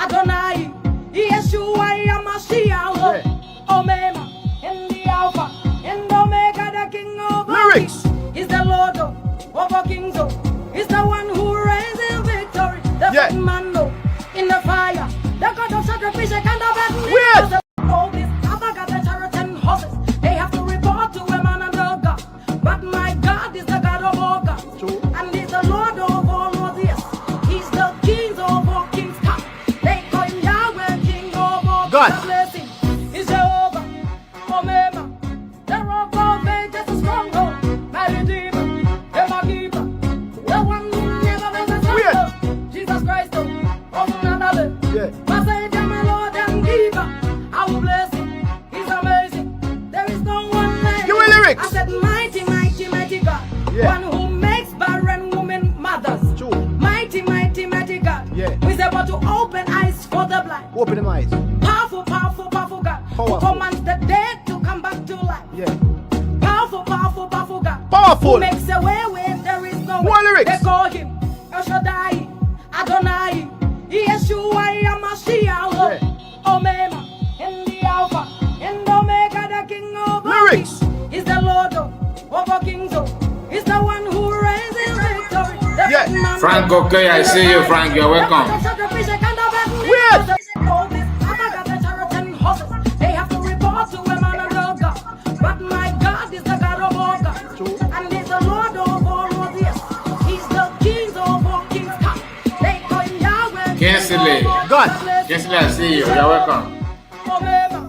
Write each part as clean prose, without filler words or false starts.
Adonai, Yeshua, Yamashiach, Omega, in the Alpha, in the Omega, the King of Lyrics. Is the Lord of kings, is the one who reigns in victory, the man in the fire, the God of sacrifice, and the all these other gods, the chariots and horses, they have to report to a man and a God. But my God is the God of all gods, and He's the Lord of all lords. Yes, He's the King of all kings. They call Him Yahweh, King of all gods. The blessing is Jehovah, Omega, the rock of ages, the stronghold, my Redeemer, my Keeper, the one who never was a stronghold. Jesus Christ, of another. My Savior, my Lord and Keeper. I will bless Him. He's amazing. There is no one like Him. I said, mighty, mighty, mighty God. One who makes barren women mothers. Mighty, mighty, mighty God. Who is able to open eyes for the blind. Open them eyes. Powerful, powerful, powerful God. Who commands the dead to come back to life. Powerful, powerful, powerful God. Powerful. Who makes a way where there is no way. They call Him El Shaddai, Adonai, Yeshua, Yamashiach, Omega, in the Alpha, in the Omega, the King of Lyrics. Is the Lord of all kings, is the one who reigns in victory. Frank, okay, I see you, Frank. You're welcome. All these other gods, the chariots and horses, they have to report to a man and a God. But my God is the God of all gods, and He's the Lord of all lords. Yes, He's the King of all kings. They call Him Yahweh. Kinsley. God. Kinsley, I see you. You're welcome. Omega,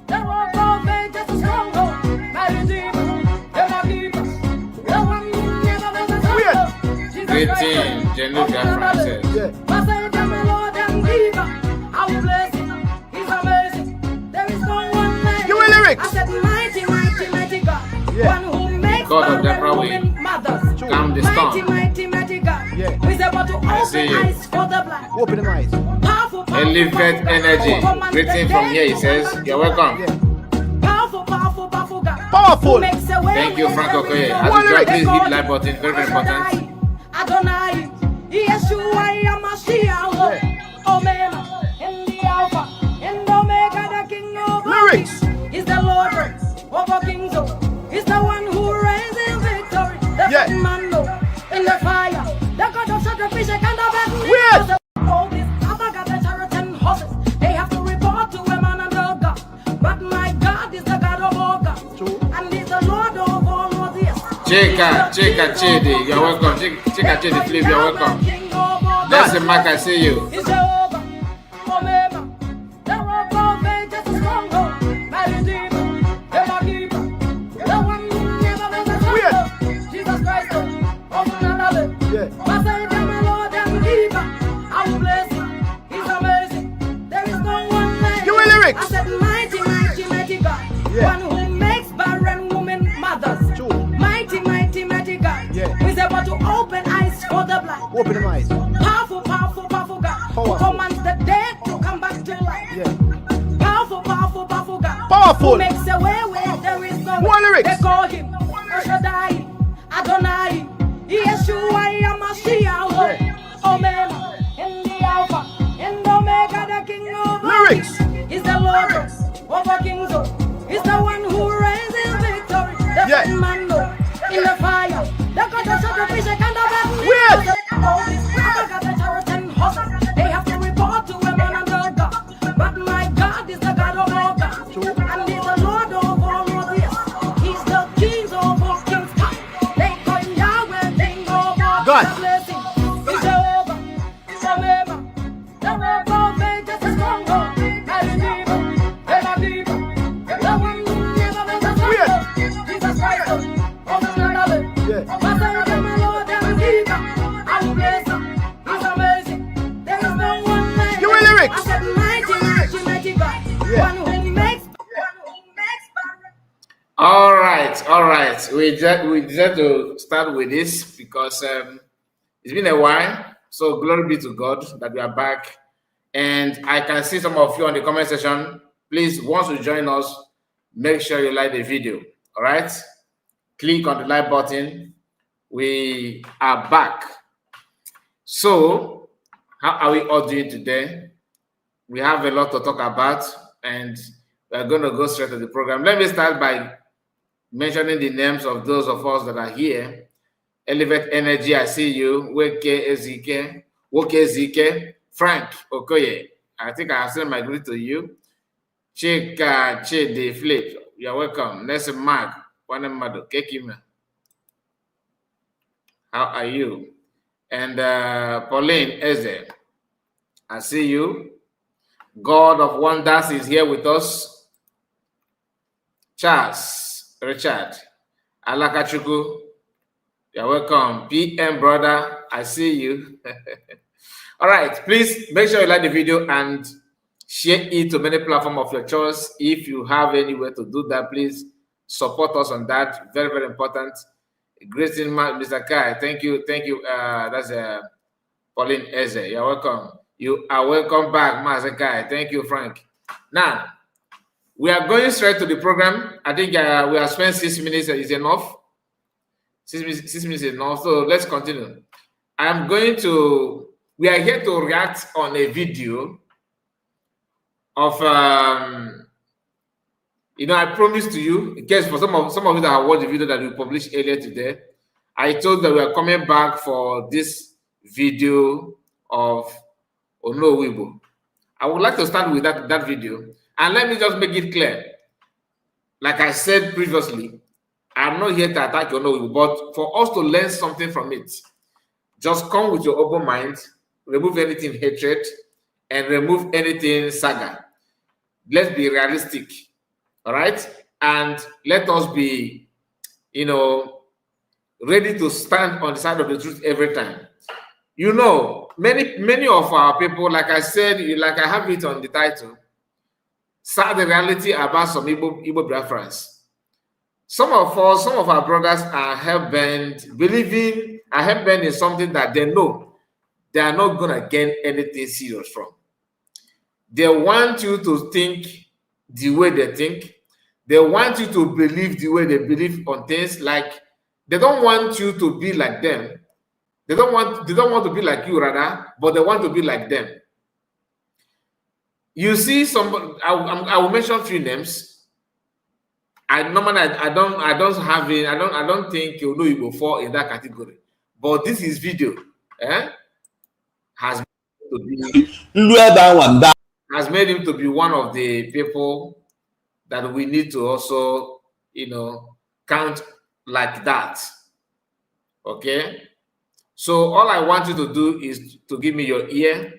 the rock of ages, the stronghold, my Redeemer, my Keeper, the one who never was a stronghold. Jesus Christ, Greeting, Genevieve Francis. my Savior, my Lord and Keeper. I will bless Him. He's amazing. There is no one like Him. I said, mighty, mighty, mighty God. One who makes barren women mothers. Calm the Mighty, storm. mighty, mighty God. Who is able to open eyes for the blind. Open them eyes. Powerful, powerful, Elevate energy. Greeting from here, he says. You're welcome. Powerful, powerful, powerful God. Powerful. Thank you, Frank Okoye. As you join, please hit like button. Very, very important. Adonai, Yeshua, Yamashiach, Omega, in the Alpha, in the Omega, the King of Lyrics. Is the Lord of all kings, is the one who reigns in victory. The man in the fire, the God of sacrifice, and the all these other gods, the chariots and horses, they have to report to a man and a God. But my God is the God of all gods, and He's the Lord of all lords. Yes. Chika Chidi, you're welcome. Chika Chidi, please, you're welcome. That's the Mark, I see you. Is Jehovah, Omega, the rock of ages, the stronghold, my Redeemer, my Keeper, the one who never was a stronghold. Jesus Christ, of another. My Savior, my Lord and Keeper. I will bless Him. He's amazing. There is no one like Him. I said, mighty, mighty, mighty God. One who makes barren women mothers. Mighty, mighty, mighty God. Who is able to open eyes for the blind. Open them eyes. Powerful, powerful, powerful God. Who commands the dead to come back to life. Powerful, powerful, powerful God. Powerful. Who makes a way where there is no way. They call Him El Shaddai, Adonai, Yeshua, Yamashiach, Omega, in the Alpha, in the Omega, the King of Lyrics. Is the Lord of all kings, is the one who reigns in victory. The man in the fire, the God of sacrifice, and the all these other gods, the chariots and horses, they have to report to a man and a God. But my God is the God of all gods, and He's the Lord of all lords. Yes, He's the King of all kings. They call Him Yahweh, King of all God. blessing. Is Jehovah, Omega, the rock of ages, the stronghold, my Redeemer, my Keeper, the one who never was a stronghold. Jesus Christ, of another. My Savior, my Lord and Keeper. I will bless Him. He's amazing. There is no one like Him. I said, mighty, mighty, mighty God. One who makes. All right. We decided to start with this because it's been a while. So glory be to God that we are back. And I can see some of you on the comment section. Please, once you join us, make sure you like the video. All right? Click on the like button. We are back. So, how are we all doing today? we have a lot to talk about, and we're going to go straight to the program. Let me start by mentioning the names of those of us that are here. Elevate Energy, I see you. Weke Ezike, Woke Ezike, Frank Okoye. I think I have sent my greeting to you. Chika Chidi Flip, you're welcome. Nelson Mark, Wanemado, Kekima. How are you? And Pauline Eze, I see you. God of Wonders is here with us. Charles, Richard, Alakachuku, you're welcome. PM brother, I see you. All right, please make sure you like the video and share it to many platforms of your choice. If you have any way to do that, please support us on that. Very, very important. Greeting, Mr. Kai. Thank you. Thank you. That's Pauline Eze. You're welcome. You are welcome back, Master Kai. Thank you, Frank. Now, we are going straight to the program. I think we have spent 6 minutes is enough. 6 minutes is enough. So let's continue. We are here to react on a video of, I promised to you, in case for some of you that have watched the video that we published earlier today, I told that we are coming back for this video of Ono Igbo. I would like to start with that video. And let me just make it clear. Like I said previously, I'm not here to attack Ono Igbo, but for us to learn something from it, just come with your open mind, remove anything hatred, and remove anything saga. Let's be realistic, all right? And let us be, ready to stand on the side of the truth every time. Many of our people, like I said, like I have it on the title, sad the reality about some Igbo Biafrns. Some of our brothers are hell-bent, in something that they know they are not going to gain anything serious from. They want you to think the way they think. They want you to believe the way they believe on things. Like, they don't want you to be like them. They don't want to be like you, rather, but they want to be like them. You see, I will mention 3 names. I don't think you know you will fall in that category. But this is video, has made him to be one of the people that we need to also, count like that. Okay? So all I want you to do is to give me your ear.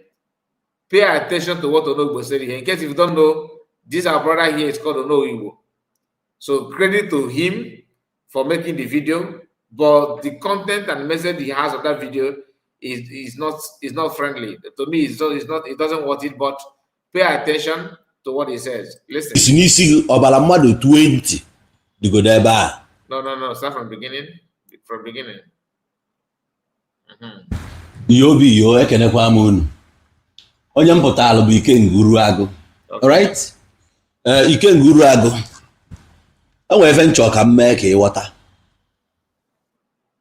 Pay attention to what Ono Igbo said here. In case if you don't know, this our brother here is called Ono Igbo. So credit to him for making the video, but the content and message he has of that video is not friendly. To me, it doesn't want it, but pay attention to what he says. Listen. No. Start from beginning. From beginning. Yo ekenekwa m onye mpụtala bụ ike nguru agụ. All right? Ike nguru agụ. Enwe efe nchọ ka mmee ka ịghọta.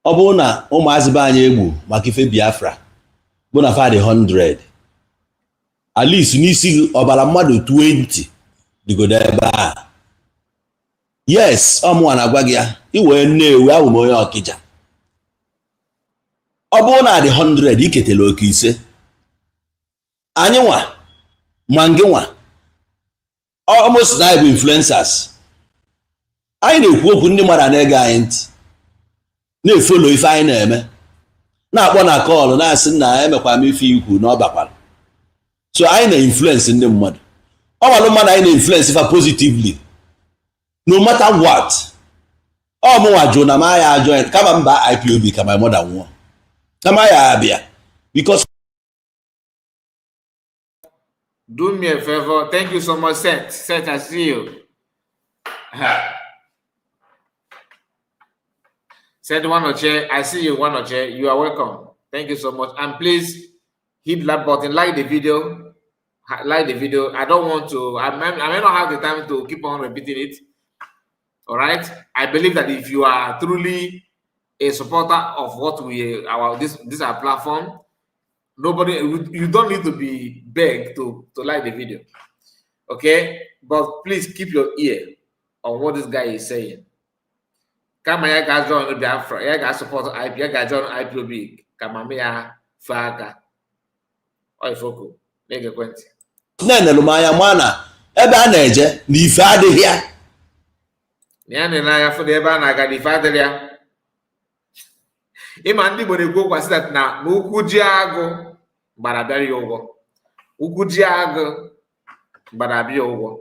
Ọ bụ na ụmụazị be anyị egbu maka ife Biafra bụ na fa dị 100. At least n'isi ọbara mmadụ 20 digodo ebe a. Yes, ọmụwa na-agwa gị ya, iwe nnewi awụ m onye Ọkịja. Ọ bụ na dị 100 iketela oke ise. Anyị nwa, ma ngị nwa, almost na bụ influencers. Anyị na-ekwu okwu ndị mmadụ na-ege anyị ntị, na-efolo ife anyị na-eme, na-akpọ na kọọlụ na-asị na emekwa m ife ikwu na ọ bakwara. So anyị na-influence ndị mmadụ. Ọ malụ mmadụ anyị na-influence ife positively. No matter what. Ọ mụnwa jụ na ma ya join kama mba IPOB ka my mother nwụọ. Kama ya abịa. Because do me a favor. Thank you so much, Seth. Seth, I see you. Seth Wanoche, I see you, Wanoche. You are welcome. Thank you so much. And please hit that button, like the video. Like the video. I don't want to, I may not have the time to keep on repeating it. All right. I believe that if you are truly a supporter of what this our platform, Nobody, you don't need to be begged to like the video. Okay? But please keep your ear on what this guy is saying. Kama ya ga join Biafra, ya ga support IP, ya ga join IPOB, kama me ya faga. Oi foko, nege kwenti. Na-enelu m anya mana ebe a na-eje na ife adịghị ya. Ya na ya fụ ebe a na-aga na ife adịghị ya. Ịma ndị Igbo na-ekwu okwu asị na ukwu ji agụ gbara bịara ya ụgwọ. Ukwu ji agụ gbara bịa ụgwọ.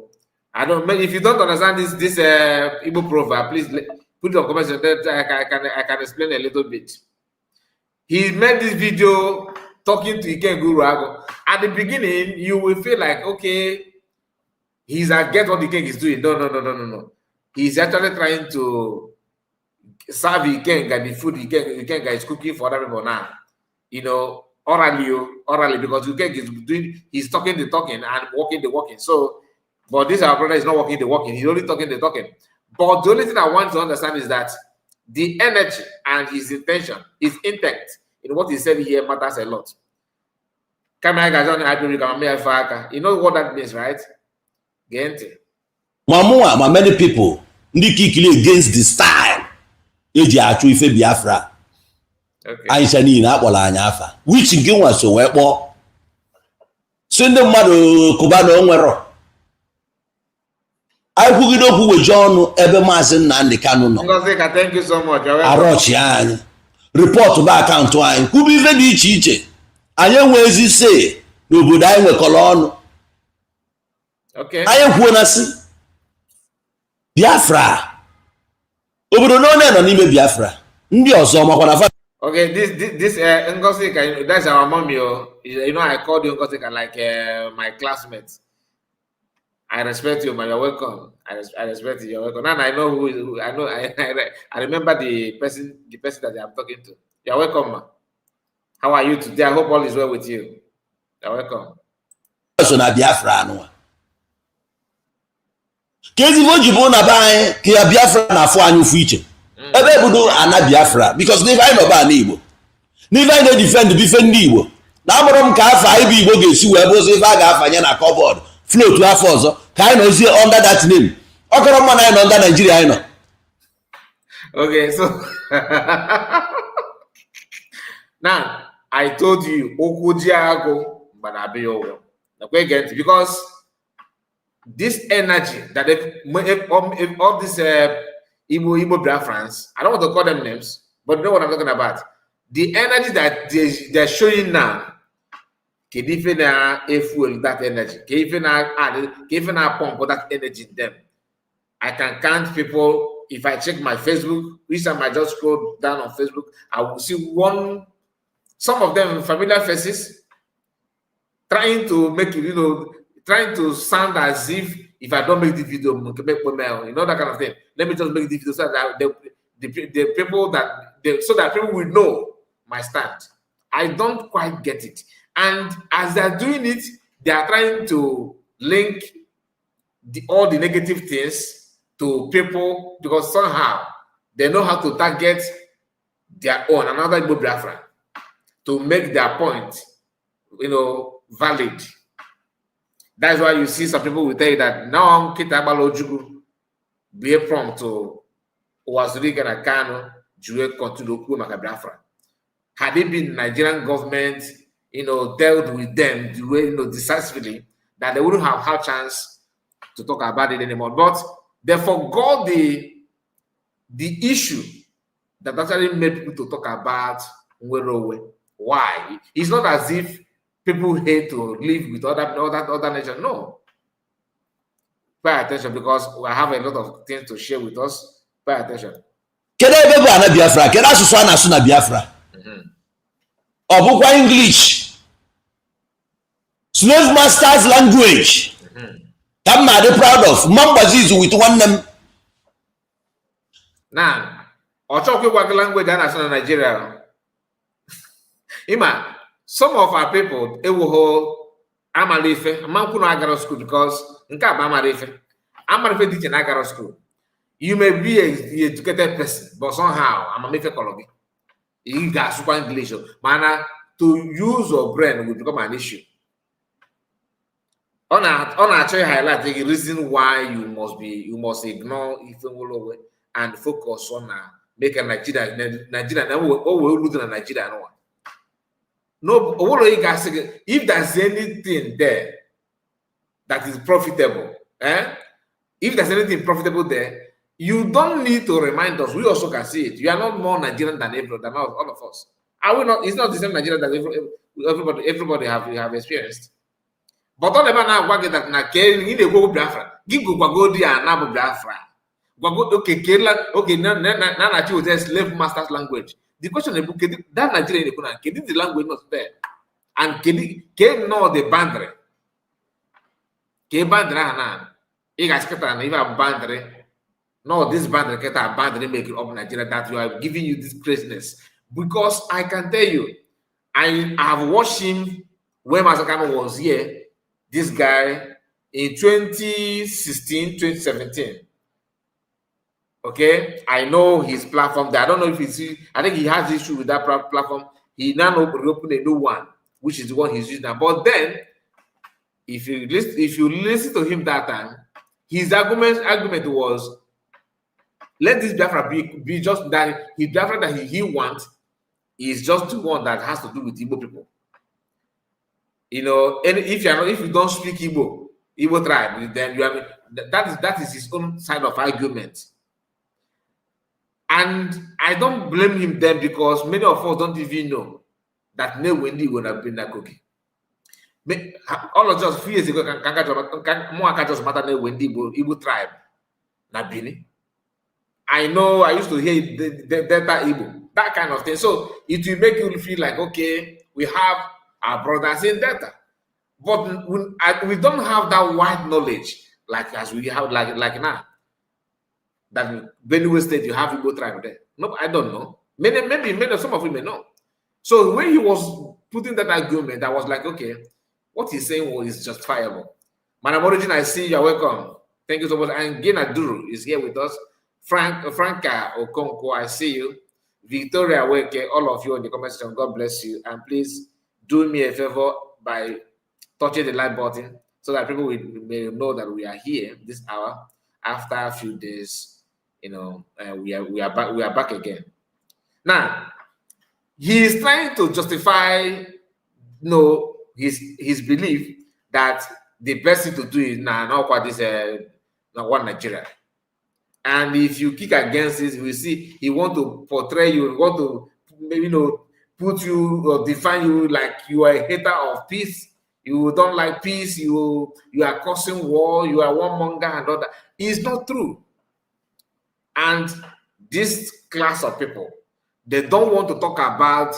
I don't know if you don't understand this Igbo proverb, please put your comments on that. I can explain a little bit. He made this video talking to Iken Guru Ago. At the beginning, you will feel like, okay, he's against what Iken is doing. No. He's actually trying to serve Ikenga the food Ikenga is cooking for other people now. You know, orally, because Ikenga is doing, he's talking the talking and walking the walking. So, but this our brother is not walking the walking, he's only talking the talking. But the only thing I want to understand is that the energy and his intention, his intent in what he said here matters a lot. You know what that means, right? Gente. Many people kikili against the style eji achụ ife Biafra. Aisha niile akpọrọ anya afa which nke nwa so wee kpọọ so ndị mmadụ kụba na onwero anyị kwugide okwu weje ọnụ ebe Maazị Nnamdi Kanu nọ. Ngozika, thank you so much. Arọchi anyị report ba akaụntụ anyị kwubu ife dị iche iche anyị enwezi se n'obodo anyị nwekọrọ ọnụ. Anyị kwuo na si Biafra obodo n'one nọ n'ime Biafra ndị ọzọ makwa na. Okay, this Ngosika, that's our mommy. You know, I called you Ngosika like my classmates. I respect you, man. You're welcome. I respect you. You're welcome. And I know who I know. I remember the person that I'm talking to. You're welcome, man. How are you today? I hope all is well with you. You're welcome. So na Biafra no. Kezi vojibo na ba ke Biafra na afọ anyu fu iche. Ebe budo ana Biafra because never I no ba na Igbo. Never I defend ndị Igbo. Na amụrụ ka afa ibe Igbo ga-esi wee bụ ife a ga-afanye na cupboard float afọ ọzọ ka anyị nọzie under that name. Okoro mma na anyị under Nigeria anyị nọ. Okay, so now I told you okwu ji agụ gbara abịa ụgwọ. Because this energy that all these Igbo Biafrans, I don't want to call them names, but you know what I'm talking about. The energy that they're showing now, can even fuel that energy, can even pump that energy in them. I can count people. If I check my Facebook, each time I just scroll down on Facebook, I will see some of them familiar faces, trying to make it, trying to sound as if I don't make the video, you know, that kind of thing. Let me just make the video so that the people so that people will know my stand. I don't quite get it. And as they're doing it, they are trying to link all the negative things to people because somehow they know how to target their own, another Igbo Biafran, to make their point, valid. That's why you see some people will tell you that now Kitabalojugu be prompt to Wazuriga na Kano Jue continue Maka Biafra. Had it been Nigerian government, dealt with them the way, decisively, that they wouldn't have had chance to talk about it anymore. But they forgot the issue that actually made people to talk about Nwerowe. Why? It's not as if people hate to live with other nations. No. Pay attention because we have a lot of things to share with us. Pay attention. Kede ebe ana Biafra, kede asụsụ a na-asụ na Biafra. Ọ bụkwa English. Slave masters language. I'm not proud of. Mambazi is with one name. Now, Ochokwe language and as in Nigeria. Ima, some of our people, Amalife, Mankuno Agaro school because Nka Amalife. Amalife teaching Agaro school. You may be an educated person, but somehow I'm a Kolobi. You got super English. Mana to use your brain will become an issue. On actually highlight the reason why you must ignore Ifewolowe and focus on making Nigeria what we lose in Nigeria. No, if there's anything there that is profitable, if there's anything profitable there, you don't need to remind us. We also can see it. You are not more Nigerian than all of us. Are we not? It's not the same Nigerian that everybody have experienced. But all about now, that na in the go Biafra, give go dia na Biafra. Okay, okay, na you just slave master's language. The question is, that Nigerian is the language not there, and can know the boundary. Can boundary na? You guys get an even boundary. No, this boundary get a boundary making of Nigeria that you are giving you this craziness. Because I can tell you, I have watched him when Masakano was here. This guy in 2016, 2017. Okay, I know his platform there. I don't know if he's. I think he has issue with that platform. He now opened a new one, which is the one he's using now. But then, if you listen to him that time, his argument was, let this Biafra be just that his Biafra that he wants is just the one that has to do with Igbo people. You know, and if you don't speak Igbo tribe, then you have that is his own side of argument. And I don't blame him then, because many of us don't even know that no Wendy would have been that cookie. All of just 3 years ago, can just matter no Wendy Igbo tribe. Na Bini. I know I used to hear the Delta Igbo, that kind of thing. So it will make you feel like, okay, we have our brothers in Delta, but we don't have that wide knowledge like as we have like now. That in Benue State you have Igbo tribe there. No, I don't know. Maybe some of you may know. So when he was putting that argument, I was like, okay, what he's saying is justifiable. Madam Origin, I see you're welcome. Thank you so much. And Gina Duru is here with us. Franca Okonko, I see you. Victoria Weke, all of you in the comment section, God bless you. And please do me a favor by touching the like button so that people may know that we are here this hour after a few days. You know, we are back again. Now, he is trying to justify, his belief that the best thing to do is not one Nigeria. And if you kick against this, we see he want to portray you, want to put you or define you like you are a hater of peace. You don't like peace. You are causing war. You are warmonger and all that. It's not true. And this class of people, they don't want to talk about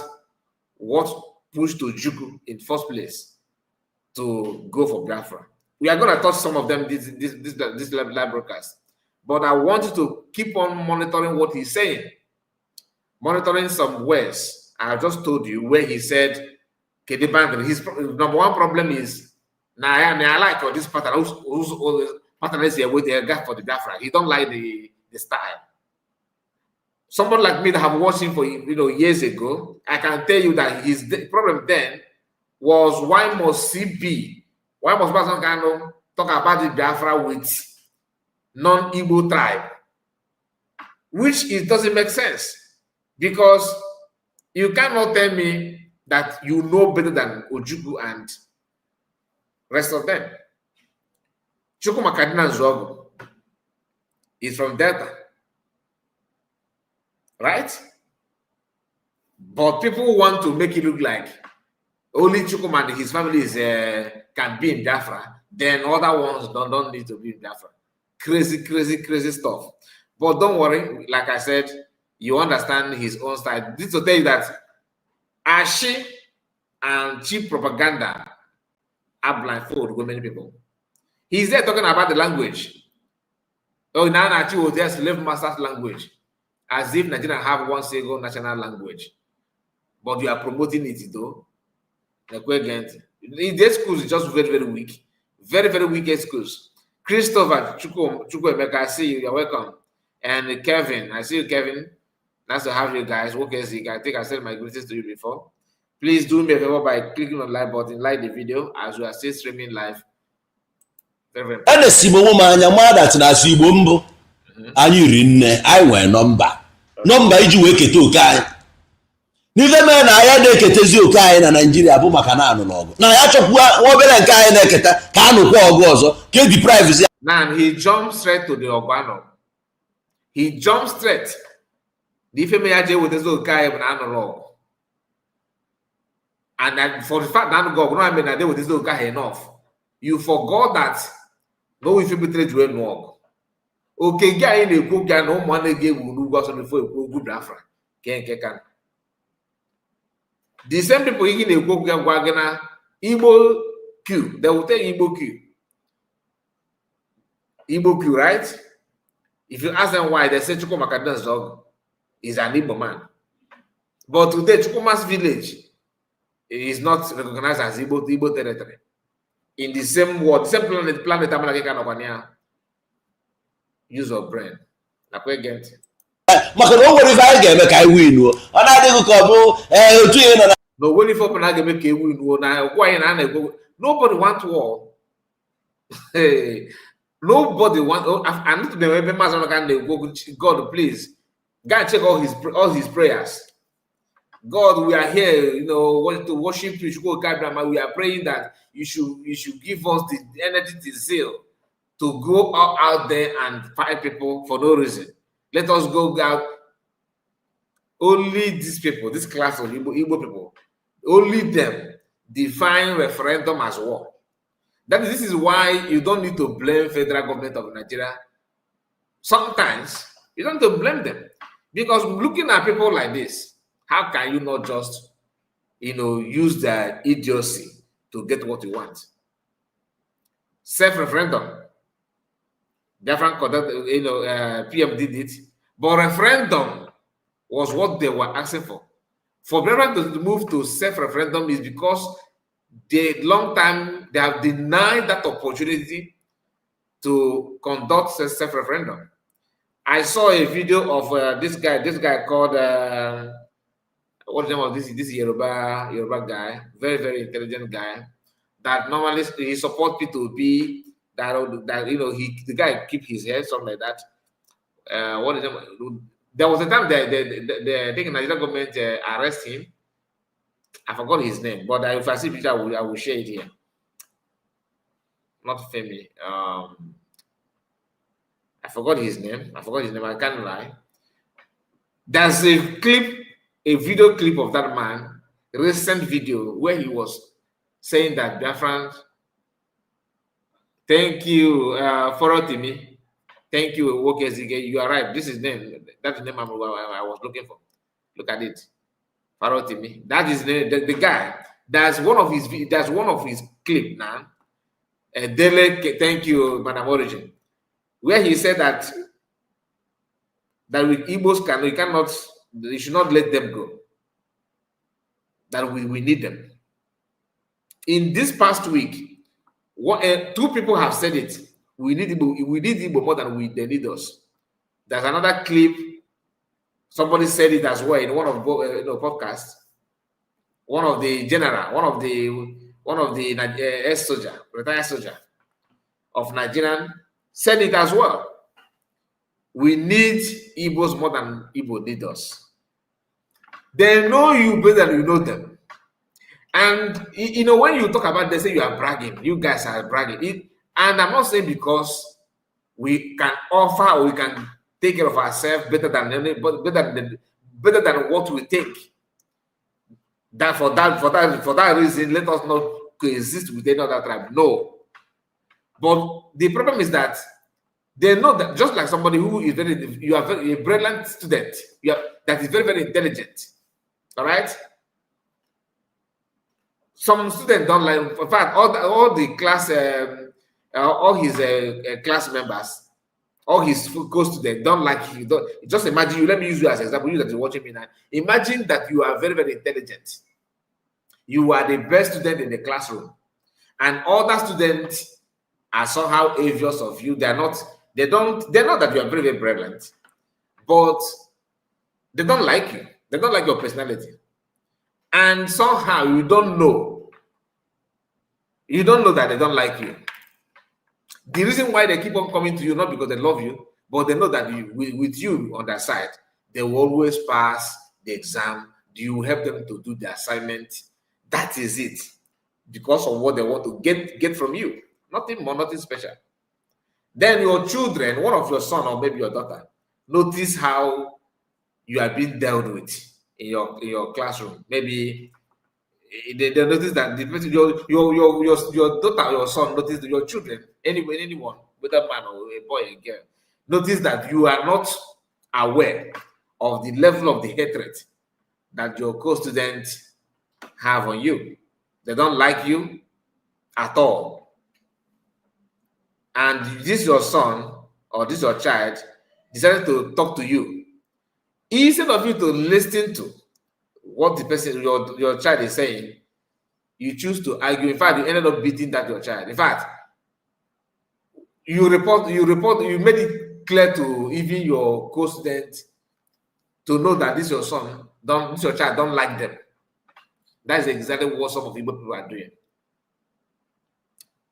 what pushed Ojukwu in first place to go for Biafra. We are going to touch some of them this live broadcast. But I want you to keep on monitoring what he's saying. Monitoring some words. I have just told you where he said, his number one problem is, I like this pattern, who's pattern is here with the gap for the Biafra. He don't like the style. Someone like me that have watched him for years ago, I can tell you that his problem then was why must Basan talk about the Biafra with non-Igbo tribe, which it doesn't make sense, because you cannot tell me that you know better than Ojukwu and rest of them. Chukwuma Kadina Nzogu is from Delta, right? But people want to make it look like only Chukwuma and his family can be in Biafra, then other ones don't need to be in Biafra. Crazy stuff. But don't worry, like I said, you understand his own style. This to tell you that Ashi and cheap propaganda are blindfold with many people. He's there talking about the language. Oh, now Nachi was just slave master's language, as if Nigeria have one single national language. But you are promoting it though. In their schools is just very weak. Very weak schools. Christopher Chukwemeka, I see you. You're welcome. And Kevin, I see you, Kevin. Nice to have you guys. Okay, I think I said my greetings to you before. Please do me a favor by clicking on the like button, like the video as we are still streaming live. And the Simo Manya that's na Igbo mbụ anyị ri nne anyị nwere nọmba iji wee keta oke anyị. N'ife mere na ya na-eketezi oke anyị na Naịjirịa bụ maka na anụ n'ọgụ. Na ya chọkwuo obere nke anyị na-eketa ka anụkwa ọgụ ọzọ ka e deprive ya. Now he jumped straight to the Ogano. He jumped straight. The ife mere ya je wetezi oke anyị bụ na anụ n'ọgụ. And that for the fact that God, no, I mean, that they with this guy enough. You forgot that no, if you betray you no. Okay, guy in the book, no money gave you go before you go Biafra. Can. The same people in the book, Wagana, Igbo Q. They will tell Igbo Q. Igbo Q, right? If you ask them why, they say Chukwumakada's dog is an Igbo man. But today, Chukwuma's village is not recognized as Igbo territory. In the same world, same planet, use of brain. Again. No way for make a win. Nobody wants war. Hey, nobody wants. I need to be able God, please. God, check all his prayers. God, we are here, to worship you. We are praying that you should give us the energy, the zeal to go out there and fight people for no reason. Let us go out. Only these people, this class of Igbo people, only them define referendum as war. This is why you don't need to blame federal government of Nigeria. Sometimes you don't need to blame them, because looking at people like this, how can you not just, use the idiocy to get what you want? Self-referendum. Biafran conduct, PM did it, but referendum was what they were asking for. For Biafran to move to self-referendum is because they have denied that opportunity to conduct self-referendum. I saw a video of this guy called what's the name of this Yoruba guy, very, very intelligent guy, that normally he supports people to be that the guy keep his head, something like that. What is it? There was a time that the Nigerian government arrest him. I forgot his name, but if I see picture, I will share it here. Not Femi. I forgot his name. I can't lie. There's a video clip of that man, a recent video, where he was saying that Biafrans, thank you, Refuting. Thank you, Wokezige. You are right. This is name. That's the name I was looking for. Look at it. Refuting. That is the guy. That's one of his clip now. Dele, thank you, Madam Origin, where he said that with Igbos you should not let them go. That we need them. In this past week, two people have said it. We need Igbo more than they need us. There's another clip. Somebody said it as well in one of podcasts. One of the general, one of the retired soldier of Nigerian said it as well. We need Igbos more than Igbo need us. They know you better than you know them. And, when you talk about, they say you are bragging. You guys are bragging. And I'm not saying because we can offer or we can take care of ourselves better than what we think. That for that reason, let us not coexist with any other tribe. No. But the problem is that they know that just like somebody who is you are a brilliant student, that is very, very intelligent. All right. Some students don't like. In fact, all the class, all his class members, all his co-students don't like you. Just imagine you. Let me use you as an example. You that are watching me now. Imagine that you are very, very intelligent. You are the best student in the classroom, and other students are somehow envious of you. They're not that you are very, very brilliant, but they don't like you. They don't like your personality. and somehow you don't know that they don't like you. The reason why they keep on coming to you, not because they love you, but they know that with you on their side, they will always pass the exam. You help them to do the assignment. That is it. Because of what they want to get from you. Nothing more, nothing special. Then your children, one of your son or maybe your daughter, notice how you are being dealt with in your classroom. Maybe they notice that the person, your daughter, your son, notice that your children, anyone, whether man or a boy, a girl, notice that you are not aware of the level of the hatred that your co-students have on you. They don't like you at all. And this your son or this your child decided to talk to you. Instead of you to listen to what the person, your child is saying, you choose to argue. In fact, you ended up beating that your child. In fact, you made it clear to even your co-student to know that this your son, this your child don't like them. That is exactly what some of Igbo people are doing.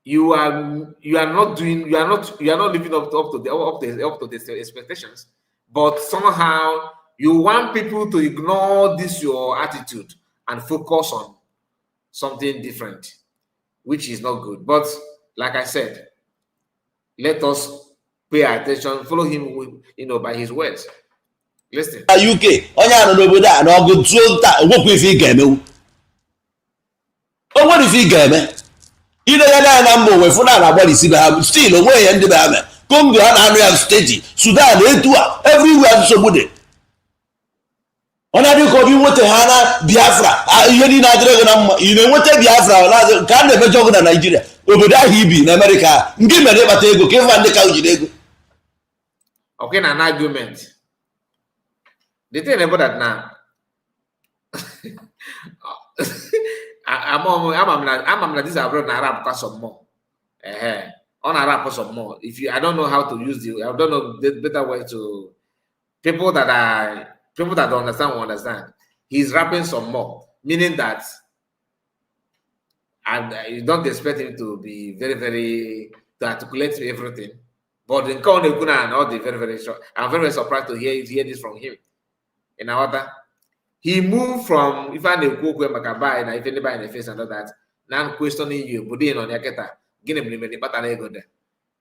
You are not living up to the expectations, but somehow you want people to ignore this your attitude and focus on something different, which is not good. But like I said, let us pay attention, follow him with, by his words. Listen. UK, onye anọ n'obodo a na ọgụ tuo nta ogwekwu ife ị ga-emewu. O nwere ife ị ga-eme. Ile ya na mba onwe fụna na-agbalịsi be ha still onwe ihe ndị be ha mee. Congo ha na-anụ ya steeti, Sudan etu a, everywhere nsogbu dị. Ọ na-adị ka obi nweta ha na Biafra, ihe dị na-adịrị gị na mma, ị na-enweta Biafra ka a na-emejọ ọgụ na Nigeria, obodo ahụ ibi na America, nke mere ịkpata ego ka ịfa ndị ka ujide ego. Okay, na an argument. The thing about that now, I'm like this abroad na Arab because some more. On Arab some more. I don't know how to use I don't know the better way to people that don't understand will understand. He's rapping some more, meaning that you don't expect him to be very, very to articulate everything. But in Kone and all the very, very short. I'm very surprised to hear this from him. In our he moved from if I know Makabai and if anybody in the face and all that, now questioning you, but on Yaketa,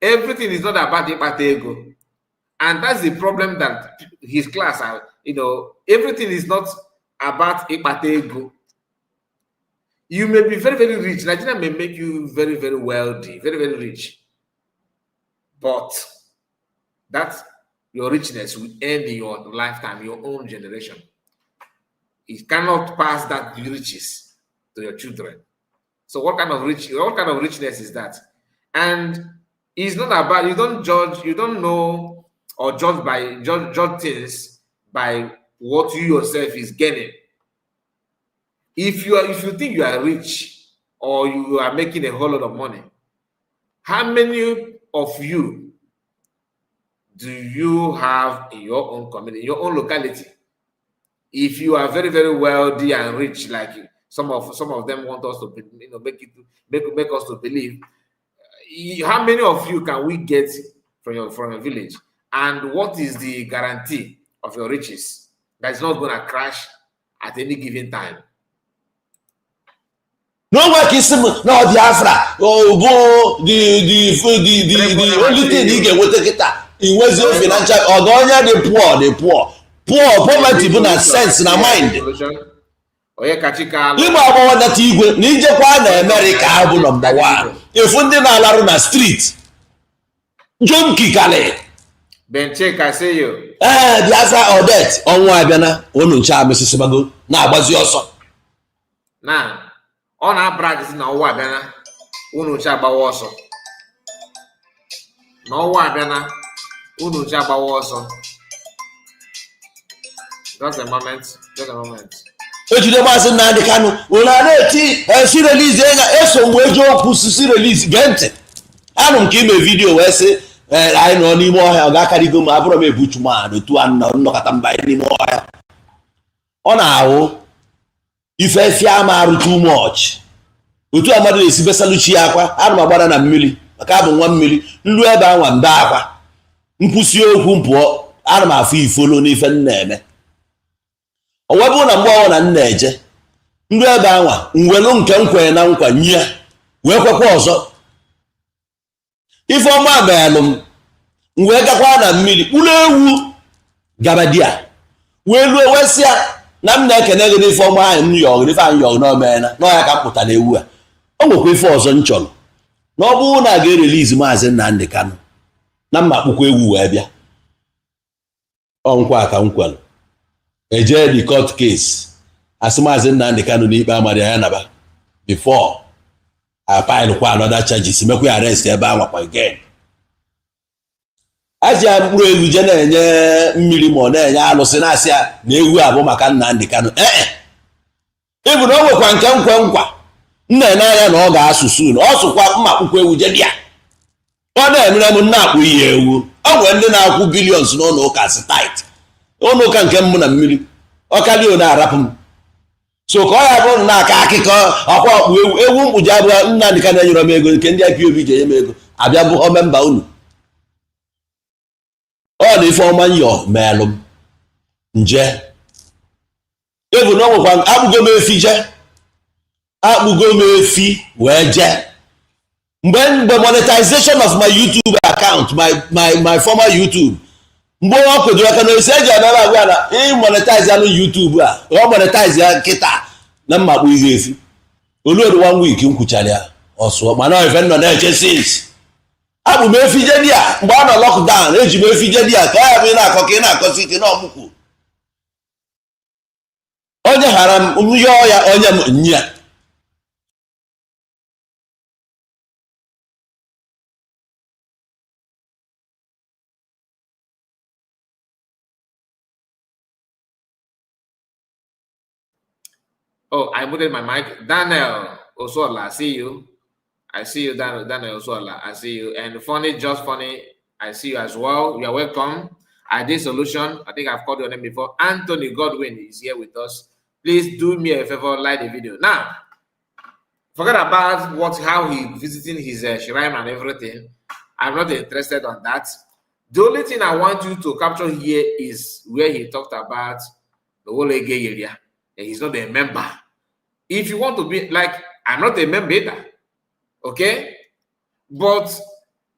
everything is not about the ego. And that's the problem that his class are, everything is not about ego. You may be very, very rich. Nigeria may make you very, very wealthy, very, very rich. But that's your richness will end in your lifetime, your own generation. It cannot pass that riches to your children. So what kind of richness is that? And it's not about, you don't judge, you don't know or judge things by what you yourself is getting. If you think you are rich or you are making a whole lot of money, how many of you do you have in your own community, in your own locality? If you are very, very wealthy and rich, like some of them want us to, make us to believe, how many of you can we get from a village? And what is the guarantee of your riches that is not going to crash at any given time? No work is no Biafra. The only thing you get with the in was your financial or the poor. Poverty na sense na mind. Igbo agbawa that igwe na ijekwa na America abụ number 1. If ndị na-alarụ na street. Jonki kale. Benche ka say you. Biafra or death ọnwụ abịana onu ncha Mrs. Bago na-agbazi ọsọ. Na ọ na-abrag na ọnwụ abịana unu ncha agbawa ọsọ. Na ọnwụ abịana unu ncha agbawa ọsọ. Just a moment. Ejide gbasị na ndị Kanu ụna na-eti si release enya eso mgbe eji okwu si release gente anụ nke ime video wee sị anyị nọ n'ime ọhịa ọ ga-akarịgo ma abụrụ m ebuchu ma otu nnọkọta mba n'ime ọhịa ọ na-awụ ife fia marụ too much otu amadu esi besaluchi akwa ana magbara na mmiri maka abụ nwa mmiri nlu ebe anwa mba akwa nkwụsị okwu mpụọ ana m afụ ifolo n'ife nna eme owebu na mgbe ọwụ na nna eje nlu ebe anwa nwelu nke nkwenye na nkwa nye wee kwekwa ọzọ ife ọma meelụ m wee gakwa na mmiri ụlọ ewu gabadia wee luo wesịa na m na-ekene gị n'ife ọma anyị m yọgụ n'ife anyị yọgụ n'omeena n'ọya ka m pụtara ewu a o nwekwa ife ọzọ m chọrọ na ọ bụrụ na a ga-erelizi maazị Nnamdi Kanu na mma akpụkwa ewu wee bịa ọnkwa ka m kwelu eje the court case asị maazị Nnamdi Kanu n'ikpe amara ya naba before apilekwa another charges mekwa ya arrest ebe anwakwa again aji ya mkpụrụ ewu je na-enye mmiri ma ọ na-enye alụsị na-asị ya na ewu abụ maka Nnamdi Kanu ịbụ na o nwekwa nke nkwa nna anya na ọ ga-asụsụ na ọ sụkwa mma akwụkwọ ewu je bịa ọ na-emere m nna akpụ ihe ewu ọ nwere ndị na-akwụ billions n'ụlọ ụka site ụlọ ụka nke m na mmiri ọkalio na-arapụ m so ka ọ ya bụrụ na aka akụkọ ọkwa ọkpụ ewu mkpuji abụọ Nnamdi Kanu enyere m ego nke ndị IPOB ji enye m ego abịa bụ omemba unu ọ na ife ọma nyọ meelụ m nje ebu na ọ nwekwa akpụgo m efi wee je mgbe monetization of my YouTube account my former YouTube mgbe ọ kwedoro aka na esi eji anara agwa na monetize anụ YouTube a ọ monetize ya kịta na mmakpụ ihe efi oluoru 1 week m kwuchara ya ọsụọ mana ife nọ na-eche since abụ m efi je dia mgbe a nọ lockdown eji m efi je dia ka ọ ya bụ na-akọ ka ị na-akọsi ike na ọmụkwụ onye hara m yọọ ya onye m nya Oh, I muted my mic. Daniel Osola, I see you. I see you, Daniel Osola. I see you. And funny, just funny, I see you as well. You are welcome. ID Solution, I think I've called your name before. Anthony Godwin is here with us. Please do me a favor, like the video. Now, forget about how he visiting his shrine and everything. I'm not interested on that. The only thing I want you to capture here is where he talked about the whole gay area. And he's not a member. If you want to be like, I'm not a member either, okay? But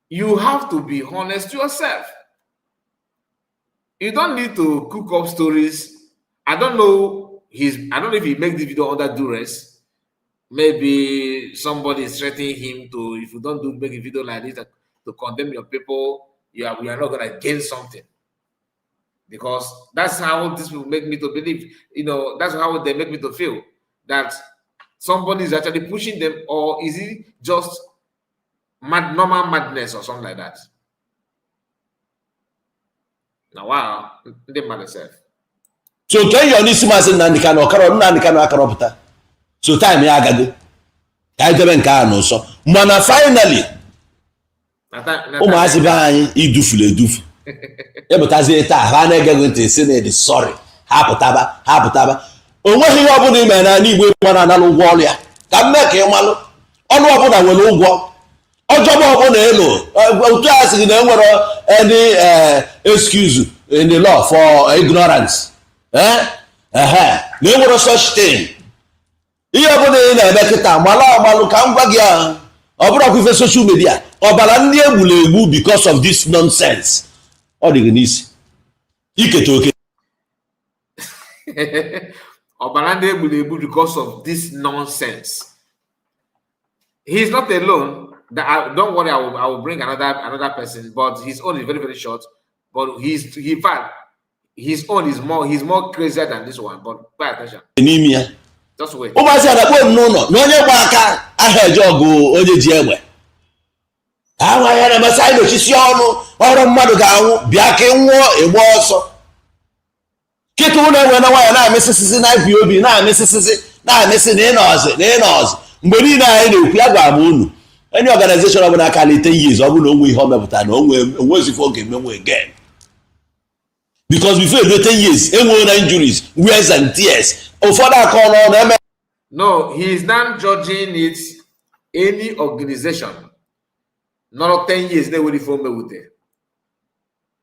you have to be honest to yourself. You don't need to cook up stories. I don't know if he makes the video under duress. Maybe somebody is threatening him to, if you don't make a video like this, to condemn your people, we are not gonna gain something. Because that's how these people make me to believe, that's how they make me to feel that somebody is actually pushing them, or is it just normal madness or something like that? Now, wow, they mad themselves. So can you only see myself Nnamdi Kanu akaropụta? So time ya agago. Ya idebe nke a n'ụsọ. Mana finally, ụmụazị be anyị idufulu edufu. Ebutazie taa ha na-egego ntị si na dị sorry. Hapụtaba. Onweghị ihe ọbụla ime na Igbo mana analụ ụgwọ ọrụ ya. Ka m mee ka ị malụ. Ọnụ ọbụla nwere ụgwọ. Ọjọọ ọbụla elu. Otu a sị na enwere any excuse in the law for ignorance. Na enwere such thing. Ihe ọbụla ị na-eme kịta malụ ka m gwa gị ahụ. Ọ bụrụ ife social media. Ọbara ndị egbu because of this nonsense. Ọ dị gị n'isi. Ikete oke. Ọbara ndị egbu because of this nonsense. He's not alone. Don't worry, I will bring another person, but his own is very, very short. But his own is more crazier than this one. But pay attention. Just wait. Ụmụazị adakpọ n'ụlọ na onye gba aka aha eje ọgụ onye ji egbe. Awa ya na masị anyị n'ochisi ọrụ mmadụ ga-anwụ bịa ka nwụọ egbe ọsọ. Kịta ụlọ enwe na nwaanyị na-amịsịsịsị na IPOB na-amịsị na ịnọọzị. Mgbe niile anyị na-ekwu ya gwara m unu. Any organization ọ bụla aka 10 years ọ bụla onwe ihe ọ mepụtara na onwezifo oge emenwe again. Because before 10 years enwere na injuries, wears and tears. Ụfọdụ aka ọrụ na eme No, he is not judging it. Any organization, not 10 years they will form with it.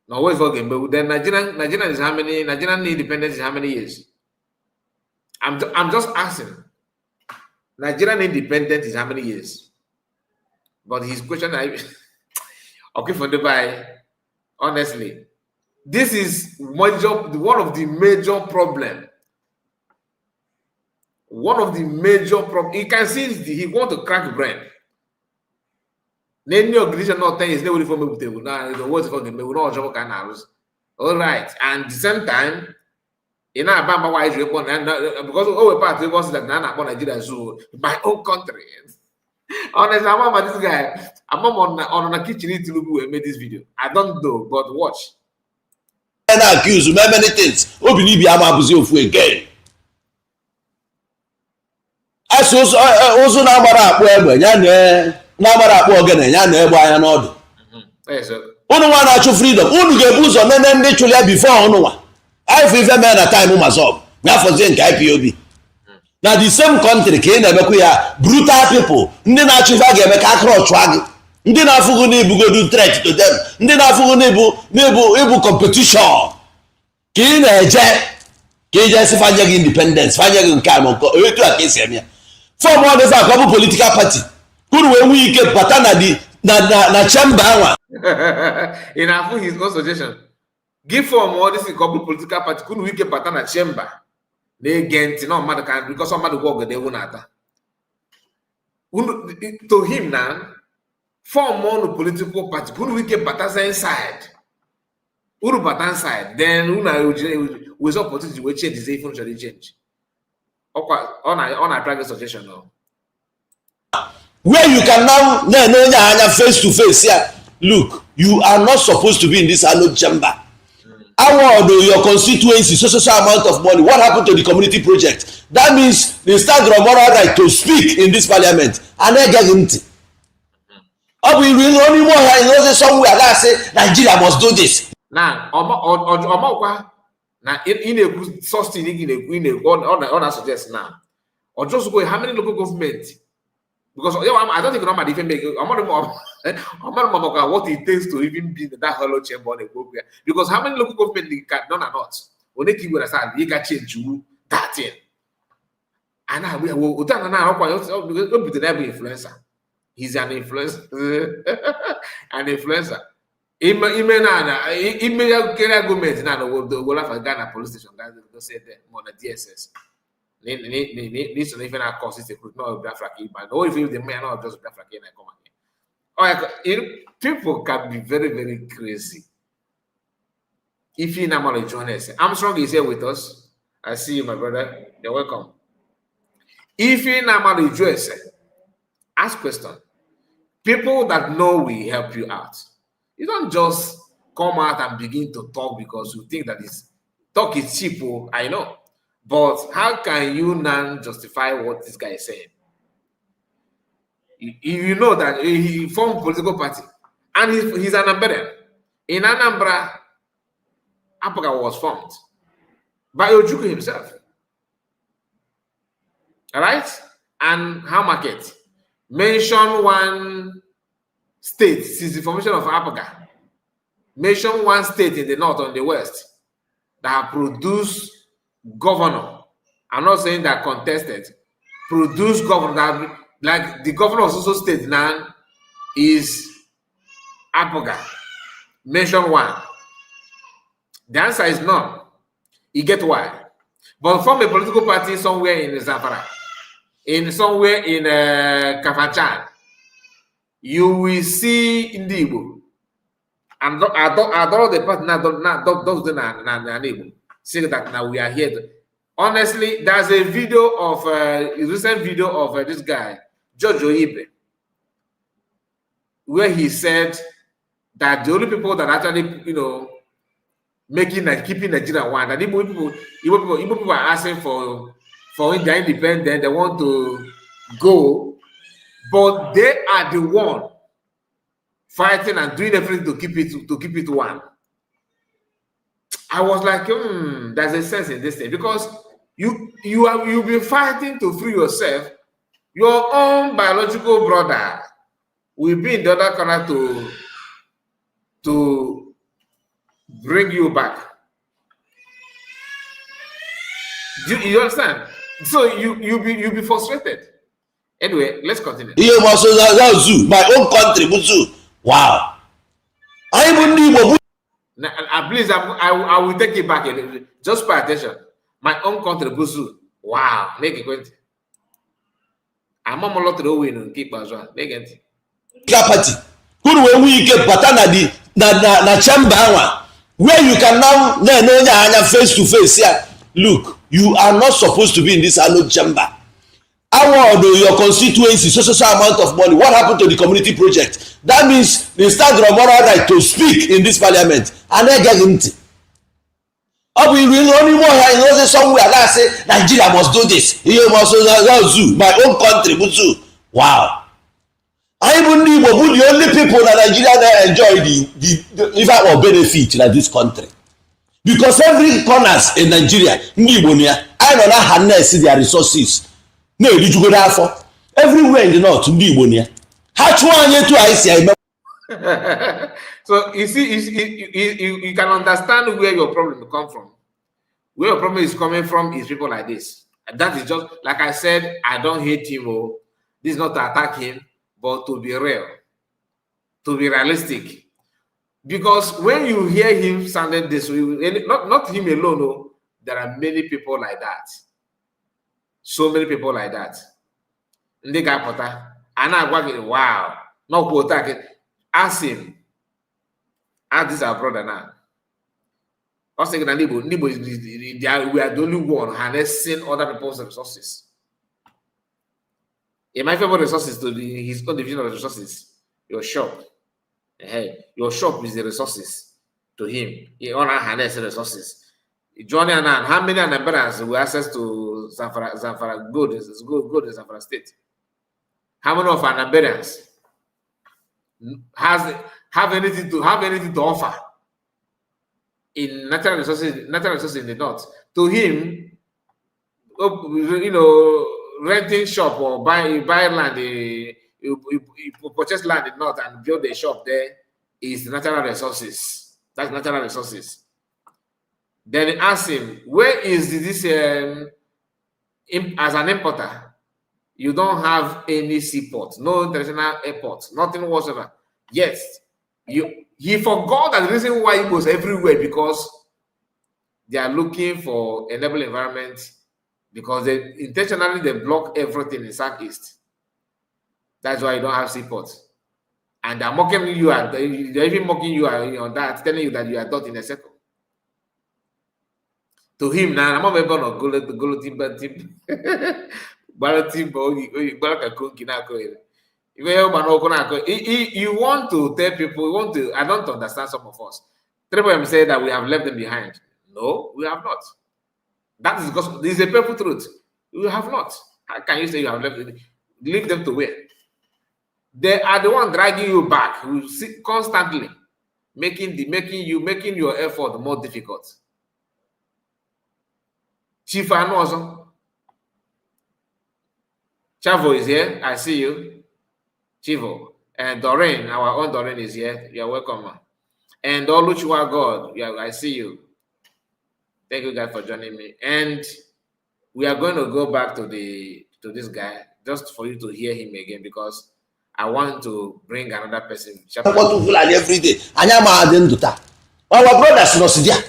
No, where's again? But then Nigerian is how many? Nigerian independence is how many years? I'm just asking. Nigerian independence is how many years? But his question, okay, for the by, honestly, this is one of the major problem. One of the major problems. You can see he want to crack brain. Any organization not 10 years, they will form with the now the words for them, we know job can house. All right, and at the same time, in a Bamba wise report, and because all part of us that Nana Nigeria, so my own country. Honestly, I'm about this guy. I'm on a kitchen to made this video. I don't know, but watch. And I accuse you many things. Obinibi Amabuzi of again. As also now, Namara Bogan, Yan Eba and Odd. Only one actual freedom. Only get booze on and then literally before no one. I feel a man at time myself. Now for Zen IPOB. Now the same country came and we are brutal people. Then actually get a cockroach wagon. Then I forgot to go do threat to them. Then I forgot able competition. King a jet. Just finding independence, finding Carmo, to a case here. For more than a couple political party. Good we get Patana na chamber. In our his own suggestion. Give for more this couple political party. Couldn't we get Patana chamber? They get no matter can because somebody walk they won't have. To him now, form more political party. Couldn't we get Patasa inside? Uru Patan side, then with opportunity we change the even should change. On a private suggestion now. Where you can now face to face here. Look, you are not supposed to be in this hallowed chamber. Our your constituency, so amount of money. What happened to the community project? That means they start the moral right to speak in this parliament, and they get into. Oh, we will only more somewhere that say Nigeria must do this. Now, now in a sustaining on a suggest now, or just go how many local government because I don't think I'm even making what it takes to even be that hollow chamber because how many local government can done or not when they keep with us they can change you that thing and now we will now be the influencer. He's an influencer an influencer. Email carry government now will have a Ghana police station guys will say that more than DSS. Needs to even have cost it could not Biafraki, but no if the man not just Biafraki and I come again. People can be very, very crazy. If you normally join us, Armstrong is here with us. I see you, my brother. You're welcome. If you normally join us, ask questions. People that know will help you out. You don't just come out and begin to talk because you think that talk is cheap. I know. But how can you now justify what this guy is saying? You know that he formed a political party and he's an Anambra. In Anambra, Apaga was formed by Ojukwu himself. All right? And how market? Mention one state since the formation of Apaga. Mention one state in the north or the west that have produced governor. I'm not saying that contested. Produced governor that like the governor of Soso State now is Apaga. Mention one. The answer is none. You get why? But from a political party somewhere in Zamfara, somewhere in Kafachan, you will see in the Igbo. And I don't the party now say that now we are here. Honestly, there's a video of a recent video of this guy, George Oyibe, where he said that the only people that actually, making and keeping Nigeria one, that Igbo people are asking for their independence, they want to go, but they are the one fighting and doing everything to keep it one. I was like, there's a sense in this thing because You've been fighting to free yourself. Your own biological brother will be in the other corner to bring you back. Do you understand? So you'll be frustrated. Anyway, let's continue. My own country, wow. Now, please, I will take it back. Just pay attention. My own country, Buzu. Wow, make it quaint. I'm a lot of the win and keep as well. Make it. Party. When we get Patana na chamber where you can now learn face to face here. Look, you are not supposed to be in this hallowed chamber. Your constituency, so amount of money. What happened to the community project? That means they start the moral right to speak in this parliament, and they get empty. We will only more here somewhere that say Nigeria must do this. You must do my own country, wow. I even the only people that Nigeria that enjoy the liver or benefit like this country. Because every corners in Nigeria, I don't know how to see their resources. No, did you go there for? Everywhere in the north, so you see, you can understand where your problem come from. Where your problem is coming from is people like this. And that is just like I said. I don't hate him. Oh, this is not to attack him, but to be real, to be realistic. Because when you hear him sounding this way, not him alone. Oh, there are many people like that. So many people like that. And they got pota. And I work wow. No quota. Ask him. Ask this our brother now. I was thinking that we are the only one harnessing other people's resources. In my favorite resources to his own division of resources, your shop. Hey, your shop is the resources to him. He only harness resources. Johnny and how many Anambras with access to Zamfara good in Zamfara State? How many of Anambras have anything to offer in natural resources in the north? To him, renting shop or buy land, you purchase land in the north and build a shop there is natural resources. That's natural resources. Then they ask him, where is this as an importer? You don't have any seaport, no international airport, nothing whatsoever. Yes, he forgot that the reason why he goes everywhere because they are looking for a enable environment because they intentionally block everything in Southeast. That's why you don't have seaport. And they're mocking you, and they're even mocking you on that, telling you that you are not in a circle. To him now, I'm not able to go to team. You want to tell people, I don't understand some of us. People say that we have left them behind. No, we have not. That is because this is a painful truth. We have not. How can you say you have left them? Leave them to where? They are the one dragging you back, constantly making your effort more difficult. Chief Anozo. Chavo is here. I see you. Chivo. And Doreen, our own Doreen is here. You're welcome. And Oluchua God, I see you. Thank you guys for joining me. And we are going to go back to this guy just for you to hear him again because I want to bring another person. Every day. Our brothers not there.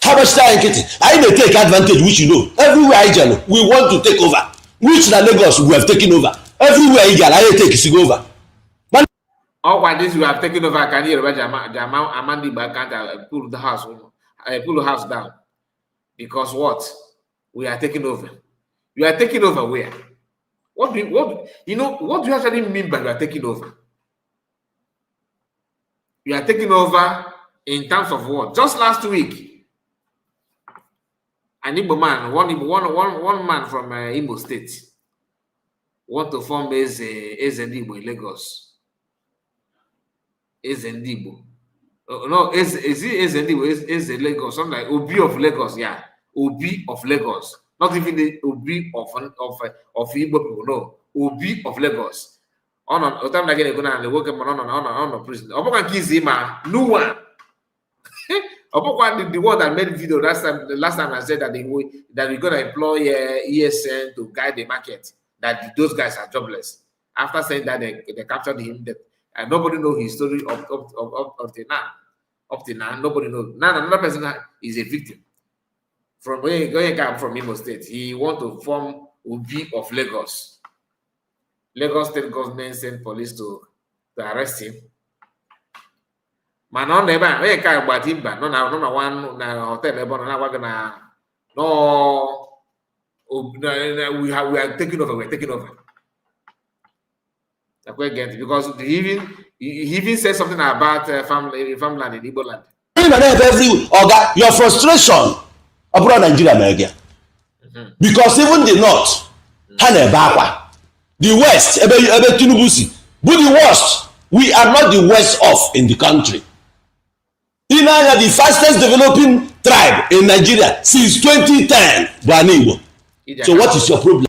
How much time I may take advantage, which you know. Everywhere we want to take over. Which the Lagos we have taken over. Everywhere I take is over. But all by this we have taken over. Can you hear Amandi can't pull the house down? Because what? We are taking over. You are taking over where? What do you actually mean by you are taking over? You are taking over in terms of what? Just last week. An Igbo man, one man from Imo State, want to form as Igbo in Lagos. Igbo. No, is he Igbo? Is Lagos? Something like Obi of Lagos, yeah. Obi of Lagos, not even the Obi of Igbo people, no, Obi of Lagos. On time again, they work on prison. Obokan Kizima, no one. Obokan the one that made video the last time I said that we're gonna employ ESN to guide the market, that those guys are jobless. After saying that, they captured him, and nobody knows his story up till now. Up till now, nobody knows. Now another person is a victim. From where he came from Imo State, he want to form Obi of Lagos. Lagos State government sent police to arrest him. Man, no never. Where he came about him, but no one hotel. No, we are taking over. We're taking over. Because he even said something about farmland in Igbo land. Your frustration abroad Nigeria, because even the north, the west, but the worst, we are not the worst off in the country. In the fastest developing tribe in Nigeria since 2010, Igbo. So what is your problem?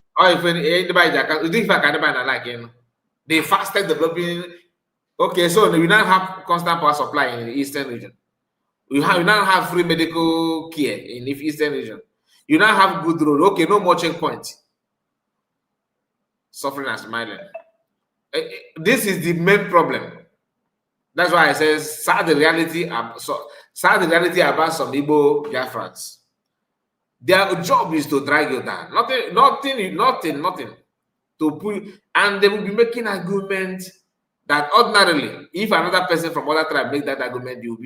The fastest developing. Okay, so we now have constant power supply in the eastern region. You now have free medical care in the eastern region. You now have good road. Okay, no more checkpoint. Suffering and smiling. This is the main problem. That's why I say sad the reality about some Igbo Biafrans. Their job is to drag you down. Nothing. To put, and they will be making arguments that ordinarily, if another person from other tribe make that argument, you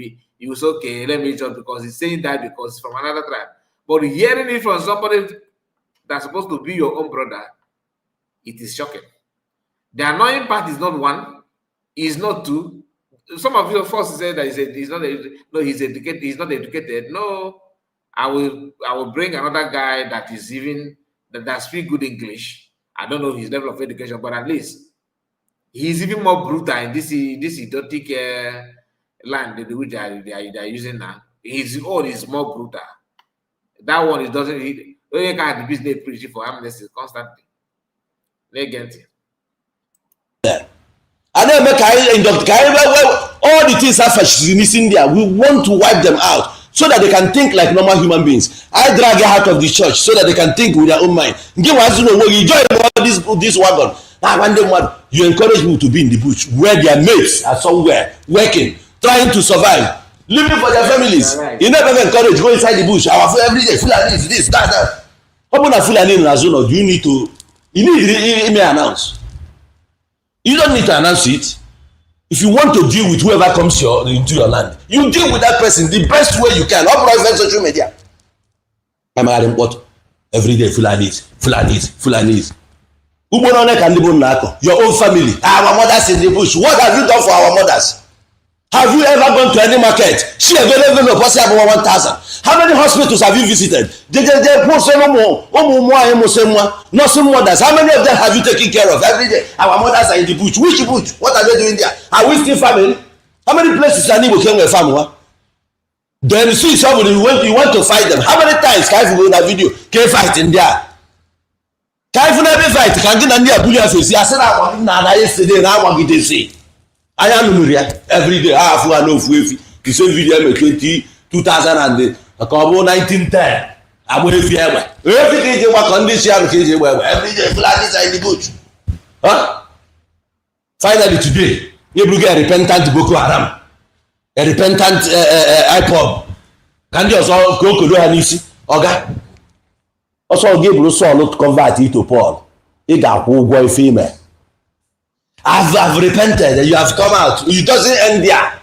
will say, okay, let me judge because he's saying that because it's from another tribe. But hearing it from somebody that's supposed to be your own brother, it is shocking. The annoying part is not one, is not two. Some of you first say that he's not educated. He's not educated. No, I will bring another guy that is that speaks good English. I don't know his level of education, but at least he's even more brutal in this idiotic land which they are using now. His own is more brutal. That one is doesn't. He can't the business preaching for amnesty constantly. They get it. And then all the things are missing there. We want to wipe them out so that they can think like normal human beings. I drag you out of the church so that they can think with their own mind. You join this wagon. You encourage people to be in the bush where their mates are somewhere working, trying to survive, living for their families. Right. You never encourage go inside the bush. Our every day, Fulani this, that. Open a Fulani in Azuno. You need to announce. You don't need to announce it. If you want to deal with whoever comes into your land, you deal with that person the best way you can. Not private social media. I'm adding what? Every day, Fulanis. Your own family. Our mothers in the bush. What have you done for our mothers? Have you ever gone to any market? She available of 1,000. How many hospitals have you visited? Nursing mothers. How many of them have you taken care of every day? Our mothers are in the bush. Which bush? What are they doing there? Are we still farming? How many places are Igbo came with farm? Then you see somebody you want to fight them. How many times can you go in that video? Can fight in there? Can you never fight? Can you not bully us? I said I want yesterday and I want to say. I am every day. I have one of the same video 2000 and 1910. I'm going to everything you work on this year. Every day, Fulani are in the bush. Huh? Finally, today, you get a repentant Boko Haram, a repentant IPOB. Can you also go to Anisi? Okay. Also, give Rousseau not convert it to Paul. He got who boy female. I've repented and you have come out. It doesn't end there.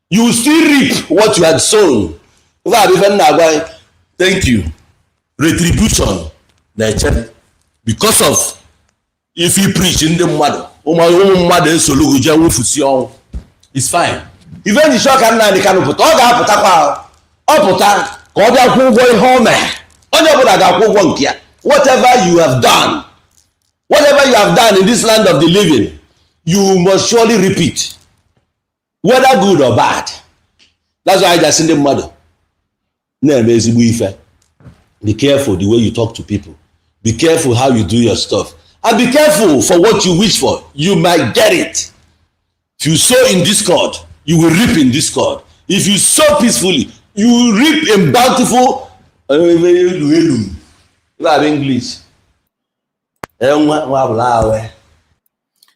You will still reap what you had sown. Thank you. Retribution. Because of if you preach in the mother, it's fine. Even the shock and the can put whatever you have done in this land of the living, you must surely repeat, whether good or bad. That's why I just send the mother. Be careful the way you talk to people. Be careful how you do your stuff. And be careful for what you wish for. You might get it. If you sow in discord, you will reap in discord. If you sow peacefully, you will reap in bountiful. You have English.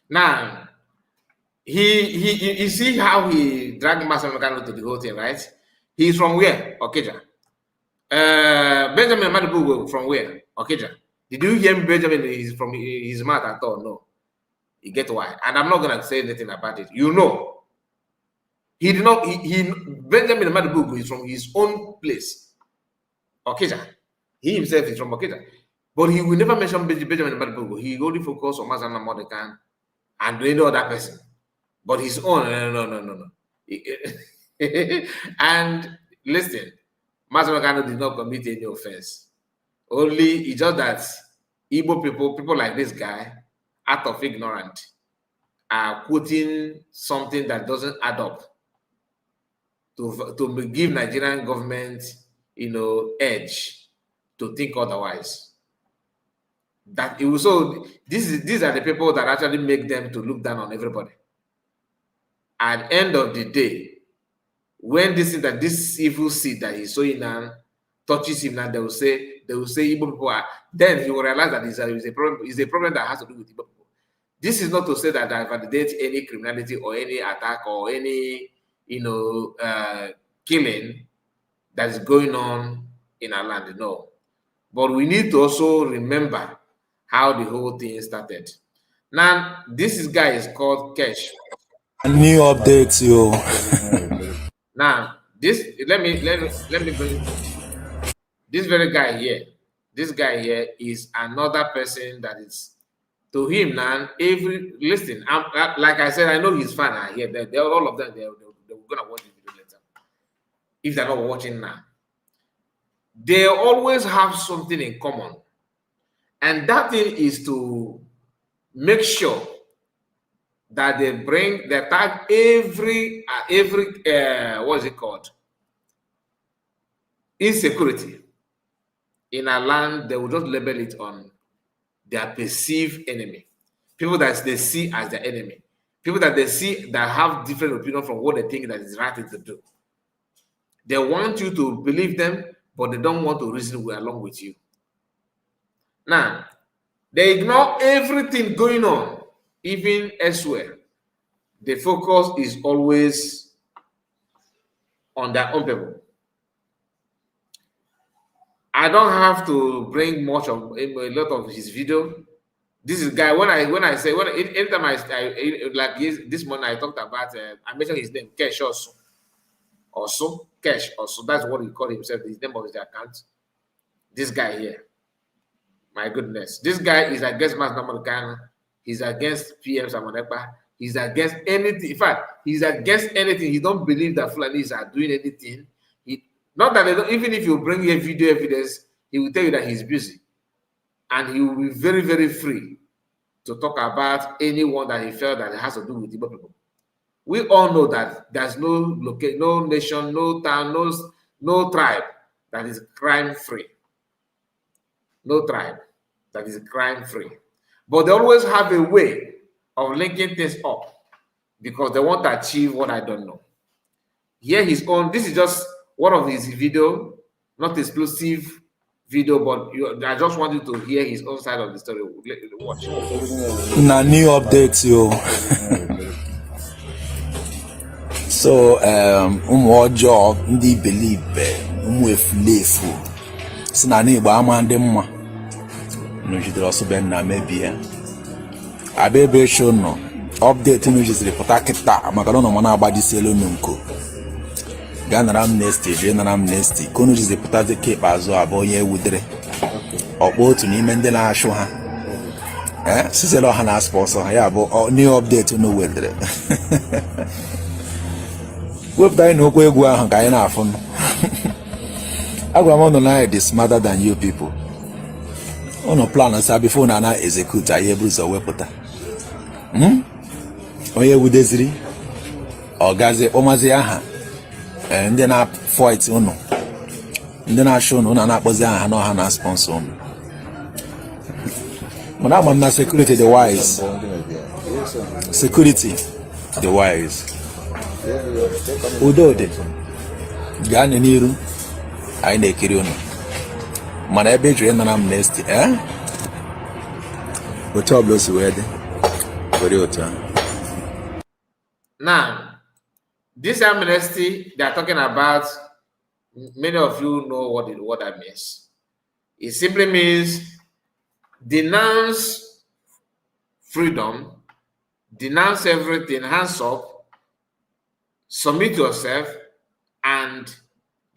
Now, you see how he dragged Master Mekano to the whole thing, right? He's from where? Okija. Benjamin Madibu from where? Okija. Did you hear Benjamin is from his mouth at all? No. You get why. And I'm not gonna say anything about it. You know. He did not Benjamin Madibu is from his own place. Okija. He himself is from Okija. But he will never mention Benjamin Madibu. He only focus on Mazana Mordecai and any other person. But his own, no. And listen, Master Mekano did not commit any offense. Only it's just that Igbo people like this guy, out of ignorance, are quoting something that doesn't add up to give Nigerian government, edge to think otherwise. That it was so. These are the people that actually make them to look down on everybody. At the end of the day, when this evil seed that he's sowing now touches him now, they will say Igbo people are. Then he will realize that it's a problem. It's a problem that has to do with Igbo people. This is not to say that I validate any criminality or any attack or any killing that is going on in our land. No, but we need to also remember how the whole thing started. Now, this guy is called Kesh. A new update, yo. Now, let me bring this very guy here. This guy here is another person that is to him now. Listen, like I said, I know his fan are here. They're all of them. They're gonna watch the video later. If they're not watching now, they always have something in common, and that thing is to make sure that they tag every what's it called? Insecurity in a land. They will just label it on their perceived enemy, people that they see as their enemy, people that they see that have different opinion from what they think that is right to do. They want you to believe them, but they don't want to reason along with you. Now, they ignore everything going on. Even elsewhere, the focus is always on their own people. I don't have to bring much of a lot of his video. This is guy. Anytime this morning I talked about. I mentioned his name, Kesh also. Kesh also. That's what he called himself. His name of his account. This guy here. My goodness, this guy is against Master Mekano. He's against PM Samonepa. He's against anything. In fact, he's against anything. He don't believe that Fulanis are doing anything. Not that they don't, even if you bring a video evidence, he will tell you that he's busy. And he will be very, very free to talk about anyone that he felt that it has to do with Igbo people. We all know that there's no nation, no town, no tribe that is crime-free. No tribe that is crime-free. But they always have a way of linking things up because they want to achieve what I don't know. Here his own, this is just one of his video, not explosive video, but I just want you to hear his own side of the story. Watch. Na new updates, yo. So, job, ndị believe, efulefu. Si na Igbo ama ndị mma. Nujidere ọsọ ben na mebie. Abebe show no. Update nujidere pụta kịta maka na ọ na agbajisi elu nko. Ganara amnesty, general amnesty. Kono jidere pụta de keep azụ abụọ onye ewudere. Ọkpọ otu n'ime ndị na-achụ ha. Sisele ọha na sponsor ha ya bụ new update no wedere. Wepụta anyị n'okwu egwu ahụ ka anyị na-afụ. Agwa m ọnụ na dị smarter than you people. Ọnụ plan sa before na execute anyị eburu ụzọ wepụta. Onye ewudeziri ọgazi ọmazi aha ndị na fight ụnụ ndị na-achụ unu na-akpọzi aha na ọha na sponsor unu. Mana ama m na security the wise. Security the wise. Udo dị. Gaa n'iru anyị na-ekiri unu. Mana ebe jiri nọ na Amnesty, otu ọbụla o si wee dị. Were otu ahụ. Now, this amnesty they are talking about, many of you know what that means. It simply means denounce freedom, denounce everything, hands up, submit yourself, and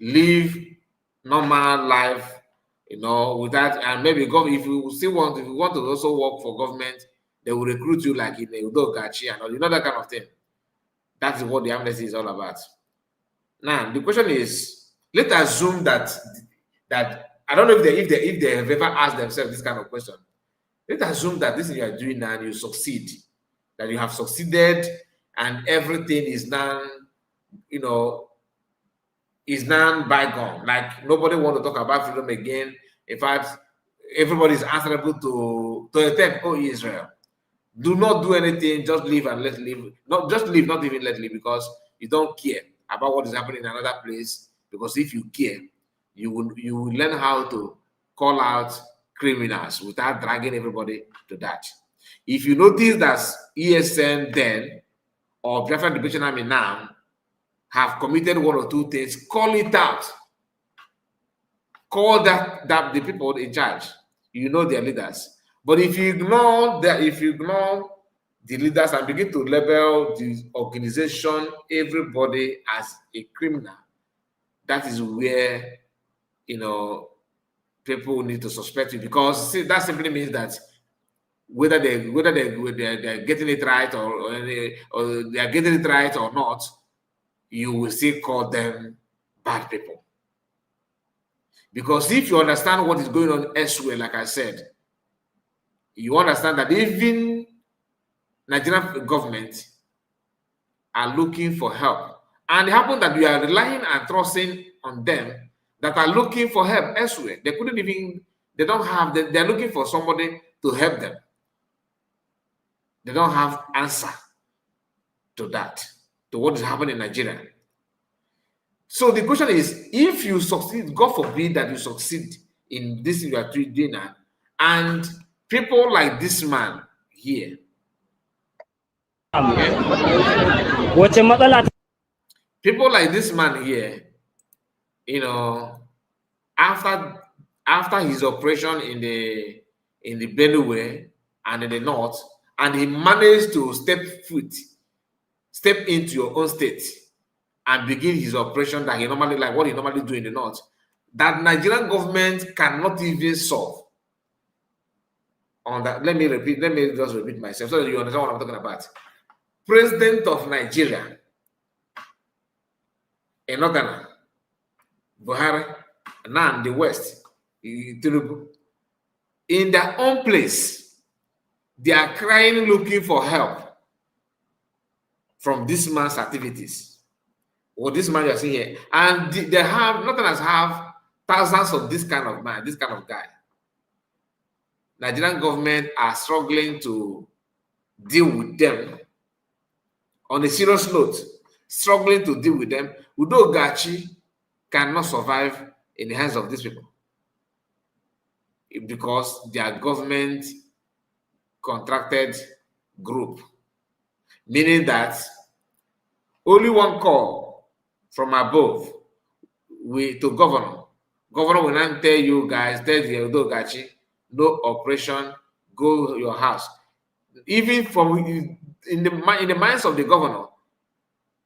live normal life, without, and maybe if you want to also work for government, they will recruit you like in the Udogachi and all, that kind of thing. That is what the amnesty is all about. Now, the question is, let's assume that I don't know if they have ever asked themselves this kind of question. Let's assume that this is what you are doing now and you succeed, that you have succeeded and everything is now, is now bygone. Like nobody want to talk about freedom again. In fact, everybody is answerable to a term, oh Israel. Do not do anything, just live and let live. Not just live, not even let live, because you don't care about what is happening in another place. Because if you care, you will learn how to call out criminals without dragging everybody to that. If you notice that ESN then or Biafran Liberation Army now have committed one or two things, call it out. Call that the people in charge. You know their leaders. But if you ignore the leaders and begin to label the organization, everybody as a criminal, that is where people need to suspect you, because that simply means that whether they're getting it right or they are getting it right or not, you will still call them bad people. Because if you understand what is going on elsewhere, like I said, you understand that even Nigerian government are looking for help. And it happened that we are relying and trusting on them that are looking for help elsewhere. They couldn't even, they're looking for somebody to help them. They don't have answer to that, to what is happening in Nigeria. So the question is, if you succeed, God forbid that you succeed in this you are doing now, and people like this man here, people like this man here, after his operation in the Benue and in the north, and he managed to step into your own state and begin his operation that he normally, like what he normally do in the north, that Nigerian government cannot even solve. On that, let me just repeat myself so that you understand what I'm talking about. President of Nigeria, Enogana, Buhari, now in the West, Tinubu, in their own place, they are crying, looking for help from this man's activities. Or this man you're seeing here. And they have, Northerners have thousands of this kind of man, this kind of guy. Nigerian government are struggling to deal with them. On a serious note, struggling to deal with them. Udo Gachi cannot survive in the hands of these people because they are government contracted group, meaning that only one call from above to governor will not tell you guys, tell the Udo Gachi, no operation, go your house. Even from in the minds of the governor,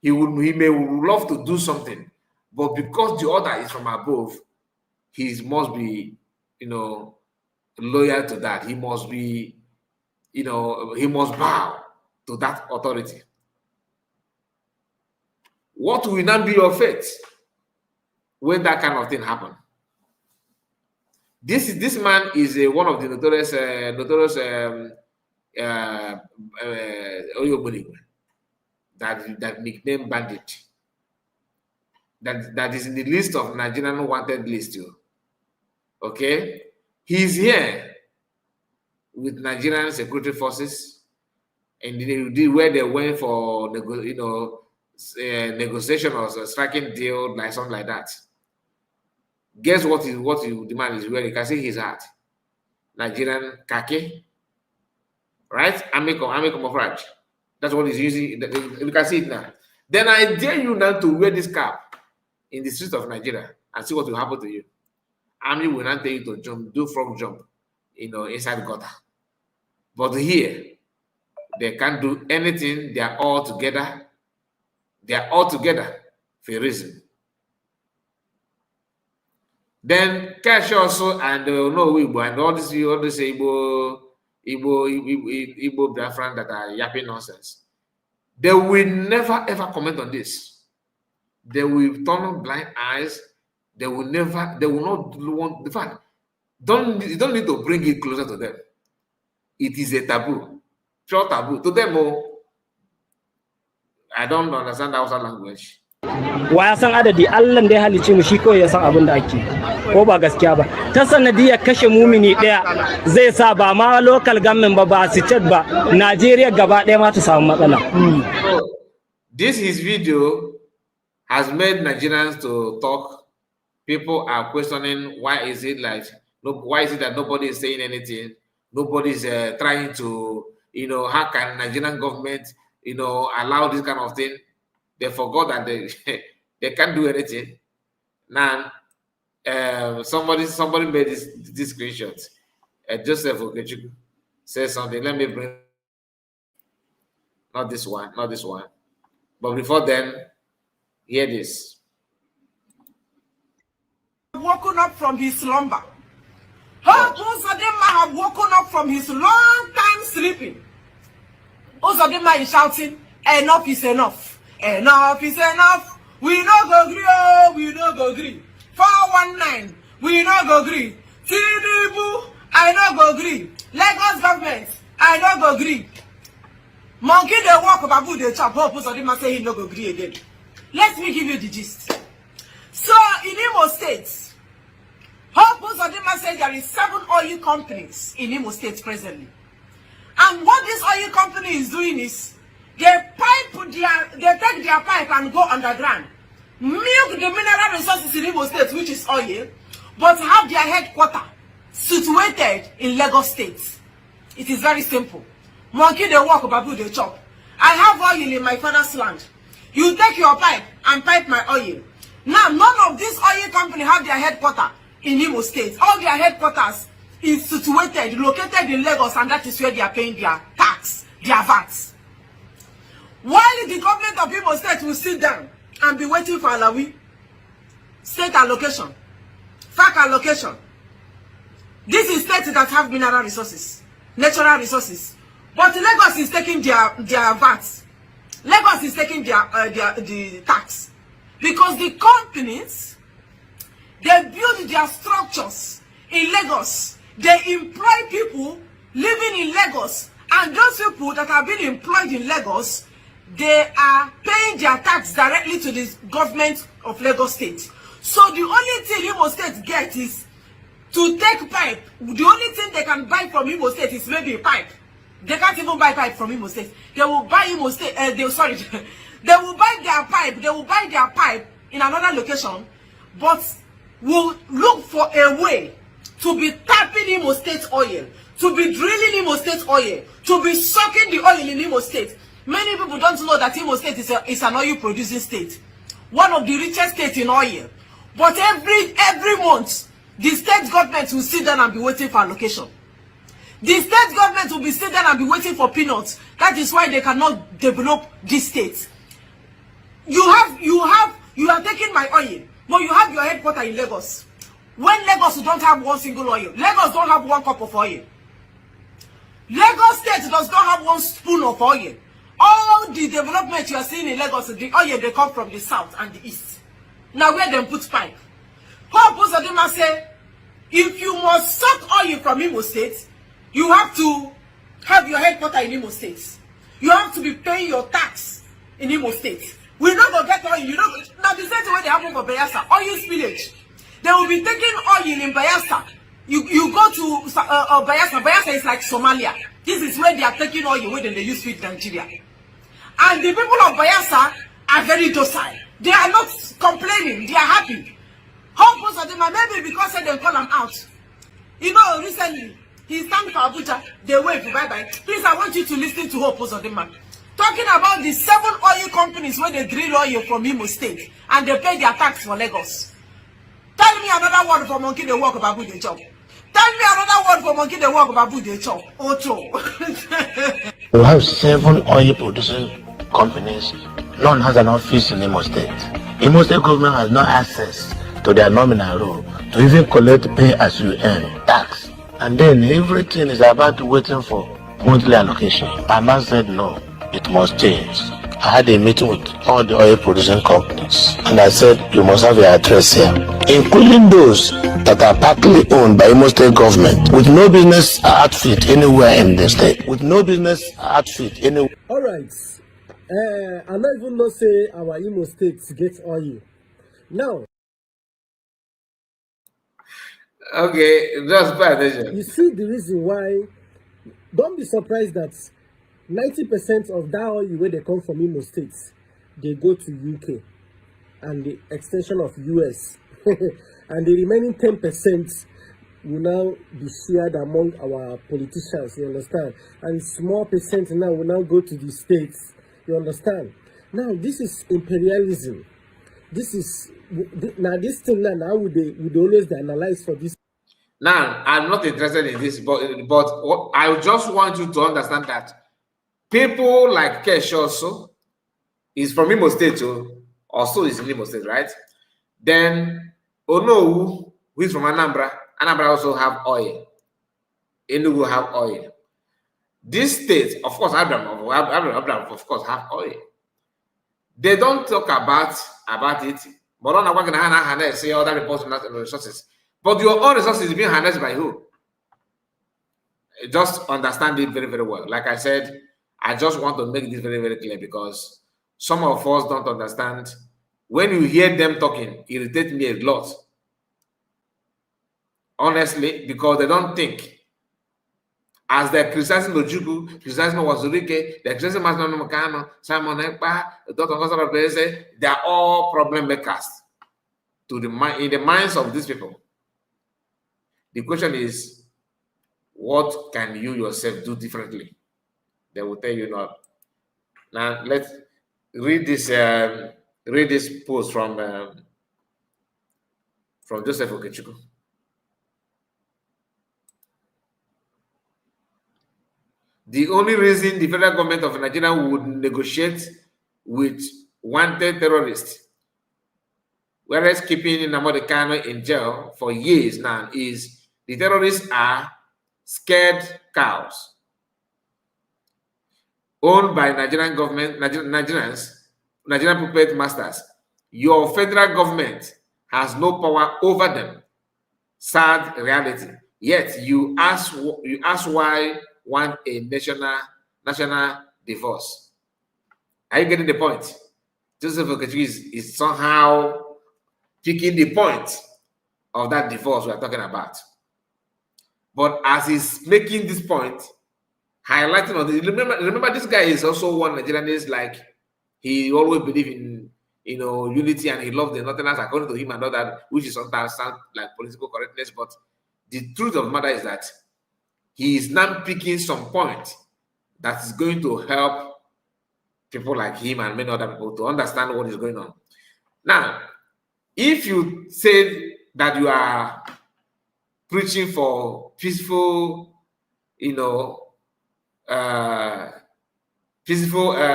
he may love to do something, but because the order is from above, he must be, loyal to that. He must be, he must bow to that authority. What will not be your fate when that kind of thing happens? This man is one of the notorious that nickname bandit. that is in the list of Nigerian wanted list. Okay, he's here with Nigerian security forces, and where they went for negotiation or striking deal, like something like that. Guess what the man is wearing? You can see his hat. Nigerian khaki, right? Army camouflage. That's what he's using. You can see it now. Then I dare you now to wear this cap in the streets of Nigeria and see what will happen to you. Army will not tell you to jump, do frog jump, inside gutter. But here, they can't do anything. They are all together. They are all together for a reason. Then Cash also and Igbo and all this Igbo Biafrans that are yapping nonsense. They will never ever comment on this. They will turn blind eyes. They will not want the fact. You don't need to bring it closer to them. It is a taboo. Pure taboo. To them, I don't understand the Hausa language. Wa ya san adadi Allah da ya halice mu shi kawai ya san abin da ake ko ba gaskiya ba ta sanadiyar kashe mumini daya zai sa ba ma local government ba state ba Najeriya gaba daya ma ta samu matsala. This his video has made Nigerians to talk. People are questioning why is it that nobody is saying anything? Nobody is trying to, how can Nigerian government, allow this kind of thing? They forgot that they can't do anything. Now, somebody made this screenshot. Joseph Okechukwu says something. Let me bring. Not this one. But before then, hear this. Woken up from his slumber. Most of them have woken up from his long time sleeping. Most of them are shouting, enough is enough. Enough is enough. We no go agree. Oh, we no go agree. 419. We no go agree. Tinubu, I no go agree. Lagos government, I no go agree. Monkey they walk, babu they chop. Hope most of them say he no go agree again. Let me give you the gist. So in Imo State, hope most of them say there is 7 oil companies in Imo State presently. And what this oil company is doing is they take their pipe and go underground, milk the mineral resources in Igbo State, which is oil, but have their headquarters situated in Lagos State. It is very simple. Monkey they walk, babu they chop. I have oil in my father's land. You take your pipe and pipe my oil. Now, none of these oil companies have their headquarters in Imo State. All their headquarters is situated, located in Lagos, and that is where they are paying their tax, their VAT. While the government of Imo State will sit down and be waiting for Alawi, state allocation, FAC allocation. This is states that have mineral resources, natural resources. But Lagos is taking their VAT. Lagos is taking the tax. Because the companies, they build their structures in Lagos. They employ people living in Lagos. And those people that have been employed in Lagos, they are paying their tax directly to the government of Lagos State. So the only thing Imo State gets is to take pipe. The only thing they can buy from Imo State is maybe a pipe. They can't even buy pipe from Imo State. They will buy Imo State. They will buy their pipe. They will buy their pipe in another location, but will look for a way to be tapping Imo State oil, to be drilling Imo State oil, to be sucking the oil in Imo State. Many people don't know that Imo State is an oil producing state, one of the richest states in oil. But every month, the state government will sit down and be waiting for allocation. The state government will be sitting down and be waiting for peanuts. That is why they cannot develop this state. You are taking my oil, but you have your headquarters in Lagos. When Lagos don't have one single oil, Lagos don't have one cup of oil. Lagos State does not have one spoon of oil. All the development you are seeing in Lagos, the oil they come from the south and the east. Now where them put pipe. Purpose of them say, if you must suck oil from Imo State, you have to have your headquarters in Imo State. You have to be paying your tax in Imo State. We not gonna get oil. You know, Now the same way they happen for Bayelsa, oil spillage. They will be taking oil in Bayelsa. You go to Bayelsa. Bayelsa is like Somalia. This is where they are taking oil where they use feed Nigeria. And the people of Bayelsa are very docile. They are not complaining. They are happy. Hope most of them are maybe because they call them out. You know, recently he stand for Abuja. They wave bye-bye. Please, I want you to listen to Hope Uzodinma talking about the 7 oil companies where they drill oil from Imo State and they pay their tax for Lagos. Tell me another word for monkey they walk about who they chop. Tell me another word for monkey they walk about who they chop. Ocho. We have 7 oil producing companies. None has an office in Imo State. Imo State government has no access to their nominal role to even collect pay as you earn tax. And then everything is about waiting for monthly allocation. My man said no, it must change. I had a meeting with all the oil producing companies and I said you must have your address here, including those that are partly owned by Imo State government with no business outfit anywhere in the state. With no business outfit anywhere. All right. I not even know say our Imo State gets oil. Now. Okay, just pay attention. You see the reason why. Don't be surprised that 90% of that oil where they come from Imo State, they go to UK and the extension of US. And the remaining 10% will now be shared among our politicians, you understand? And small percent now will now go to the states, you understand? Now this is imperialism. This is now this thing now would always analyze for this. Now I'm not interested in this, but what, I just want you to understand that people like Kesh also is from Imo State, also is in Imo State, right? Then Onowu, who is from Anambra, Anambra also have oil. Enugu have oil. This state, of course, Abraham, of course, have oil. They don't talk about it. But on the say other reports resources. But your own resources is being harnessed by who? Just understand it very, very well. Like I said, I just want to make this very, very clear because some of us don't understand. When you hear them talking, it irritates me a lot. Honestly, because they don't think. As they're criticizing Ojukwu, criticizing Wazurike, they're criticizing Masno Mokano, Simon Ekpa, Dr. Kosara Bese, they are all problem makers in the minds of these people. The question is, what can you yourself do differently? They will tell you not. Now let's read this post from Joseph Okechukwu. The only reason the federal government of Nigeria would negotiate with wanted terrorists, whereas keeping Nnamdi Kanu in jail for years now, is the terrorists are scared cows owned by Nigerian government, Nigerian puppet masters. Your federal government has no power over them. Sad reality. Yet you ask why want a national divorce. Are you getting the point? Joseph Okechukwu is somehow picking the point of that divorce we are talking about. But as he's making this point, highlighting on this, remember this guy is also one Nigerian is like he always believed in unity and he loved the Northerners according to him and all that, which is sometimes sound like political correctness, but the truth of the matter is that he is now picking some point that is going to help people like him and many other people to understand what is going on. Now, if you say that you are preaching for peaceful, peaceful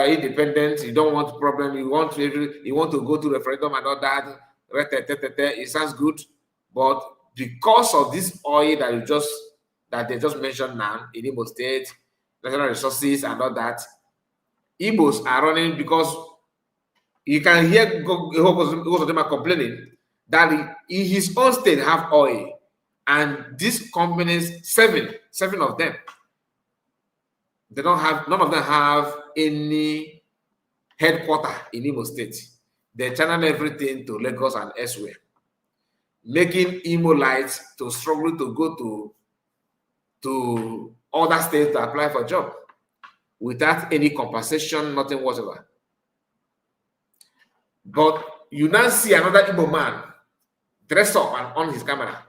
independence, you don't want problem, you want to go to referendum and all that, it sounds good, but because of this oil that they just mentioned now in Igbo State, national resources and all that, Igbos are running because you can hear most of them are complaining that in his own state have oil, and these companies, seven of them, they don't have, none of them have any headquarter in Imo State. they channel everything to Lagos and elsewhere, making Imo lights to struggle to go to other states to apply for job without any compensation, nothing whatsoever. But you now see another Igbo man dress up and on his camera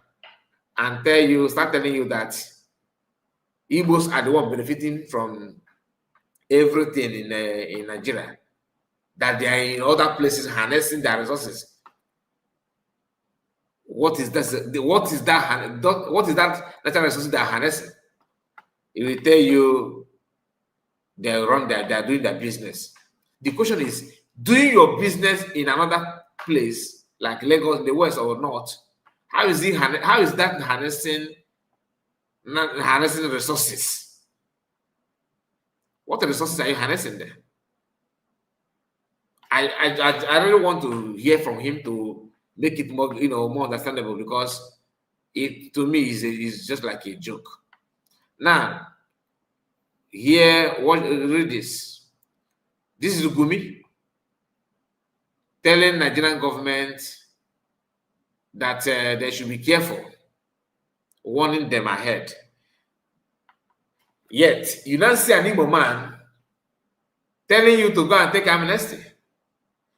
and start telling you that Igbos are the one benefiting from everything in Nigeria, that they are in other places harnessing their resources. What is that? What is that natural resources they are harnessing? It will tell you they are doing their business. The question is, doing your business in another place like Lagos, the West or North, how is that harnessing resources? What resources are you harnessing there? I really want to hear from him to make it more, more understandable, because it to me is just like a joke. Now, read this. This is Gumi telling Nigerian government that they should be careful, warning them ahead. Yet, you don't see an Igbo man telling you to go and take amnesty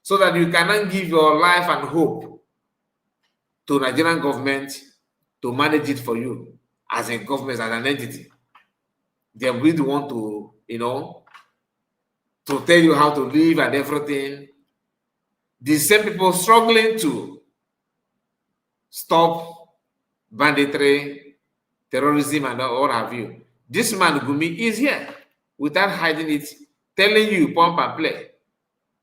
so that you cannot give your life and hope to Nigerian government to manage it for you as a government, as an entity. They really want to, to tell you how to live and everything. The same people struggling to stop banditry, terrorism, and all have you. This man, Gumi, is here without hiding it, telling you, pump and play,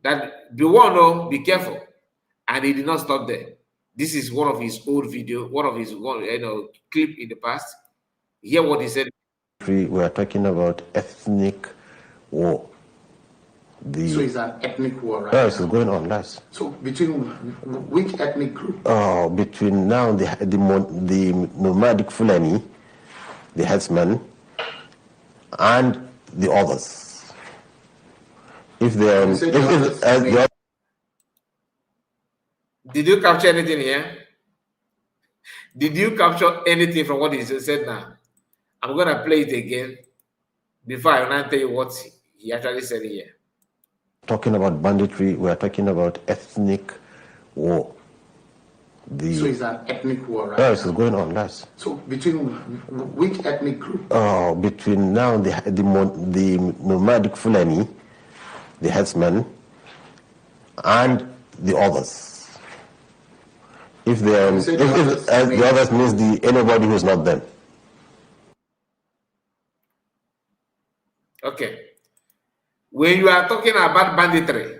that be careful. And he did not stop there. This is one of his old video, one of his clip in the past. Hear what he said. We are talking about ethnic war. So it's an ethnic war, right? Yes, it's going on. Yes. So between which ethnic group? Between now the nomadic Fulani, the headsman, and the others. If they are, did you capture anything here? Did you capture anything from what he said now? I'm going to play it again before I now tell you what he actually said here. Talking about banditry, we are talking about ethnic war. So it's an ethnic war, right? Yes, it's going on. Yes. So between which ethnic group? Between now the nomadic Fulani, the headsman, and the others. If they are, the others means anybody who is not them. Okay. When you are talking about banditry,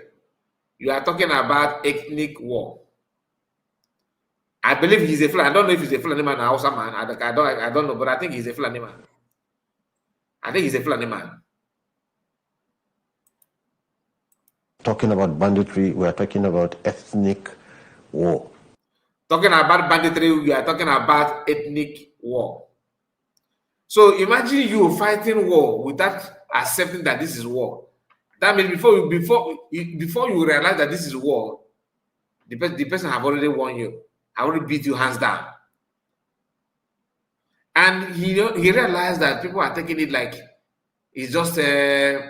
you are talking about ethnic war. I believe he's a Fulani. I don't know if he's a Fulani man or Hausa man. I don't know, but I think he's a Fulani man. I think he's a Fulani man. Talking about banditry, we are talking about ethnic war. Talking about banditry, we are talking about ethnic war. So imagine you fighting war without accepting that this is war. That means before you realize that this is war, the person have already won you. I already beat you hands down. And he realized that people are taking it like it's just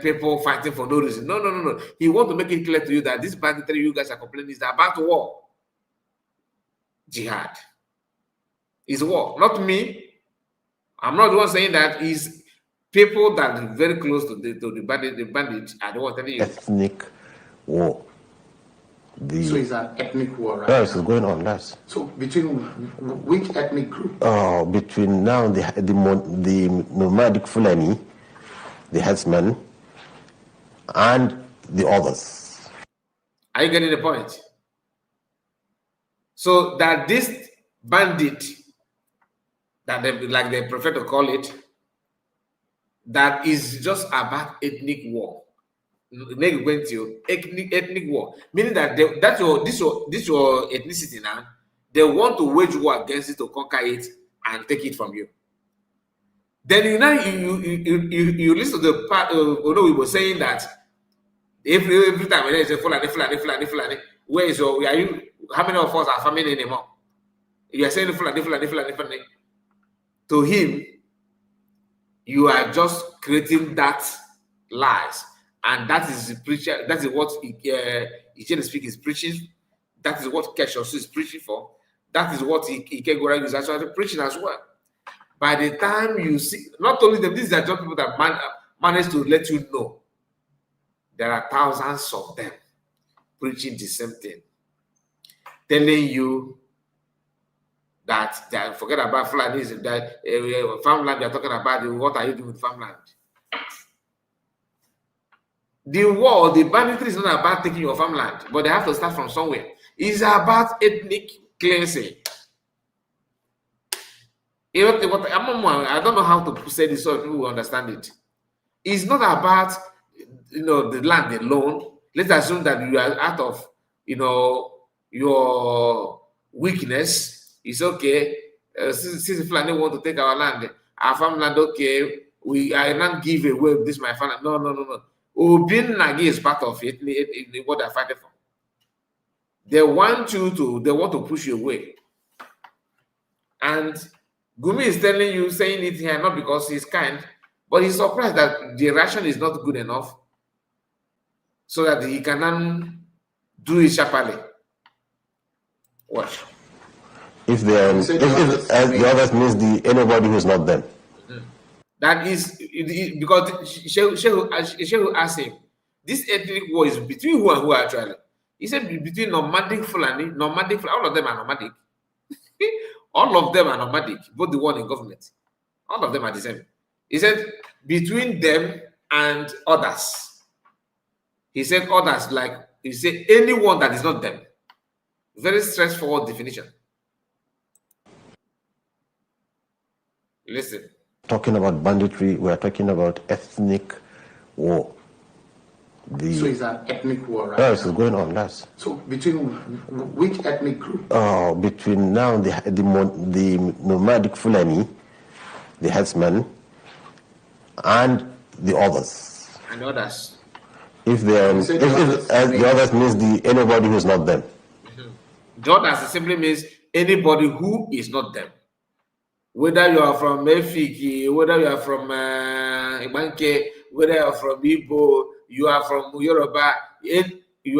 people fighting for no reason. No. He wants to make it clear to you that this banditry you guys are complaining is about war. Jihad. It's war. Not me. I'm not the one saying that. It's people that are very close to the bandits are the one telling you. Ethnic war. So it's an ethnic war, right? Yes, it's going on. Yes. So between which ethnic group? Between now the nomadic Fulani, the headsman, and the others. Are you getting the point? So that this bandit, that they prefer to call it, that is just about ethnic war. Ethnic war, meaning that this your ethnicity now. They want to wage war against it to conquer it and take it from you. Then you listen to the part. We were saying that every time when they say Fulani, Where is your, are you, how many of us are family anymore? You are saying different. To him, you are just creating that lies. And that is the preacher, that is what Ike Speak is preaching. That is what Keshosu is preaching for. That is what Ike Goreng is actually preaching as well. By the time you see, not only them, these are just people that manage to let you know there are thousands of them preaching the same thing, telling you that they forget about Fulanis, that farmland, they are talking about what are you doing with farmland? The war, the banditry is not about taking your farmland, but they have to start from somewhere. It's about ethnic cleansing. I don't know how to say this so people will understand it. It's not about the land alone. Let's assume that you are out of your weakness. It's okay. Since Fulani want to take our land, our farmland, okay, I not give away this my farmland. No. Obin Nagi is part of it, what they're fighting for. They want to push you away. And Gumi is telling you, saying it here, not because he's kind, but he's surprised that the ration is not good enough so that he can do it sharply. Watch. If the others means anybody who's not them. That is because Shehu asked him, this ethnic war is between who and who actually? He said between nomadic Fulani, all of them are nomadic. All of them are nomadic, both the one in government. All of them are the same. He said between them and others. He said others, like he said anyone that is not them. Very straightforward definition. Listen. Talking about banditry, we are talking about ethnic war. So it's an ethnic war, right? Yes, it's going on. Yes. So between which ethnic group? Between now the nomadic Fulani, the headsmen, and the others. And others. If the others means anybody who's not them. The others simply means anybody who is not them. Whether you are from Mefiki, whether you are from Ibanke, whether you are from Igbo, you are from Yoruba,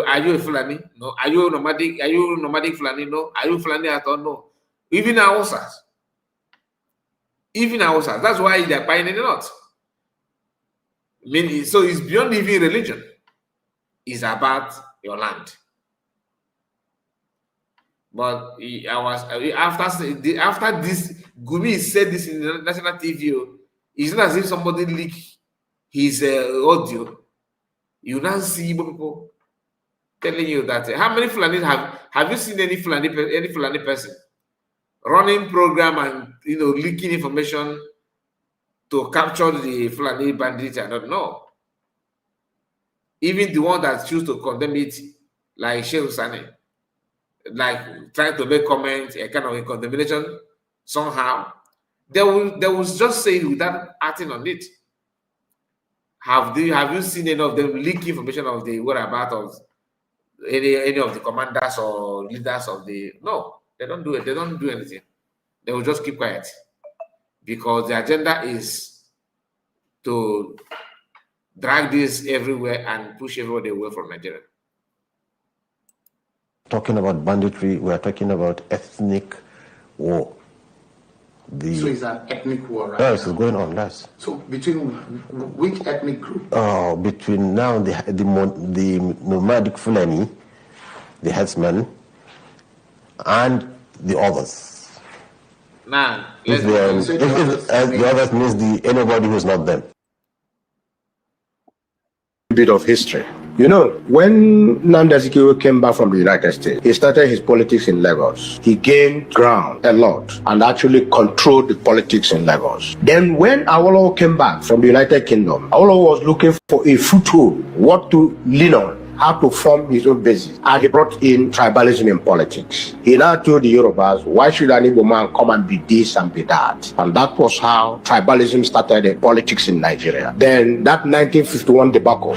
are you a Fulani? No. Are you nomadic? Are you nomadic Fulani? No. Are you Fulani at all? No. Even Hausas. That's why they are buying it or not. So it's beyond even religion. It's about your land. But after this, Gumi said this in the national TV. It's not as if somebody leaked his audio. You now see people telling you that how many Fulani have you seen any Fulani person running program and leaking information to capture the Fulani bandits? I don't know. Even the one that choose to condemn it, like Sheikh Husani, like trying to make comments, a kind of a condemnation somehow, they will just say without acting on it. Have you seen any of them leak information of the whereabouts of any of the commanders or leaders of the? No, they don't do it. They don't do anything. They will just keep quiet because the agenda is to drag this everywhere and push everybody away from Nigeria. Talking about banditry, we are talking about ethnic war. So it's an ethnic war, right? Yes, it's going on. Yes. So between which ethnic group? Between now the nomadic Fulani, the headsmen, and the others. Now, if the others means anybody who's not them. Bit of history. When Nnamdi Azikiwe came back from the United States, he started his politics in Lagos. He gained ground a lot and actually controlled the politics in Lagos. Then when Awolowo came back from the United Kingdom, Awolowo was looking for a foothold, what to lean on, how to form his own basis. And he brought in tribalism in politics. He now told the Yorubas, why should an Igbo man come and be this and be that? And that was how tribalism started in politics in Nigeria. Then that 1951 debacle,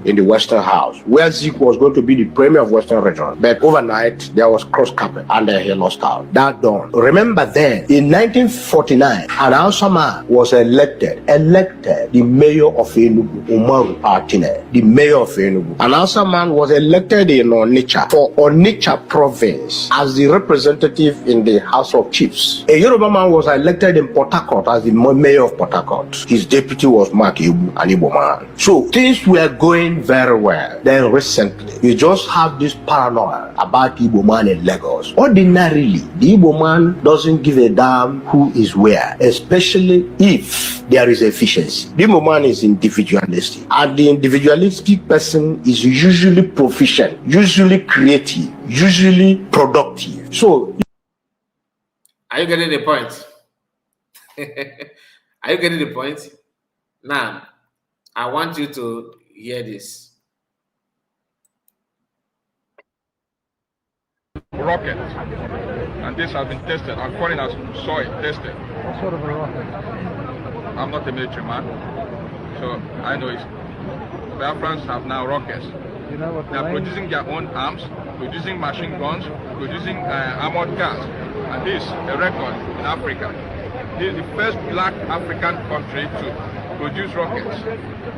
in the Western House, where Zeke was going to be the premier of Western region. But overnight, there was cross-carpet, and then he lost out. That done. Remember then, in 1949, an Hausa man was elected the mayor of Enugu, Umaru Atine, the mayor of Enugu. An Hausa man was elected in Onitsha for Onitsha province as the representative in the House of Chiefs. A Yoruba man was elected in Port Harcourt as the mayor of Port Harcourt. His deputy was Mark Ibu, an Igbo man. So things were going very well. Then recently, you just have this paranoia about Igbo man in Lagos. Ordinarily, the Igbo man doesn't give a damn who is where, especially if there is efficiency. The Igbo man is individualistic, and the individualistic person is usually proficient, usually creative, usually productive. So, are you getting the point? Are you getting the point? Now, I want you to hear this. Rocket, and this has been tested. I'm calling as soil tested. What sort of a rocket? I'm not a military man, so I know it's. Biafrns have now rockets. You know what they are producing their own arms, producing machine guns, producing armored cars, and this is a record in Africa. This is the first black African country to produce rockets.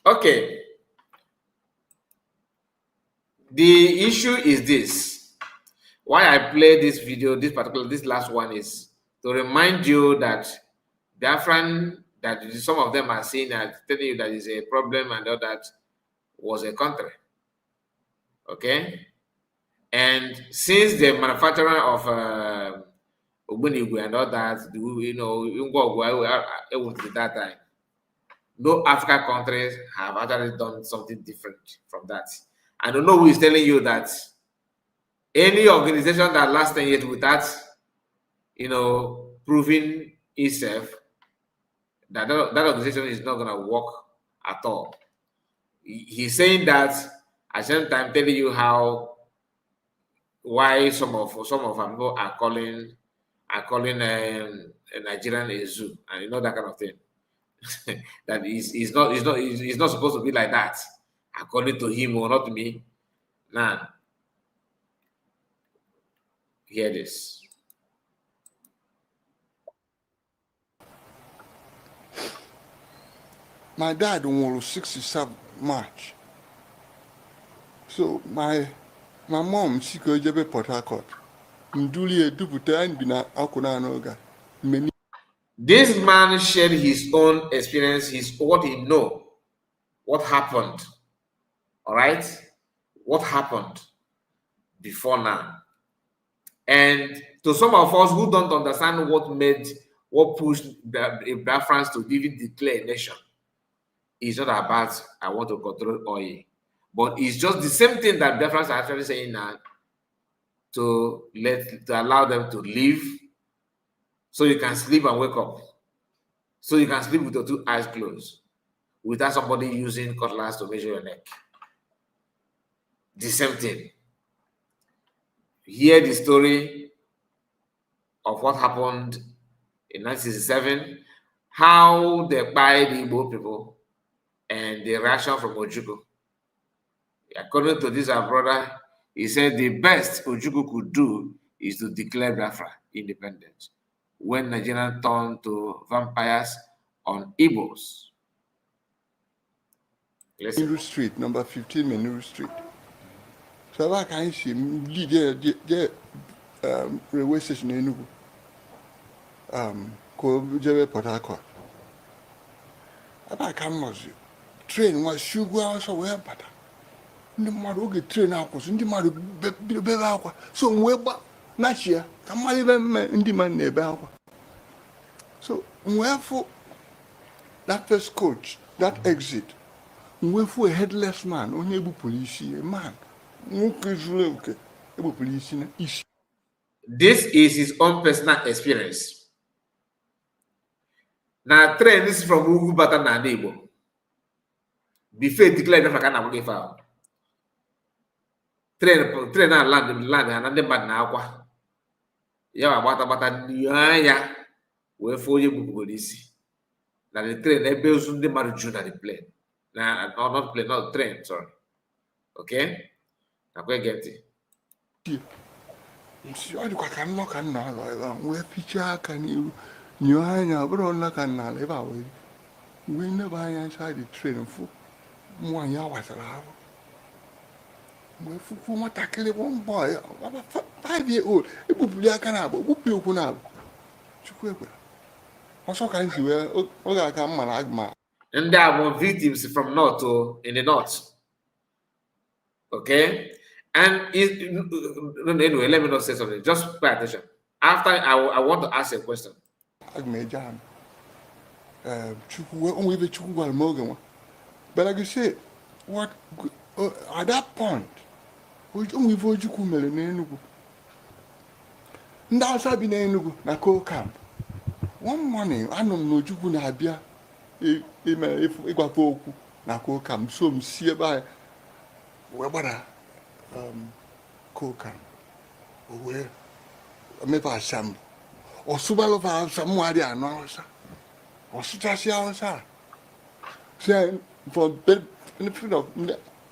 Okay. The issue is this. Why I play this video, this last one, is to remind you that Biafran, that some of them are saying that, telling you that is a problem and all that, was a country. Okay? And since the manufacturer of Ogbunigwe and all that, you know, at that time, no African countries have actually done something different from that. I don't know who is telling you that any organization that lasts 10 years without, you know, proving itself, that organization is not going to work at all. He's saying that at the same time telling you why some of our people are calling Nigerian a zoo, and you know, that kind of thing. That is not supposed to be like that, according to him or not to me. Now, hear this. My dad was 67 March. So my mom, she could go to Port Harcourt. This man shared his own experience, what he know, what happened. All right, what happened before now, and to some of us who don't understand what pushed the Biafrans to even declare a nation, it's not about I want to control oil, but it's just the same thing that Biafrans are actually saying now, to allow them to live, so you can sleep and wake up, so you can sleep with your two eyes closed, without somebody using cutlass to measure your neck. The same thing. Hear the story of what happened in 1967, how they buy the Igbo people, and the reaction from Ojukwu. According to this, our brother, he said the best Ojukwu could do is to declare Biafra independence when Nigerians turned to vampires on Igbos. Menuru Street, number 15 Menuru Street. So I can see the railway station in Enugu. Ko Port Harcourt. I can train was sugar also well better. The mother get train out because the mother be out. So weba not here. Come on, even in the man neighbor. So wherefore that first coach, that exit, we went for a headless man, only a police, a man. This is his own personal experience. Now, train this is from Ugu Bata na Igbo. Before declare the fact that we found. Train and land and the bad now. Ya bata ya we for you police. Now the train they build some the marriage at the plane. Now not plane, not train, sorry. Okay? Now go get it. I can knock and now where picture can you hang bro knock and now live away. We never inside the train for 1 hour was allowed. We for tackle one boy, 5-year-old, a bublia canabo, whoopio kunab. Also, can you wear all come malagma? And there were victims from north to in the north. Okay? And anyway, let me not say something. Just pay attention. After I want to ask a question. But like you say, what at that point, we only vote you come in Enugu na co camp. One morning, I don't know you na bia. If na co camp, so see by where co camp. Where me pa sam. O subalo fa samuari anosa. O sutasia osa. Say for benefit of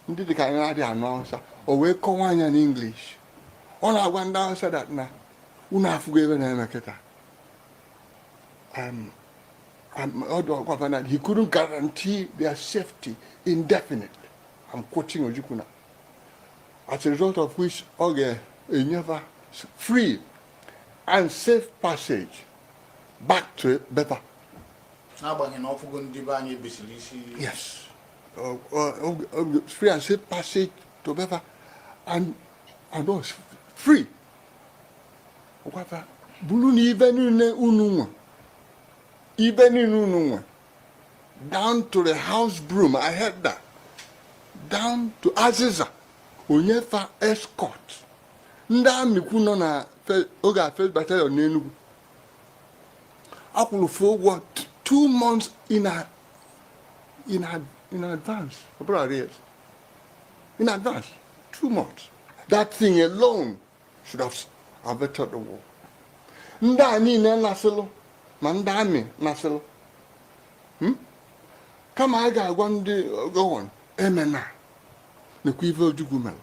the kind of announcer or we call one in English. All I want down said that now, una forgiven him. He couldn't guarantee their safety indefinitely. I'm quoting Ojukuna. As a result of which, Oge never free and safe passage back to better. Yes. Free and safe passage to better and was free. Even in Ununwa, down to the house broom, I heard that. Down to Aziza, Unyefa escort. Ndami kuno na Oga first battalion Nenugu. Apple forward 2 months in advance. In advance, 2 months. That thing alone should have averted the war. Ndani ne nasilo, mandani nasilo. Kama aga gwandi go on. Emena. Ne kuive jugumel.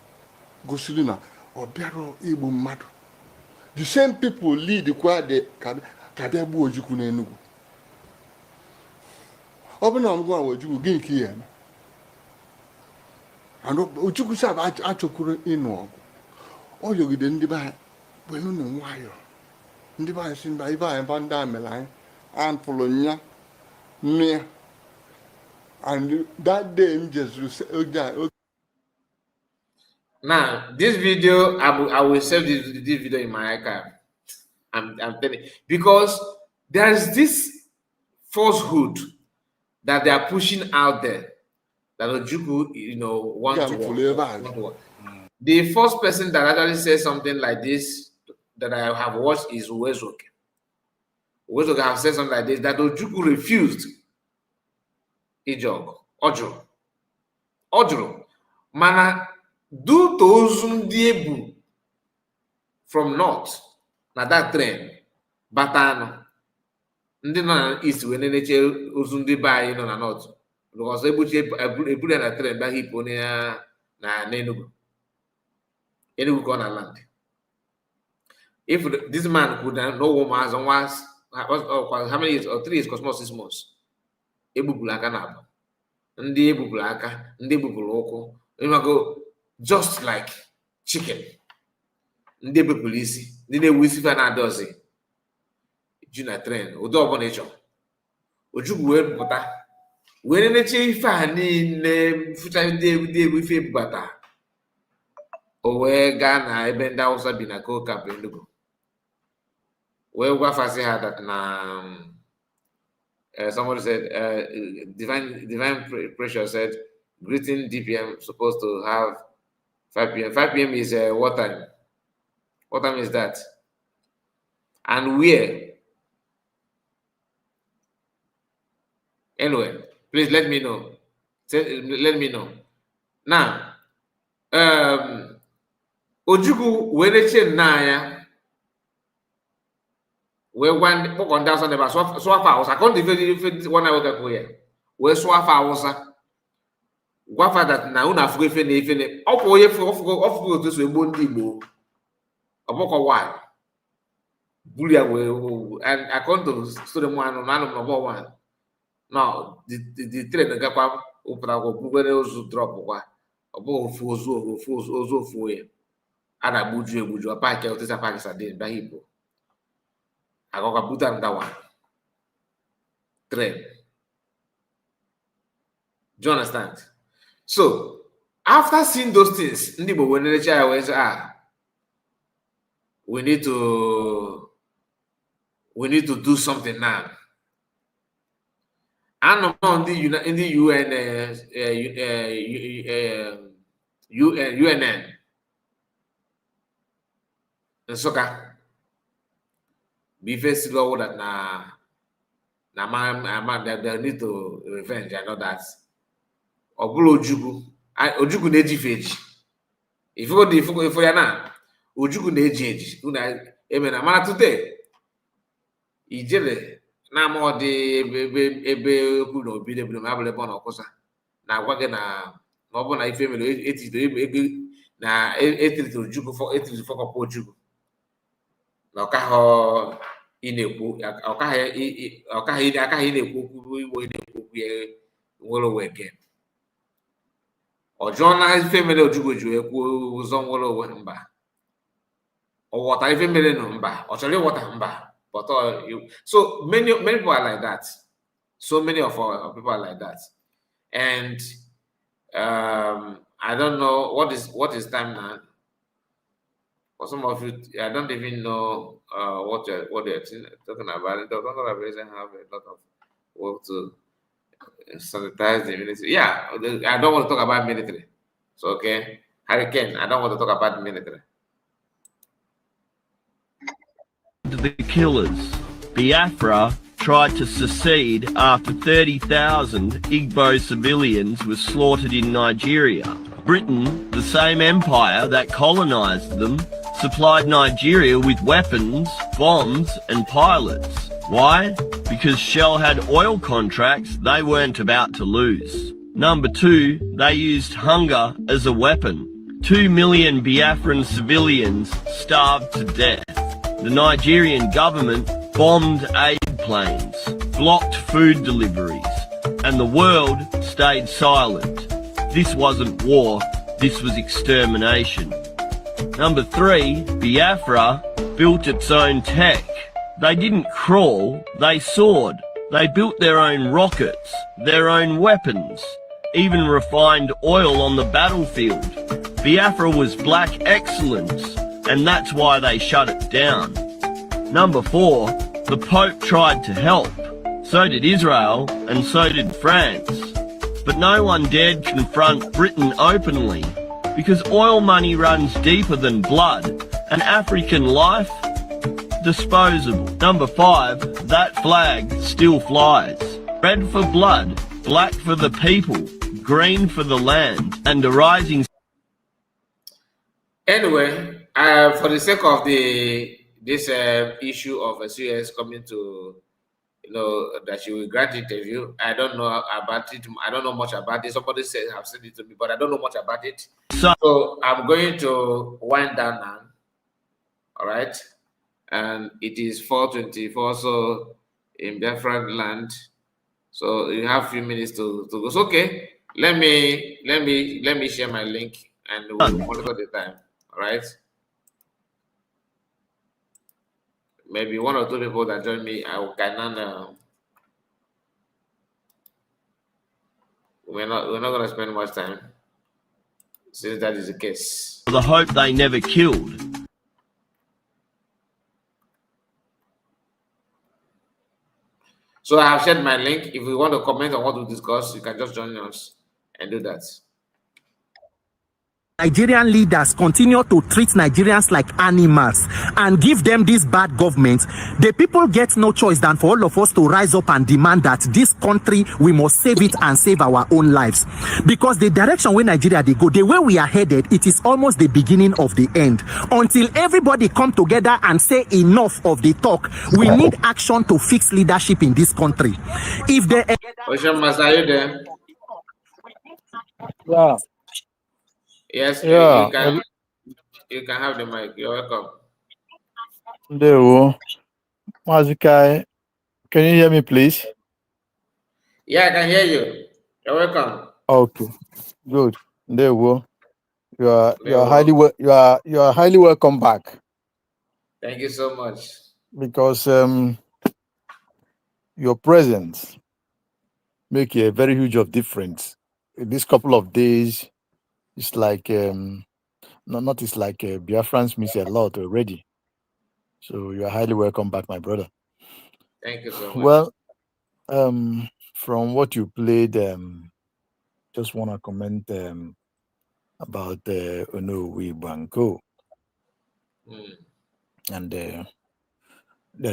Gosilina obiaro Igbo mmadu. The same people lead the choir de Kabiabu Ojuku na Enugu. Open am go Ojuku gin ki em. And Ojuku sab achokuru inu ogu. Oyogide ndi ba belu no nwayo. Ndi ba sin ba iba en banda melan and polonya me. And that day in Jesus now this video I will save this video in my archive. I'm telling you, because there's this falsehood that they are pushing out there that Ojukwu, want to work. The first person that actually says something like this that I have watched is Uwezoke. Uwezoke have said something like this, that Ojukwu refused Ojuru. Mana due to Ozundiebu from north, na that train, Batano, ndị nọ na east wee na-eche ozu ndị be anyị nọ na north because eburu ya na train ba hip onye na Enugu ka ọ na land. If this man could know woman as once how many years or 3 years cosmos 6 months egbubulu aka na abụ ndị egbubulu aka ndị egbubulu ụkwụ just like chicken ndị ebupụrụ isi ndị na-ewu isi fa na-adọzi ju na tren ụdị ọbụla ịchọ Ojukwu wee pụta wee na-eche ife a niile fụcha ndị egwu ife ebubata o wee gaa na ebe ndị Hausa bi na Koka Enugu wee gwafasị ha that na Somebody said, divine pressure said, greeting DPM supposed to have 5 p.m. 5 p.m. is what time? What time is that? And where? Anyway, please let me know. Let me know. Now, Ojuku wereche na ya we wan pokon down Sunday so afa Hausa come the one hour ago here we so afa Hausa gwafa that na una afugo ife na ife ne okwo ye ofugo otu so egbo ndị Igbo oboko one bulia we and according to story mo anu na number one now the train gakwa upra go bugere ozu drop kwa obo ofu ye ana buju apaka otisa paka sadin ba Igbo agoga buta ndawa train. Do you understand? So after seeing those things, we need to do something now. And in the UNN and Soka. Be faced with that man they need to revenge. I know that. Obulo Ojugu neji fage. If you go now, Ojugu neji. Una emena mana today. Ijele na mo de ebe kuno bi de mabele bono kosa. Na wage na no na ife melo eti na eti to Ojugu for eti for ko Ojugu. Na ka ho inekwu akaghị na-ekwu okwu Igbo na-ekwu ya nwere onwe again. Ọjọọ na ife mere Ojukwu ji ekwu ụzọ nwere onwe mba. Ọ ghọta ife mere no mba. Ọ chọrọ ịghọta mba. But so many people are like that. So many of our people are like that. And I don't know what is time now. For some of you, I don't even know what they're talking about. It doesn't have a lot of work to sanitize the military. Yeah, I don't want to talk about military. So, okay, Hurricane, I don't want to talk about military. The killers. Biafra tried to secede after 30,000 Igbo civilians were slaughtered in Nigeria. Britain, the same empire that colonized them, supplied Nigeria with weapons, bombs, and pilots. Why? Because Shell had oil contracts they weren't about to lose. Number 2, they used hunger as a weapon. 2 million Biafran civilians starved to death. The Nigerian government bombed aid planes, blocked food deliveries, and the world stayed silent. This wasn't war, this was extermination. Number 3, Biafra built its own tech. They didn't crawl, they soared. They built their own rockets, their own weapons, even refined oil on the battlefield. Biafra was black excellence, and that's why they shut it down. Number 4, the Pope tried to help. So did Israel, and so did France. But no one dared confront Britain openly, because oil money runs deeper than blood, and African life, disposable. Number 5, that flag still flies. Red for blood, black for the people, green for the land, and a rising... Anyway, for the sake of this issue of a CS coming to, that she will grant interview, I don't know about it. I don't know much about it. Somebody have said it to me, but I don't know much about it. So I'm going to wind down now. All right. And it is 4:24, so in Biafran land. So you have a few minutes to go. So okay, let me share my link and we'll monitor the time. All right. Maybe 1 or 2 people that join me, I cannot. We're not gonna spend much time since that is the case. The hope they never killed. So I have shared my link. If you want to comment on what we discuss, you can just join us and do that. Nigerian leaders continue to treat Nigerians like animals and give them this bad government, the people get no choice than for all of us to rise up and demand that this country, we must save it and save our own lives. Because the direction where Nigeria they go, the way we are headed, it is almost the beginning of the end. Until everybody come together and say enough of the talk, we need action to fix leadership in this country. If the Ocean Master, are you there? Yeah. Yes, Yeah. you can have the mic. You're welcome. There, Mazikai, can you hear me, please? Yeah, I can hear you. You're welcome. Okay, good. There, you are highly welcome back. Thank you so much. Because your presence make a very huge of difference. In this couple of days, it's like it's like Biafrans miss a lot already. So you are highly welcome back, my brother. Thank you so much. Well, from what you played, just want to comment about Onowi Banko. And there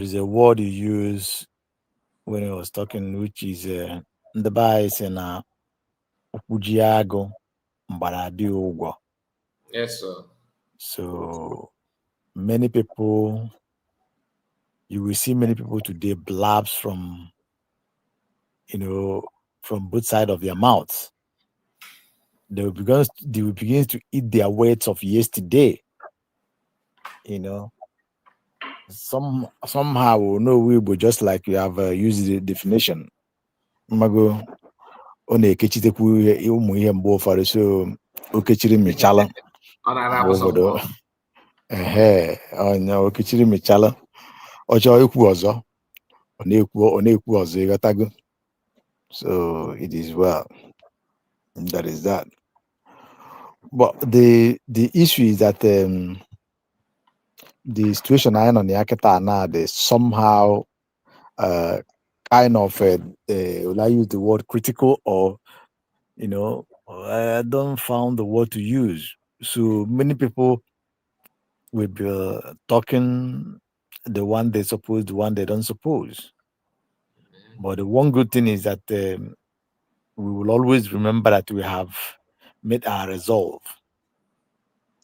is a word you use when I was talking, which is the bias in Ujiago Mbaradi Ugwo. Yes, sir. So many people, you will see many people today blabs from both sides of their mouths. They will begin to eat their words of yesterday. Somehow we will just like you have used the definition. Mago one kechitekwu ụmụ ihe mgbe ụfọdụ so okechiri michala obodo ọnya okechiri michala ọchọ ikwu ọzọ ọ na-ekwu ọzọ ịghọtago. So it is well. That is that. But the issue is that the situation I on the Akita now, they somehow kind of will I use the word critical or I don't found the word to use. So many people will be talking the one they suppose, the one they don't suppose. But the one good thing is that we will always remember that we have made our resolve,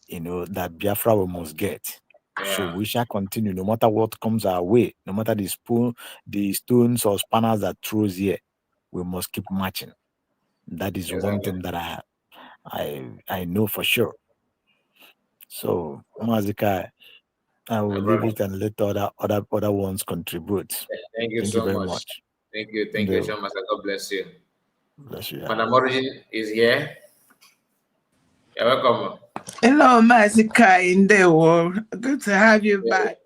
that Biafra we must get. Yeah. So we shall continue no matter what comes our way, no matter the stones or spanners that throws here, we must keep marching. That is one thing that I know for sure. So Mazika, I will leave it and let other ones contribute. Thank you so very much. Thank you, Shamaster. God bless you. Bless you. Madam Origin is here. You're welcome. Hello, Mazika in the world. Good to have you back.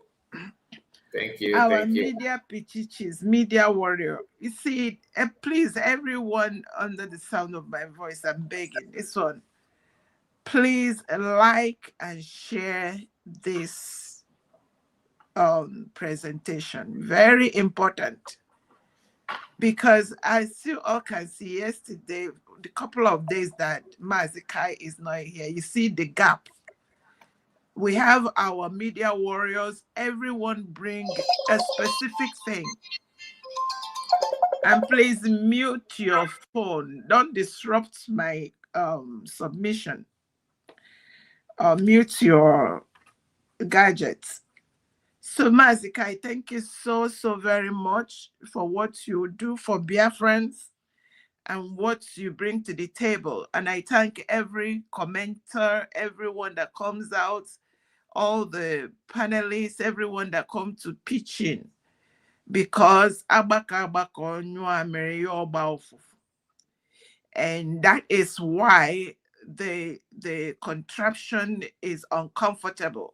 Thank you. Our media pichichis, media warrior. You see, please, everyone under the sound of my voice, I'm begging this one. Please like and share this presentation. Very important. Because as you all can see yesterday, the couple of days that Mazikai is not here, you see the gap. We have our media warriors, everyone bring a specific thing. And please mute your phone. Don't disrupt my submission. Mute your gadgets. So Mazikai, thank you so very much for what you do for Biafrans and what you bring to the table. And I thank every commenter, everyone that comes out, all the panelists, everyone that come to pitch in, because and that is why the contraption is uncomfortable.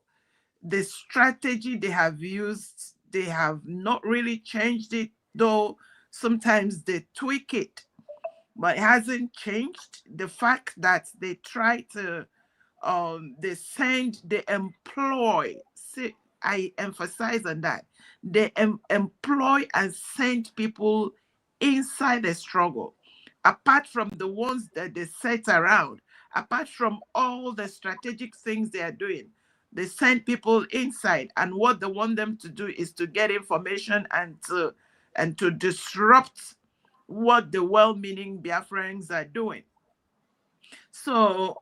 The strategy they have used, they have not really changed it, though sometimes they tweak it, but it hasn't changed. The fact that they try to, they employ I emphasize on that. They employ and send people inside the struggle, apart from the ones that they set around, apart from all the strategic things they are doing. They send people inside, and what they want them to do is to get information and to disrupt what the well-meaning Biafrans are doing. So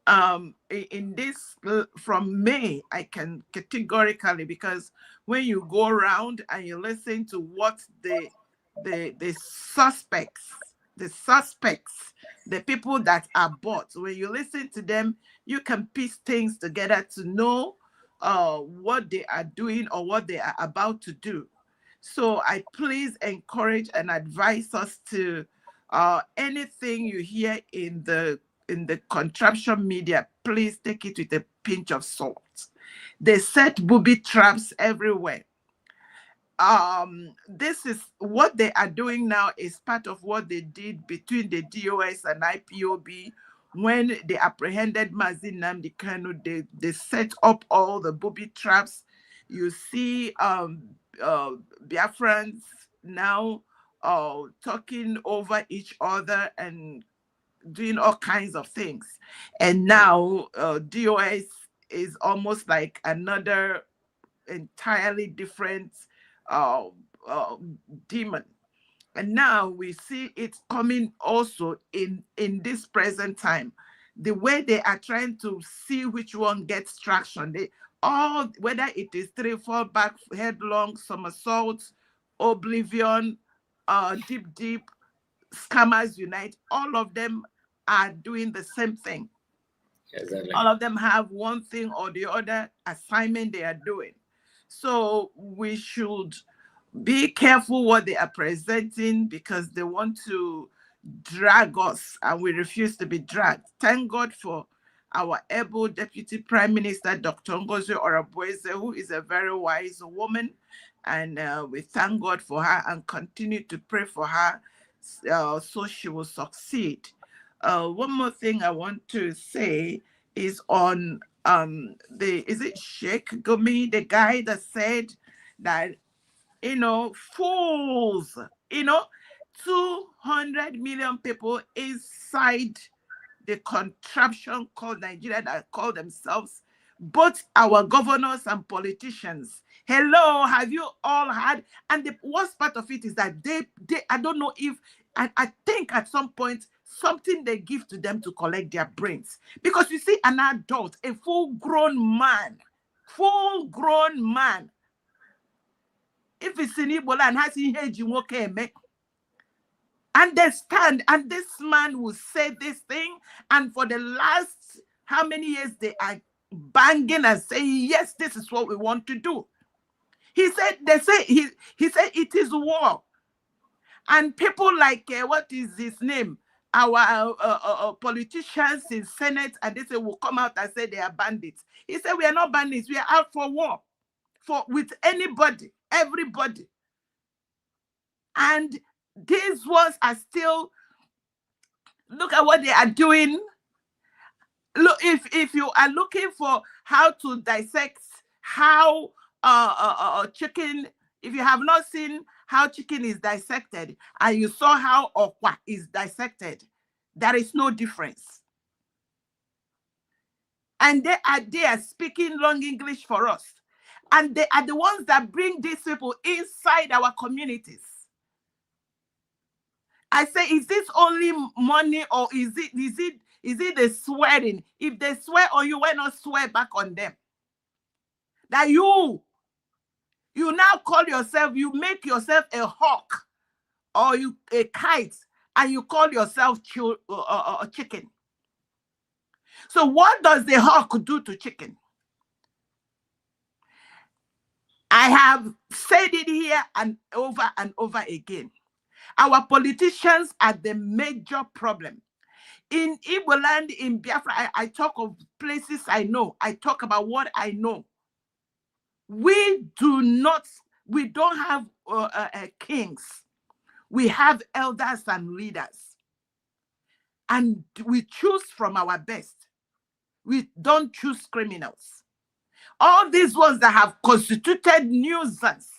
in this, from May, I can categorically, because when you go around and you listen to what the suspects, the people that are bought, when you listen to them, you can piece things together to know what they are doing or what they are about to do. So I please encourage and advise us to anything you hear in the contraption media, please take it with a pinch of salt. They set booby traps everywhere. This is what they are doing now is part of what they did between the DOS and IPOB when they apprehended Mazi Nnamdi Kanu. They set up all the booby traps. You see Biafrans now talking over each other and doing all kinds of things. And now DOS is almost like another entirely different demon. And now we see it coming also in this present time. The way they are trying to see which one gets traction, they all, whether it is 3-4 back, headlong, somersaults, oblivion, deep, scammers unite, all of them are doing the same thing. Exactly. All of them have one thing or the other assignment they are doing. So we should be careful what they are presenting, because they want to drag us and we refuse to be dragged. Thank God for our able Deputy Prime Minister, Dr. Ngozi Orabueze, who is a very wise woman. And we thank God for her and continue to pray for her so she will succeed. One more thing I want to say is on is it Sheikh Gumi, the guy that said that, fools, 200 million people inside the contraption called Nigeria that call themselves both our governors and politicians. Hello, have you all had? And the worst part of it is that they I don't know if, I think at some point, something they give to them to collect their brains. Because you see an adult, a full-grown man, if it's in Ebola and has understand, and this man will say this thing, and for the last how many years they are banging and saying, yes, this is what we want to do. He said, he said it is war. And people like, what is his name? Our politicians in Senate, and they say will come out and say they are bandits. He said, we are not bandits, we are out for war, with anybody, everybody. And these ones are still, look at what they are doing. Look, if you are looking for how to dissect how chicken, if you have not seen how chicken is dissected and you saw how okwa is dissected, there is no difference. And they are speaking long English for us. And they are the ones that bring these people inside our communities. I say, is this only money, or is it the swearing? If they swear on you, why not swear back on them? That you now call yourself, you make yourself a hawk or a kite, and you call yourself chicken. So what does the hawk do to chicken? I have said it here and over again. Our politicians are the major problem. In Igbo land, in Biafra, I talk of places I know. I talk about what I know. We don't have kings. We have elders and leaders. And we choose from our best. We don't choose criminals. All these ones that have constituted nuisance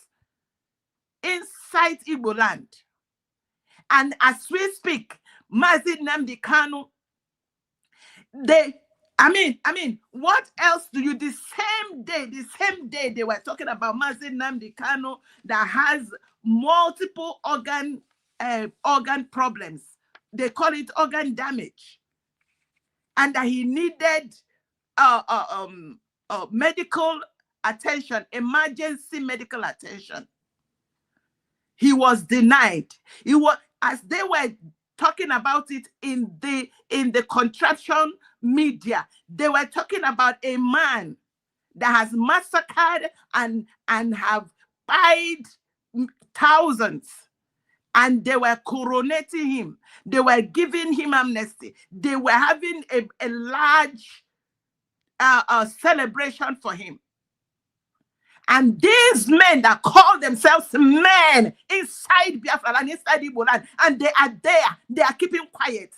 inside Igbo land. And as we speak, Mazi Nnamdi Kanu, what else do you, the same day they were talking about Mazi Nnamdi Kanu that has multiple organ problems. They call it organ damage. And that he needed medical attention, emergency medical attention. He was denied. He was, as they were talking about it in the contraption media, they were talking about a man that has massacred and have died thousands. And they were coronating him. They were giving him amnesty. They were having a large celebration for him. And these men that call themselves men inside Biafra and inside Igbo land, and they are there, they are keeping quiet.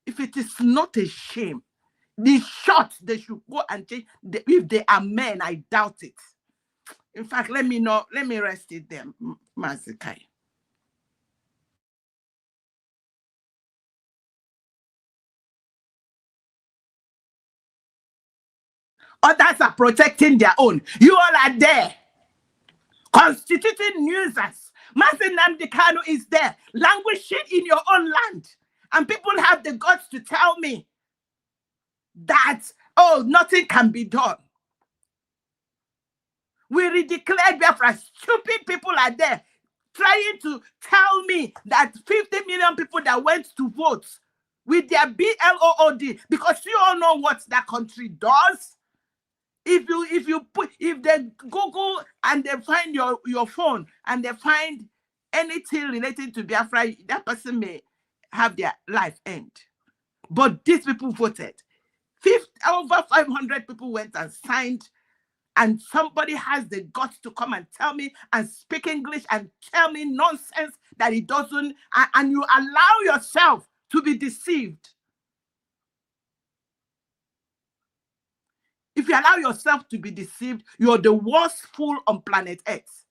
If it is not a shame, the short they should go and change. If they are men, I doubt it. In fact, let me rest it there, Mazikai. Others are protecting their own. You all are there, constituting nuisance. Mazi Nnamdi Kanu is there, languishing in your own land. And people have the guts to tell me that, oh, nothing can be done. We redeclared Biafra. Stupid people are there trying to tell me that 50 million people that went to vote with their BLOOD, because you all know what that country does. If they Google and they find your phone and they find anything relating to Biafra, that person may have their life end. But these people voted. Over 500 people went and signed, and somebody has the guts to come and tell me and speak English and tell me nonsense that it doesn't, and you allow yourself to be deceived. If you allow yourself to be deceived, you're the worst fool on planet Earth.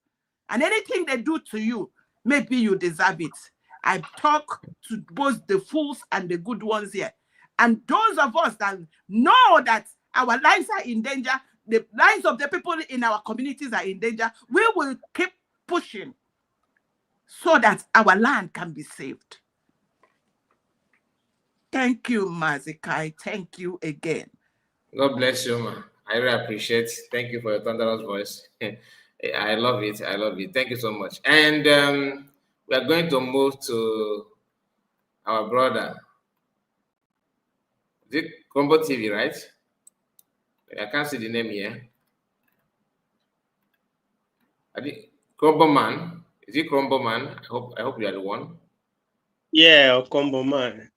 And anything they do to you, maybe you deserve it. I talk to both the fools and the good ones here. And those of us that know that our lives are in danger, the lives of the people in our communities are in danger, we will keep pushing so that our land can be saved. Thank you, Mazikai. Thank you again. God bless you, man. I really appreciate it. Thank you for your thunderous voice. I love it. I love it. Thank you so much. And we are going to move to our brother. Is it Combo TV, right? I can't see the name here. Combo Man. Is it Combo Man? I hope you are the one. Yeah, Combo Man.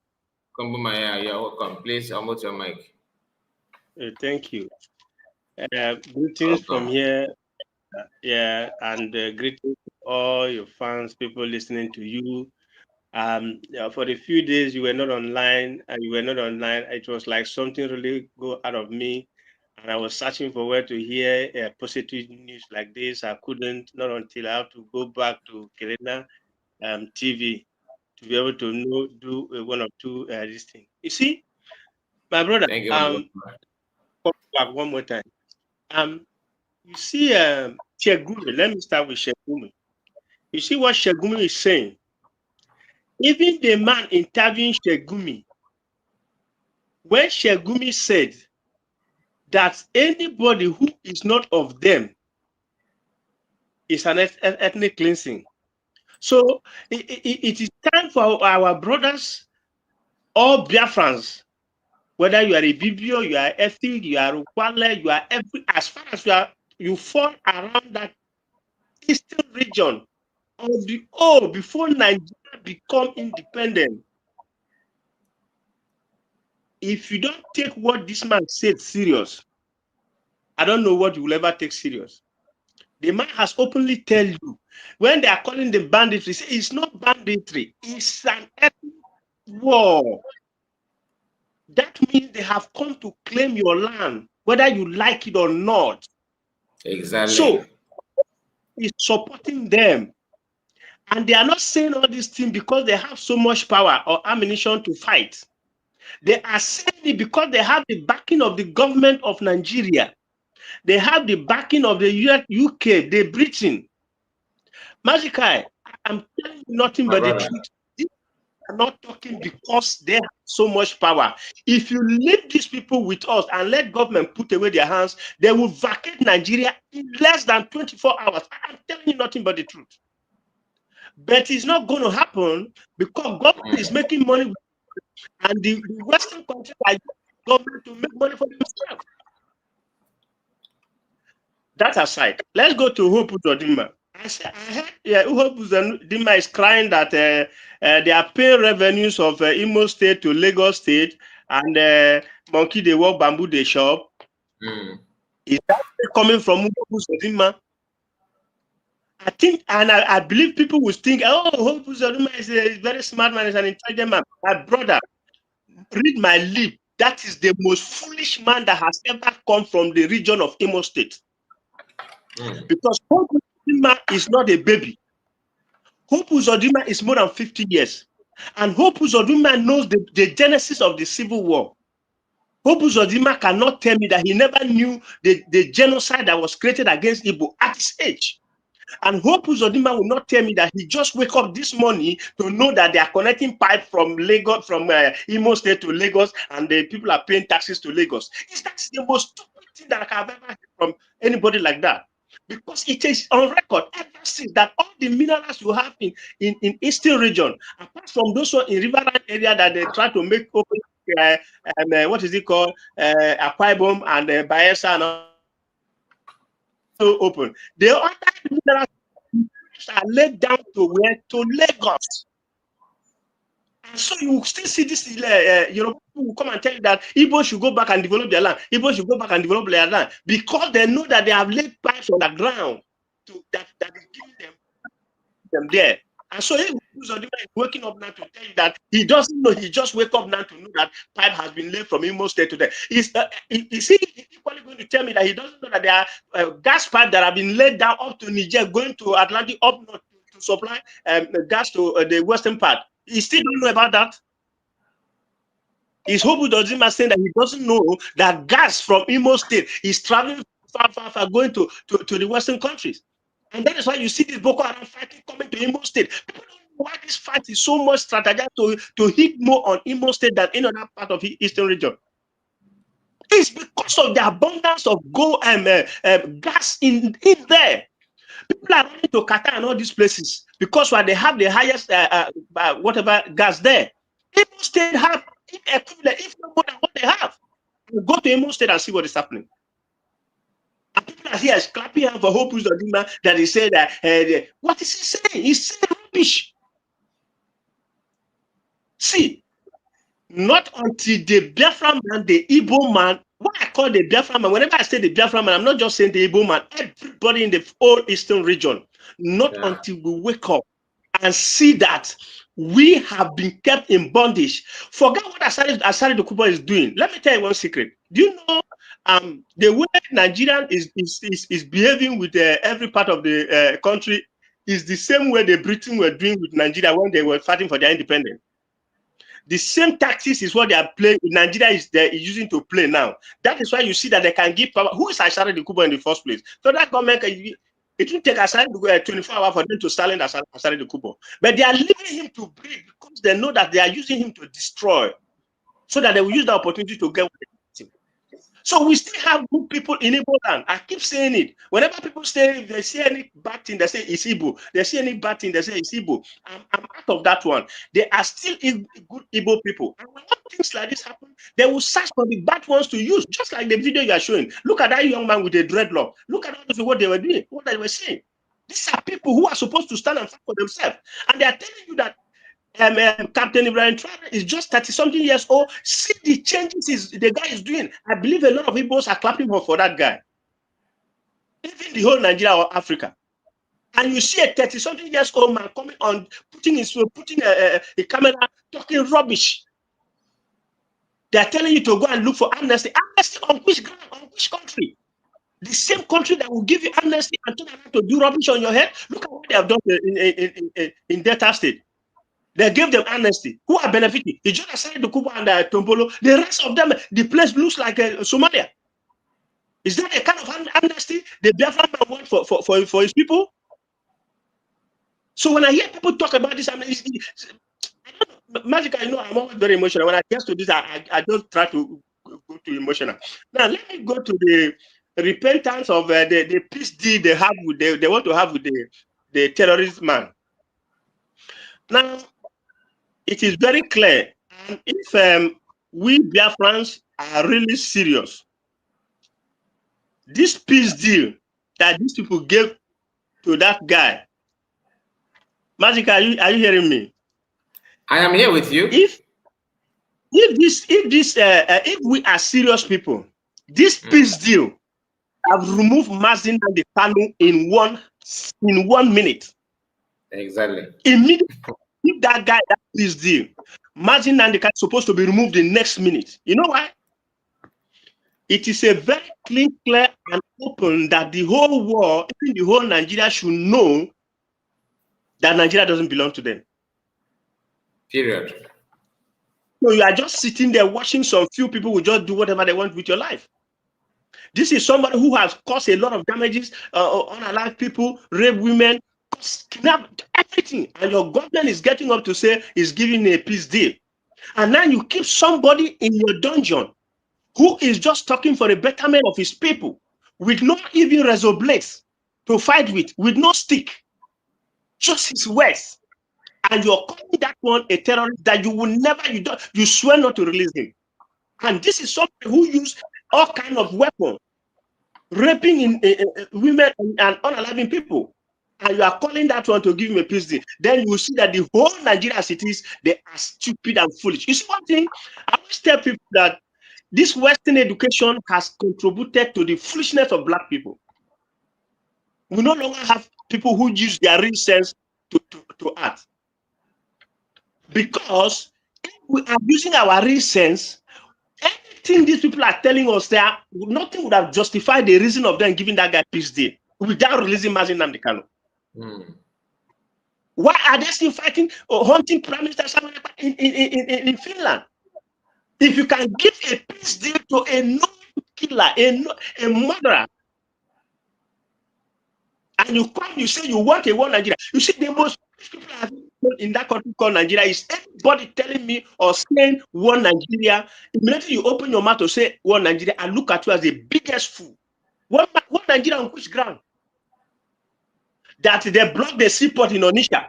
Combo Man, yeah, you're welcome. Please unmute your mic. Thank you. Greetings from here. And greetings to all your fans, people listening to you. For the few days you were not online, it was like something really go out of me. And I was searching for where to hear positive news like this. I couldn't, not until I have to go back to Kirena TV to be able to do one or two this thing. You see, my brother, thank you. Back one more time. You see, Shegumi, let me start with Shegumi. You see what Shegumi is saying? Even the man interviewing Shegumi, when Shegumi said that anybody who is not of them is an ethnic cleansing. So it is time for our brothers, all Biafrans, whether you are a Bibio, you are ethnic, you are Ukwale, you are every, as far as you fall around that eastern region of before Nigeria become independent. If you don't take what this man said serious, I don't know what you will ever take serious. The man has openly tell you, when they are calling them banditry, it's not banditry, it's an ethnic war. That means they have come to claim your land, whether you like it or not. Exactly. So it's supporting them. And they are not saying all these things because they have so much power or ammunition to fight. They are saying it because they have the backing of the government of Nigeria. They have the backing of the UK, the Britain. Magikai, I'm telling you nothing but the truth. These are not talking because they have so much power. If you leave these people with us and let government put away their hands, they will vacate Nigeria in less than 24 hours. I'm telling you nothing but the truth. But it's not going to happen because government is making money and the Western countries are using government to make money for themselves. That aside, let's go to Hope Uzodinma. I heard Hope Uzodinma is crying that they are paying revenues of Imo State to Lagos State and Monkey they walk, bamboo they shop. Is that coming from Hope Uzodinma? I think, and I believe people will think, oh, Hope Uzodinma is a very smart man, is an intelligent man. My brother, read my lip. That is the most foolish man that has ever come from the region of Imo State. Because Hope Uzodinma is not a baby. Hope Uzodinma is more than 50 years. And Hope Uzodinma knows the genesis of the Civil War. Hope Uzodinma cannot tell me that he never knew the genocide that was created against Igbo at his age. And Hope Uzodinma will not tell me that he just wake up this morning to know that they are connecting pipe from Lagos, from Imo State to Lagos, and the people are paying taxes to Lagos. That's the most stupid thing that I have ever heard from anybody like that. Because it is on record ever since that all the minerals you have in Eastern region, apart from those one in Riverine area that they try to make open, what is it called, Akwa Ibom and Bayelsa and all open. The other minerals are laid down to where? To Lagos. And so you still see this, people will come and tell you that Igbo should go back and develop their land. Igbo should go back and develop their land because they know that they have laid pipes on the ground that is giving them there. And so he is waking up now to tell you that he doesn't know. He just wake up now to know that pipe has been laid from Imo State to there. Is he equally going to tell me that he doesn't know that there are gas pipes that have been laid down up to Niger, going to Atlantic up north to supply gas to the western part? He still don't know about that. Is Hope Uzodinma saying that he doesn't know that gas from Imo State is traveling far, going to the western countries? And that is why you see this Boko Haram fighting coming to Imo State. People don't know why this fight is so much strategized to hit more on Imo State than any other part of the eastern region. It's because of the abundance of gold and gas in there. People are running to Qatar and all these places because they have the highest whatever gas there. Imo State have equivalent, if not more than what they have. You go to Imo State and see what is happening. And people are here clapping for Hope Uzodinma that he said that what is he saying? He's saying rubbish. See, not until the Biafran man, the Igbo man, what I call the Biafran man, whenever I say the Biafran man, I'm not just saying the Igbo man, everybody in the whole eastern region, not until we wake up and see that we have been kept in bondage. Forget what Asari Dokubo is doing. Let me tell you one secret. Do you know the way Nigeria is behaving with every part of the country is the same way the Britain were doing with Nigeria when they were fighting for their independence. The same tactics is what they are playing. Nigeria is using to play now. That is why you see that they can give power. Who is Asari Dokubo in the first place? So that government, it will take Asari 24 hours for them to silence Asari Dokubo. But they are leaving him to breathe because they know that they are using him to destroy, so that they will use the opportunity to get. So we still have good people in Igbo land. I keep saying it. Whenever people say, if they see any bad thing, they say it's Igbo. They see any bad thing, they say it's Igbo. I'm out of that one. They are still good Igbo people. And when things like this happen, they will search for the bad ones to use, just like the video you are showing. Look at that young man with a dreadlock. Look at what they were doing, what they were saying. These are people who are supposed to stand and fight for themselves. And they are telling you that Captain Ibrahim Traore is just 30-something years old. See the changes the guy is doing. I believe a lot of Igbos are clapping for that guy. Even the whole Nigeria or Africa. And you see a 30-something years old man coming on, putting a camera, talking rubbish. They're telling you to go and look for amnesty. Amnesty on which ground? On which country? The same country that will give you amnesty and turn around to do rubbish on your head. Look at what they have done in Delta State. They gave them amnesty. Who are benefiting? The judge assigned to Kuba and Tombolo. The rest of them, the place looks like Somalia. Is that a kind of amnesty the Biafran man want for his people? So when I hear people talk about this amnesty, Magic, I know I'm always very emotional. When I get to this, I don't try to go too emotional. Now let me go to the repentance of the peace deal they want to have with the terrorist man. Now it is very clear, and if we Biafrans are really serious, this peace deal that these people gave to that guy, Magic, are you hearing me? I am here with you. If we are serious people, this peace deal have removed Mazin and the Kanu in 1 minute. Exactly. Immediately, if that guy that peace deal, Mazin and the Kanu supposed to be removed the next minute. You know why? It is a very clear and open that the whole world, even the whole Nigeria, should know that Nigeria doesn't belong to them. Period. So you are just sitting there watching some few people who just do whatever they want with your life. This is somebody who has caused a lot of damages, unalive people, rape women, kidnap, everything. And your government is getting up to say is giving a peace deal. And now you keep somebody in your dungeon who is just talking for the betterment of his people with no even razor blades to fight with no stick, just his words. And you're calling that one a terrorist that you will never, you swear not to release him. And this is somebody who used all kind of weapons, raping in women and unaliving people. And you are calling that one to give him a peace deal. Then you will see that the whole Nigeria cities, they are stupid and foolish. You see one thing, I always tell people that this Western education has contributed to the foolishness of black people. We no longer have people who use their real sense to act. Because if we are using our real sense, anything these people are telling us there, nothing would have justified the reason of them giving that guy peace deal without releasing Mazin Nnamdi Kanu. Why are they still fighting or hunting Prime Minister in Finland? If you can give a peace deal to a known killer, a murderer, and you come, you say you want a one Nigeria. You see, the most people in that country called Nigeria is everybody telling me or saying one Nigeria. Immediately you open your mouth to say one Nigeria, I look at you as the biggest fool. One Nigeria on which ground? That they block the seaport in Onitsha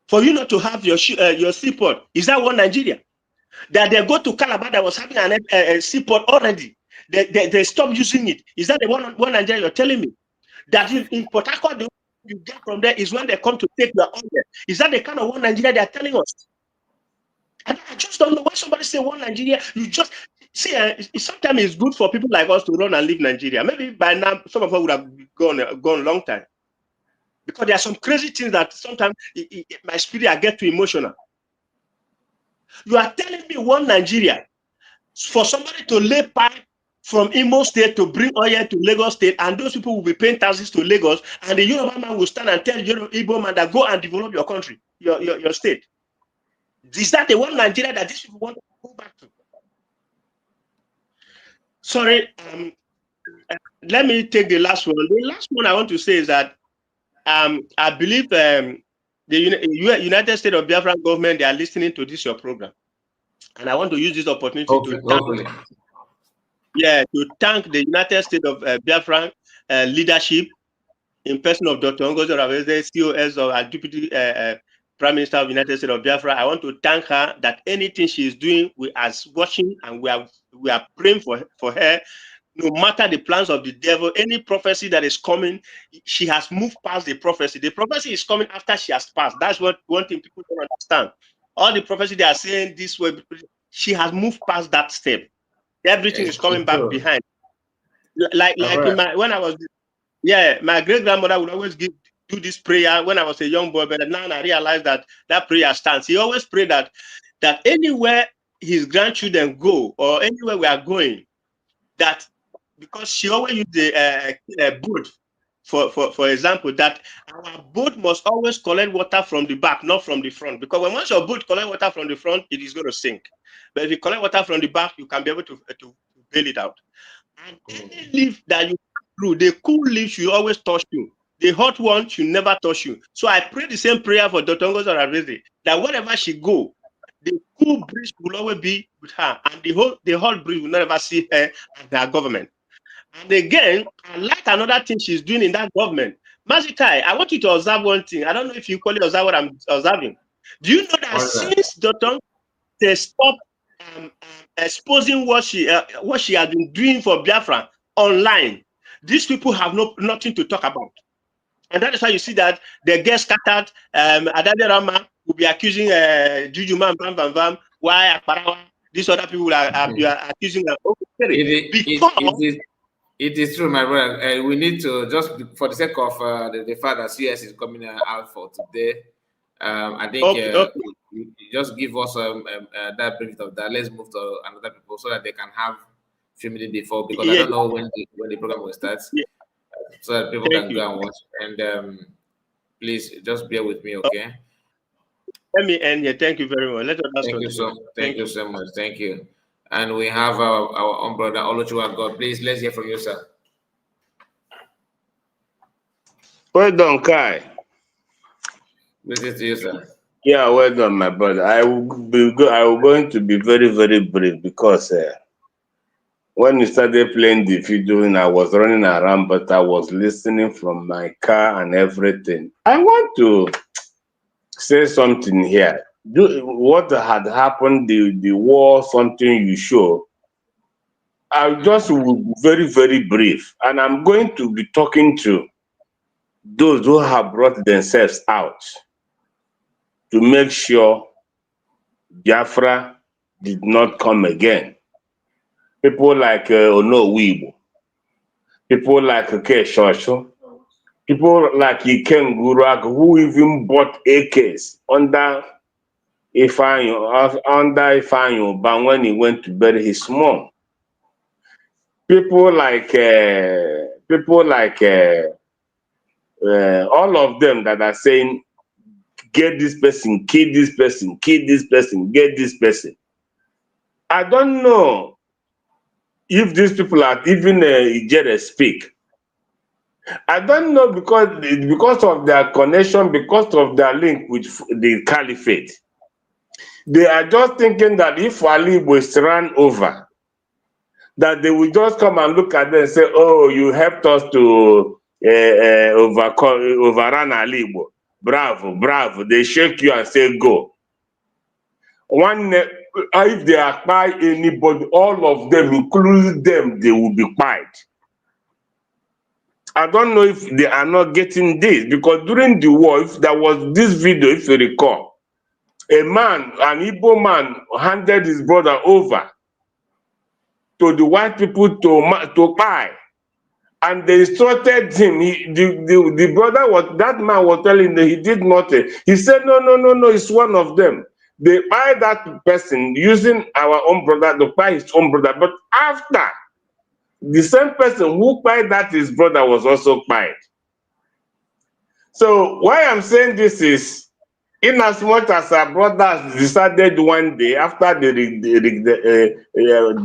for you not to have your seaport. Is that one Nigeria? That they go to Calabar that was having a seaport already. They stopped using it. Is that the one Nigeria you're telling me? That in Port Harcourt, the you get from there is when they come to take your order. Is that the kind of one Nigeria they are telling us? And I just don't know why somebody say one Nigeria. You just see, sometimes it's good for people like us to run and leave Nigeria. Maybe by now some of us would have gone a long time. Because there are some crazy things that sometimes my spirit I get too emotional. You are telling me one Nigeria for somebody to lay pipe from Imo State to bring oil to Lagos State, and those people will be paying taxes to Lagos, and the Yoruba man will stand and tell Igbo man that go and develop your country, your state. Is that the one Nigeria that these people want to go back to? Sorry, let me take the last one. The last one I want to say is that I believe the United States of Biafran government, they are listening to this your program, and I want to use this opportunity to thank the United States of Biafran leadership in person of Dr. Ngozi Oraveze, COS of Deputy Prime Minister of the United States of Biafra. I want to thank her that anything she is doing, we are watching and we are praying for her. No matter the plans of the devil, any prophecy that is coming, she has moved past the prophecy. The prophecy is coming after she has passed. That's what one thing people don't understand. All the prophecy they are saying this way, she has moved past that step. Everything is coming back behind. Like when I was, my great grandmother would always do this prayer when I was a young boy, but now I realize that prayer stands. He always prayed that anywhere his grandchildren go, or anywhere we are going, that because she always use the boat, for example, that our boat must always collect water from the back, not from the front. Because once your boat collect water from the front, it is going to sink. But if you collect water from the back, you can be able to bail it out. And any leaf that you through, the cool leaf should always touch you. The hot one should never touch you. So I pray the same prayer for Dr. Ngozi Oraveze, that wherever she go, the cool breeze will always be with her, and the hot breeze will never see her and her government. And again, I like another thing she's doing in that government. Mazikai, I want you to observe one thing. I don't know if you equally observe what I'm observing. Do you know that since Dr. they stopped exposing what she has been doing for Biafra online, these people have nothing to talk about. And that is why you see that they get scattered. Adade Rama will be accusing Juju Man, Bam Bam Bam, why Aparawa, these other people are accusing them. It is true, my brother. We need to, just for the sake of the fact that CS is coming out for today, I think you just give us that benefit of that. Let's move to another people so that they can have a few minutes before, because I don't know when the program will start, so that people can go and watch. And please just bear with me, okay? Let me end here. Thank you very much. Thank you so much. Thank you. And we have our own brother Oluchua God. Please, let's hear from you, sir. Well done, Kai. Listen to you, sir. Yeah, well done, my brother. I will going to be very, very brief, because when you started playing the video, I was running around, but I was listening from my car and everything. I want to say something here. What had happened, the war, something you show, I just will be very, very brief. And I'm going to be talking to those who have brought themselves out to make sure Biafra did not come again. People like Ono Wibo, people like Keshosho, people like Iken Gurak, who even bought AKs under Ifeanyi, but when he went to bury his mom. People like all of them that are saying, get this person, kill this person, kill this person, get this person. I don't know if these people are even Ijere speak. I don't know, because of their connection, because of their link with the caliphate. They are just thinking that if Ali was run over, that they will just come and look at them and say, oh, you helped us to overrun Ali. Bravo, bravo. They shake you and say, go. If they acquire anybody, all of them, including them, they will be quiet. I don't know if they are not getting this, because during the war, if there was this video, if you recall, a man, an Igbo man, handed his brother over to the white people to buy, and they instructed him. The brother that man was telling them he did nothing. He said, no, it's one of them. They buy that person using our own brother to buy his own brother. But after, the same person who buy that his brother was also buyed. So why I'm saying this is, in as much as our brothers decided one day after the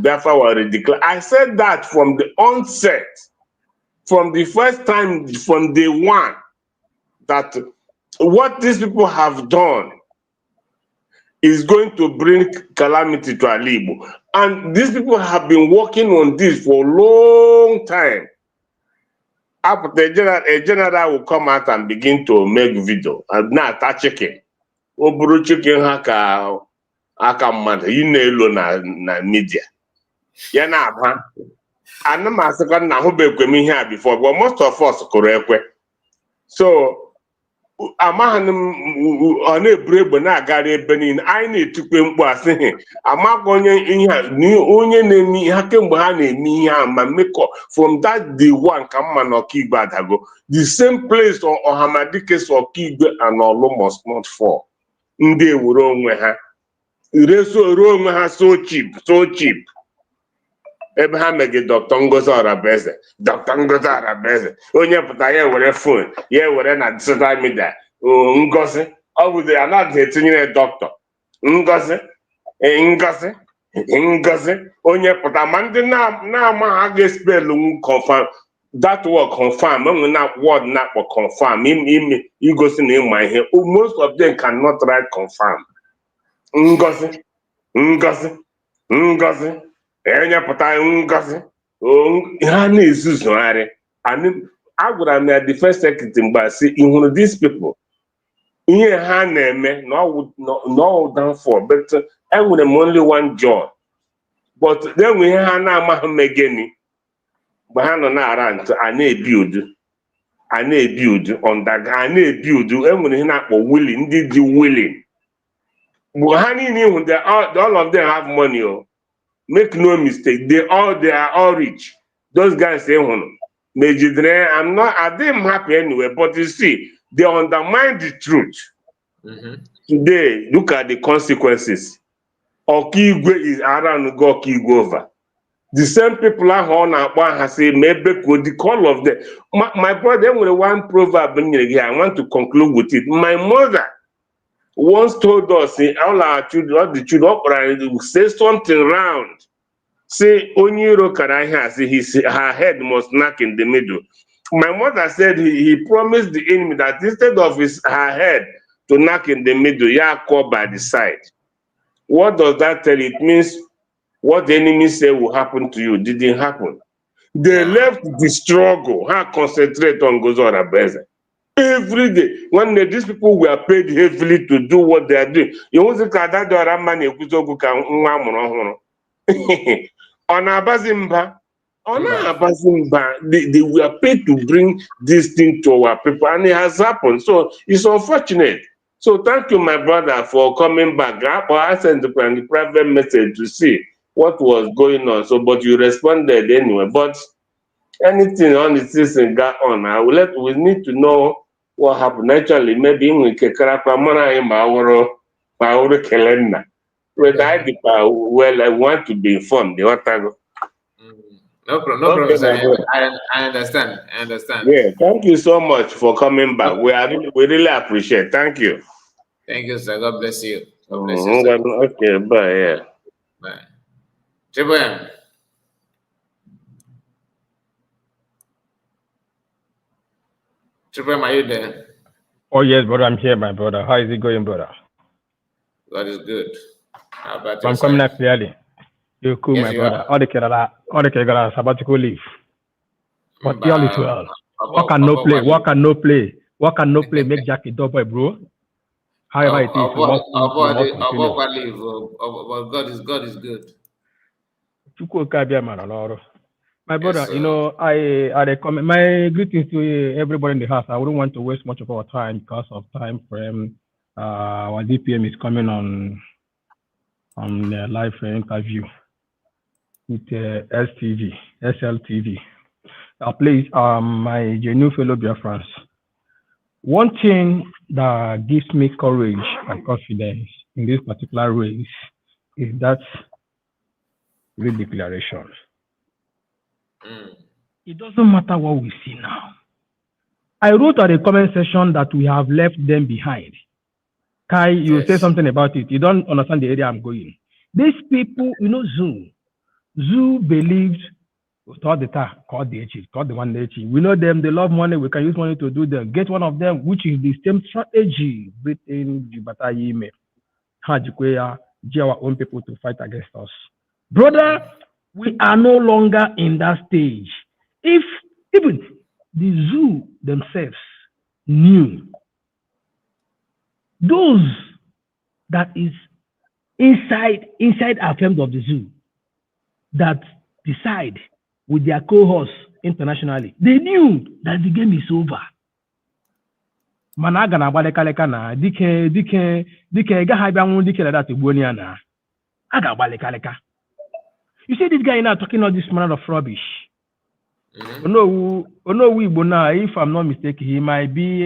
Biafra was declared, I said that from the onset, from the first time, from day one, that what these people have done is going to bring calamity to Alibo. And these people have been working on this for a long time. After a general will come out and begin to make video, and now start checking. Oburu chicken haka mmadụ yi na-elo na media ya na-aba ana m asịkwa na ahụbekwe m ihe a before, but most of us kụrụ ekwe. So amaghị m ọ na-eburu egbe na-agara ebe niile, anyị na-etikwe mkpu asịghị amagwa onye na-eme ihe kemgbe ha na-eme ihe a ma mmekọ from that day one ka mma na Ọkaigwe adago. The same place Ọhamadike so Ọkaigwe and Olu must not fall. Ndị ewuru onwe ha reso room has so cheap. Abraham mege Dr. Ngozi Arabeze. Dr. Ngozi Arabeze. Onye pụta ya were phone, ya were na social media. Oh, Ngozi. Ọ bụ they are not the doctor. Ngozi. Ngozi. Onye pụta ma ndị na-ama ha ga-spell confirm. That word confirm. When that word not confirm. Igosi na ịma ihe. Most of them cannot write confirm. Ngozi. Enye pụta Ngozi. Ha na-ezuzugharị. Agwara m ya the first secretary mgbe si ihụrụ these people. Ihe ha na-eme no down for, but enwere m only one job. But then we ha na-amaghị megeni. Mgbe ha nọ na-ara ntụ, a na-ebuild enwere ihe na-akpọ willing, ndị dị willing. Mgbe ha niile ihu, all of them have money. Make no mistake, they are all rich. Those guys say, I didn't happy anyway, but you see, they undermine the truth. Today, look at the consequences. Okigwe is around go Okigwe over. The same people are on our say maybe could the call of them. My brother, one proverb I want to conclude with it. My mother once told us, all the children say something round. Say Onyiro Karaya, say her head must knock in the middle. My mother said he promised the enemy that instead of her head to knock in the middle, call by the side. What does that tell you? It means what the enemy said will happen to you didn't happen. They left the struggle. Concentrate on Gozora Beze. Every day, when these people were paid heavily to do what they are doing, you want to say that there are money on Abazimba, they were paid to bring this thing to our people, and it has happened. So it's unfortunate. So thank you, my brother, for coming back. I sent the private message to see what was going on. So, but you responded anyway. But anything on the season got on. We need to know what happened. Actually, maybe we can calendar. But I want to be informed. No problem. Okay, I understand. Yeah, thank you so much for coming back. We really appreciate. Thank you. Thank you, sir. God bless you. God bless you, sir. Okay, bye. Yeah. Bye. Triple M. Triple M, are you there? Oh yes, brother, I'm here, my brother. How is it going, brother? God is good. How about I'm coming up clearly. You're cool, Yes, my you brother. are. All the Kerala sabbatical leave. But all is well. What can no play? Make Jackie double, bro. However it is, But God is good. My brother, Yes, you know, I recommend my greetings to everybody in the house. I wouldn't want to waste much of our time because of time frame. Our DPM is coming on the live interview with SLTV. Please, my genuine fellow Biafrans, one thing that gives me courage and confidence in this particular race is that real declaration. It doesn't matter what we see now. I wrote at the comment section that we have left them behind. Kai, you say something about it. You don't understand the area I'm going. These people, you know, Zoo believed called the one. We know them, they love money, we can use money to do them. Get one of them, which is the same strategy within the Batayime. Our own people to fight against us. Brother, we are no longer in that stage. If even the Zoo themselves knew those that is inside affairs of the Zoo that decide with their cohorts internationally, they knew that the game is over. Managa na baleka na dike ga ha bia nwu dike that egbuoni na aga baleka. You see this guy now talking all this manner of rubbish. No, Igbo now, if I'm not mistaken, he might be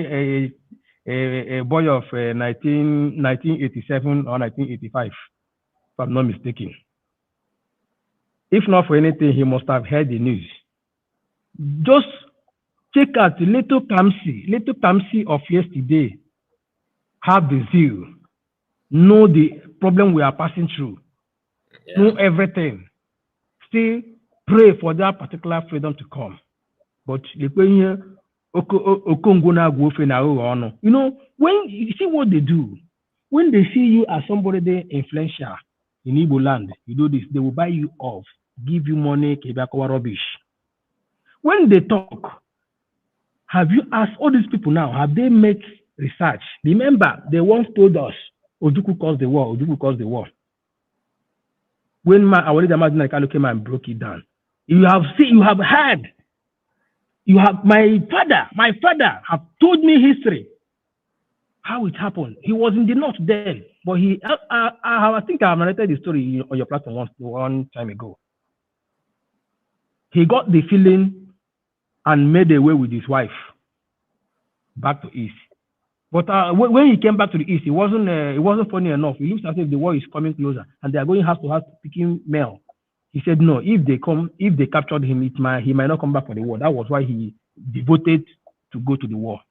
a boy of 1987 or 1985. I'm not mistaken. If not for anything, he must have heard the news. Just check out the little Kamsi of yesterday. Have the zeal. Know the problem we are passing through. Know everything. Still pray for that particular freedom to come. But you know, when you see what they do, when they see you as somebody they influential in Igbo land, you do this, they will buy you off, give you money, rubbish. When they talk, have you asked all these people now, have they made research? Remember, they once told us, Ojuku caused the war, Ojuku caused the war. When my came and broke it down. You have seen, you have heard, you have, my father have told me history, how it happened. He was in the north then, but I think I narrated the story on your platform one time ago. He got the feeling and made away with his wife back to east. But when he came back to the east, it wasn't funny enough. It looks as if the war is coming closer and they are going house to house picking mail. He said no, if they captured him, he might not come back for the war. That was why he devoted to go to the war.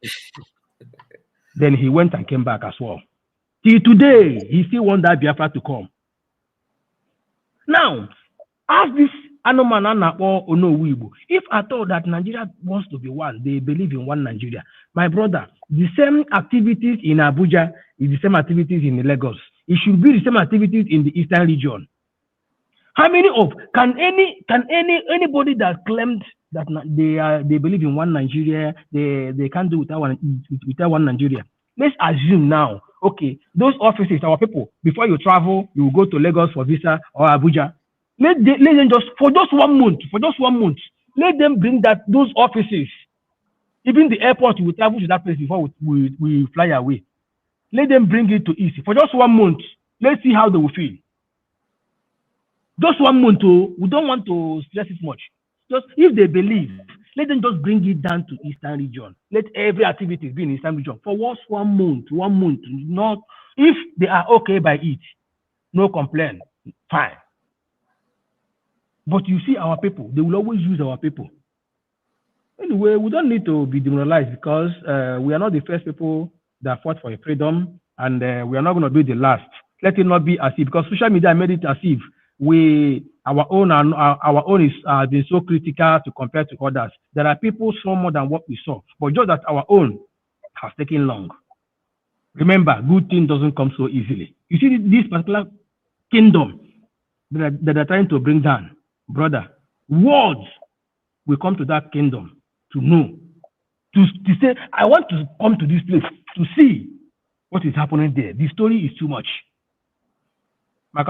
Then he went and came back as well. Till today, he still wants that Biafra to come. Now, ask this Anomanana or Onowibo, if at all that Nigeria wants to be one, they believe in one Nigeria. My brother, the same activities in Abuja is the same activities in Lagos. It should be the same activities in the eastern region. How many of anybody that claimed that they believe in one Nigeria, they can't do without one Nigeria? Let's assume now, okay, those offices, our people, before you travel, you go to Lagos for visa or Abuja. Let them just for just 1 month, let them bring those offices. Even the airport, we travel to that place before we fly away. Let them bring it to East for just 1 month. Let's see how they will feel. Just 1 month, we don't want to stress it much. Just if they believe, let them just bring it down to Eastern region. Let every activity be in Eastern region for just 1 month. 1 month. Not if they are okay by it, no complaint, fine. But you see our people, they will always use our people. Anyway, we don't need to be demoralized because we are not the first people that fought for a freedom, and we are not going to be the last. Let it not be as if, because social media made it as if our own is been so critical to compare to others. There are people saw more than what we saw, but just that our own has taken long. Remember, good thing doesn't come so easily. You see this particular kingdom that they're trying to bring down, brother, words will come to that kingdom to know, to say, I want to come to this place to see what is happening there. The story is too much. Now,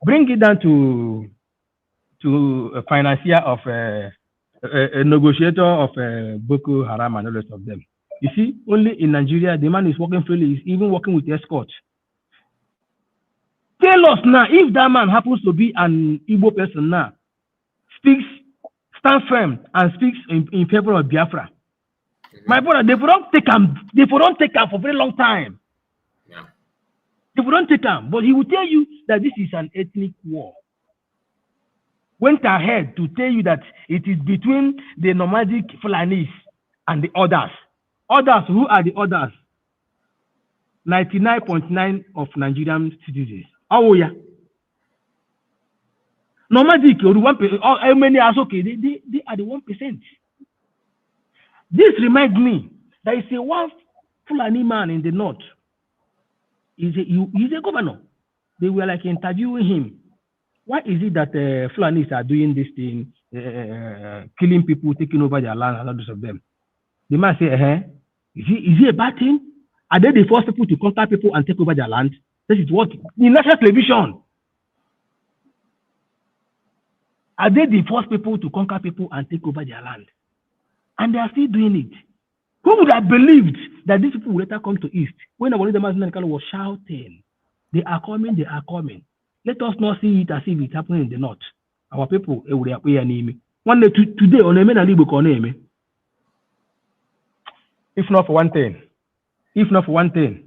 bring it down to a financier of a negotiator of Boko Haram and the rest of them. You see, only in Nigeria, the man is working freely, he's even working with escorts. Tell us now, if that man happens to be an Igbo person now, stand firm and speaks in favor of Biafra. My brother, they don't take him for a very long time. Yeah. They don't take him, but he will tell you that this is an ethnic war. Went ahead to tell you that it is between the nomadic Fulanis and the others. Others, who are the others? 99.9% of Nigerian citizens. Oh yeah. Nomadic, how many are okay? They are the 1%. This reminds me that is a one Fulani man in the north. He's a governor. They were like interviewing him. Why is it that Fulanis are doing this thing, killing people, taking over their land, and others of them? The man said, is it a bad thing? Are they the first people to conquer people and take over their land? This is what in national television. Are they the first people to conquer people and take over their land? And they are still doing it. Who would have believed that these people will later come to East when our leader was shouting, they are coming, they are coming. Let us not see it as if it's happening in the north. Our people, one day today, on a if not for one thing, if not for one thing,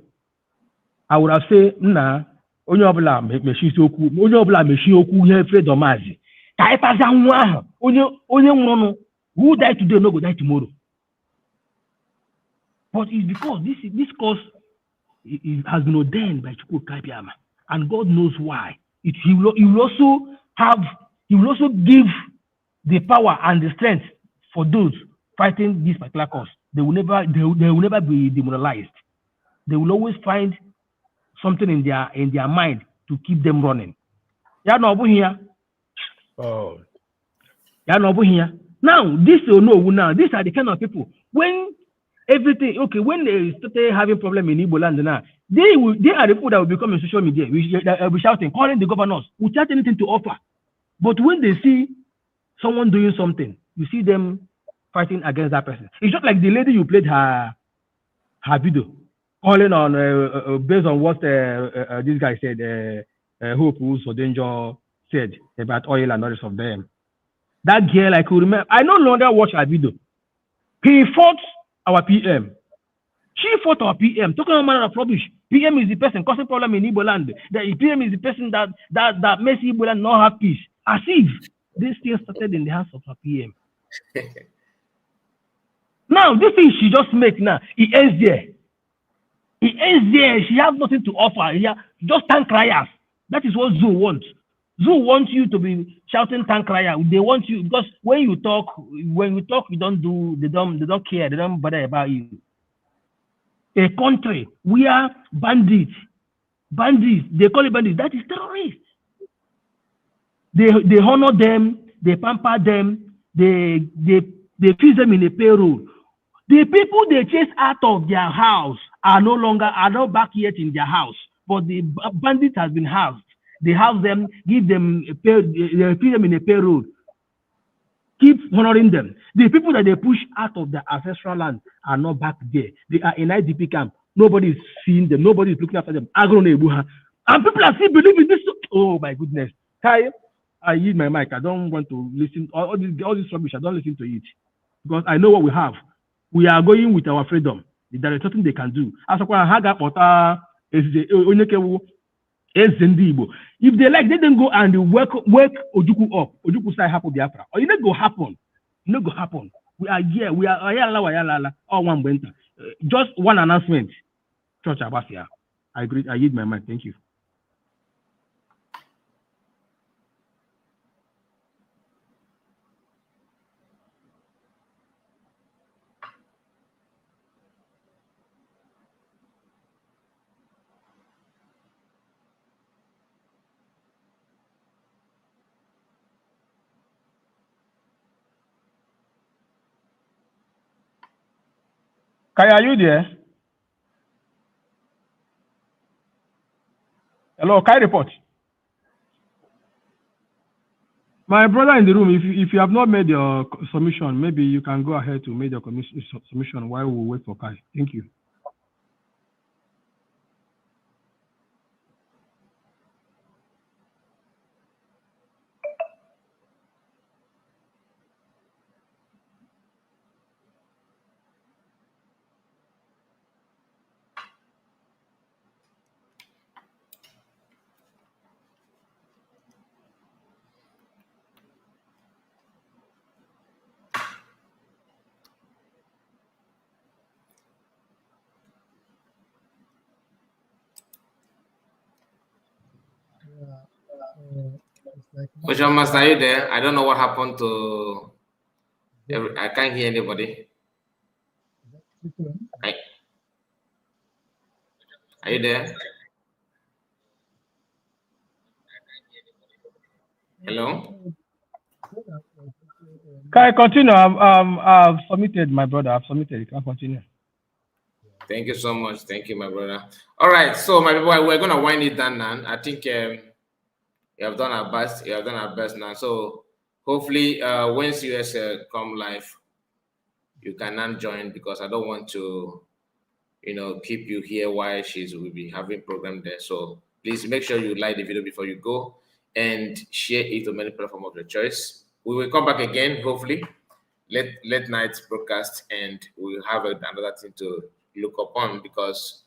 I would have said, nah, onye ọbụla mechi okwu, onye ọbụla mechi okwu ihe freedom azi. Ka anyị pasa nwa ahụ, onye nwụrụ, who die today no go die tomorrow. But it's because this cause has been ordained by Chukwu Kabiama, and God knows why. He will also give the power and the strength for those fighting this particular cause. They will never be demoralized. They will always find something in their mind to keep them running. Yeah, no over here. Oh, yeah, no over here. Now, this or no, now these are the kind of people when everything when they started having problem in Igbo land now, they are the people that will become in social media. We will be shouting, calling the governors without anything to offer. But when they see someone doing something, you see them fighting against that person. It's just like the lady you played her video, calling on based on what this guy said, Hope for Danger said about oil and others of them. That girl, I could remember. I no longer watch her video. He fought our PM. She fought our PM. Talking about manner of rubbish. PM is the person causing problem in Igbo land. The PM is the person that makes Igbo land not have peace. As if this thing started in the hands of our PM. Now, this thing she just make now, it ends there. It ends there. She has nothing to offer. Just tank criers. That is what Zoo wants. Zoo wants you to be shouting tank crier. They want you because when you talk, you they don't care, they don't bother about you. A country where bandits, they call it bandits, that is terrorists. They honor them, they pamper them, they feed them in a payroll. The people they chase out of their house are not back yet in their house, but the bandits has been housed. They house them, give them they feed them in a payroll. Keep honoring them. The people that they push out of the ancestral land are not back there. They are in IDP camp. Nobody is seeing them. Nobody is looking after them. And people are still believing this. Oh my goodness. Kai, I use my mic. I don't want to listen. All this rubbish, I don't listen to it. Because I know what we have. We are going with our freedom. There is nothing they can do. If they like, they then go and work Ojukwu up. Ojukwu style happen Biafra. Or it not go happen. It not go happen. We are here. We are all one winter. Just one announcement. Church Abasia. I agree. I yield my mind. Thank you. Kai, are you there? Hello, Kai report. My brother in the room, if you have not made your submission, maybe you can go ahead to make your submission while we wait for Kai. Thank you. Ocean Master, are you there? I don't know what happened to. I can't hear anybody. Are you there? Hello? Can I continue? I've submitted, my brother. I've submitted. You can continue. Thank you so much. Thank you, my brother. All right. So, my people, we're going to wind it down now. I think we have done our best. We have done our best now. So, hopefully, once US come live, you can now join because I don't want to, keep you here while will be having program there. So, please make sure you like the video before you go and share it to many platforms of your choice. We will come back again, hopefully, late night broadcast, and we'll have another thing to look upon, because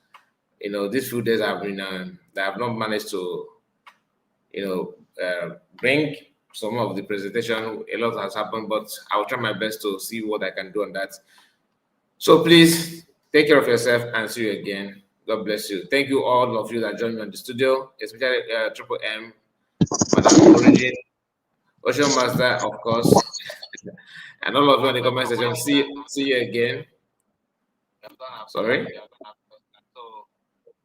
these few days have been I have not managed to bring some of the presentation. A lot has happened, but I will try my best to see what I can do on that. So please take care of yourself and see you again. God bless you. Thank you all of you that joined me on the studio, especially Triple M, Madam Origin, Ocean Master, of course, and all of you in the comment section. See you again. Sorry. So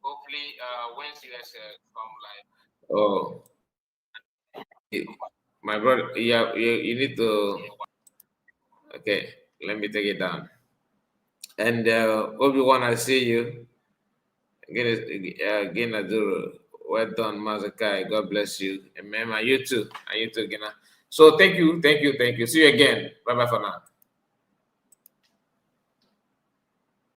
hopefully, once you guys come live. Oh, my brother, yeah, you need to. Okay, let me take it down. And Obi-Wan, I see you. Again, Aduru. Well done, Mazakai. God bless you. And Mema, you too. And you too, Gina. So thank you. See you again. Bye-bye for now.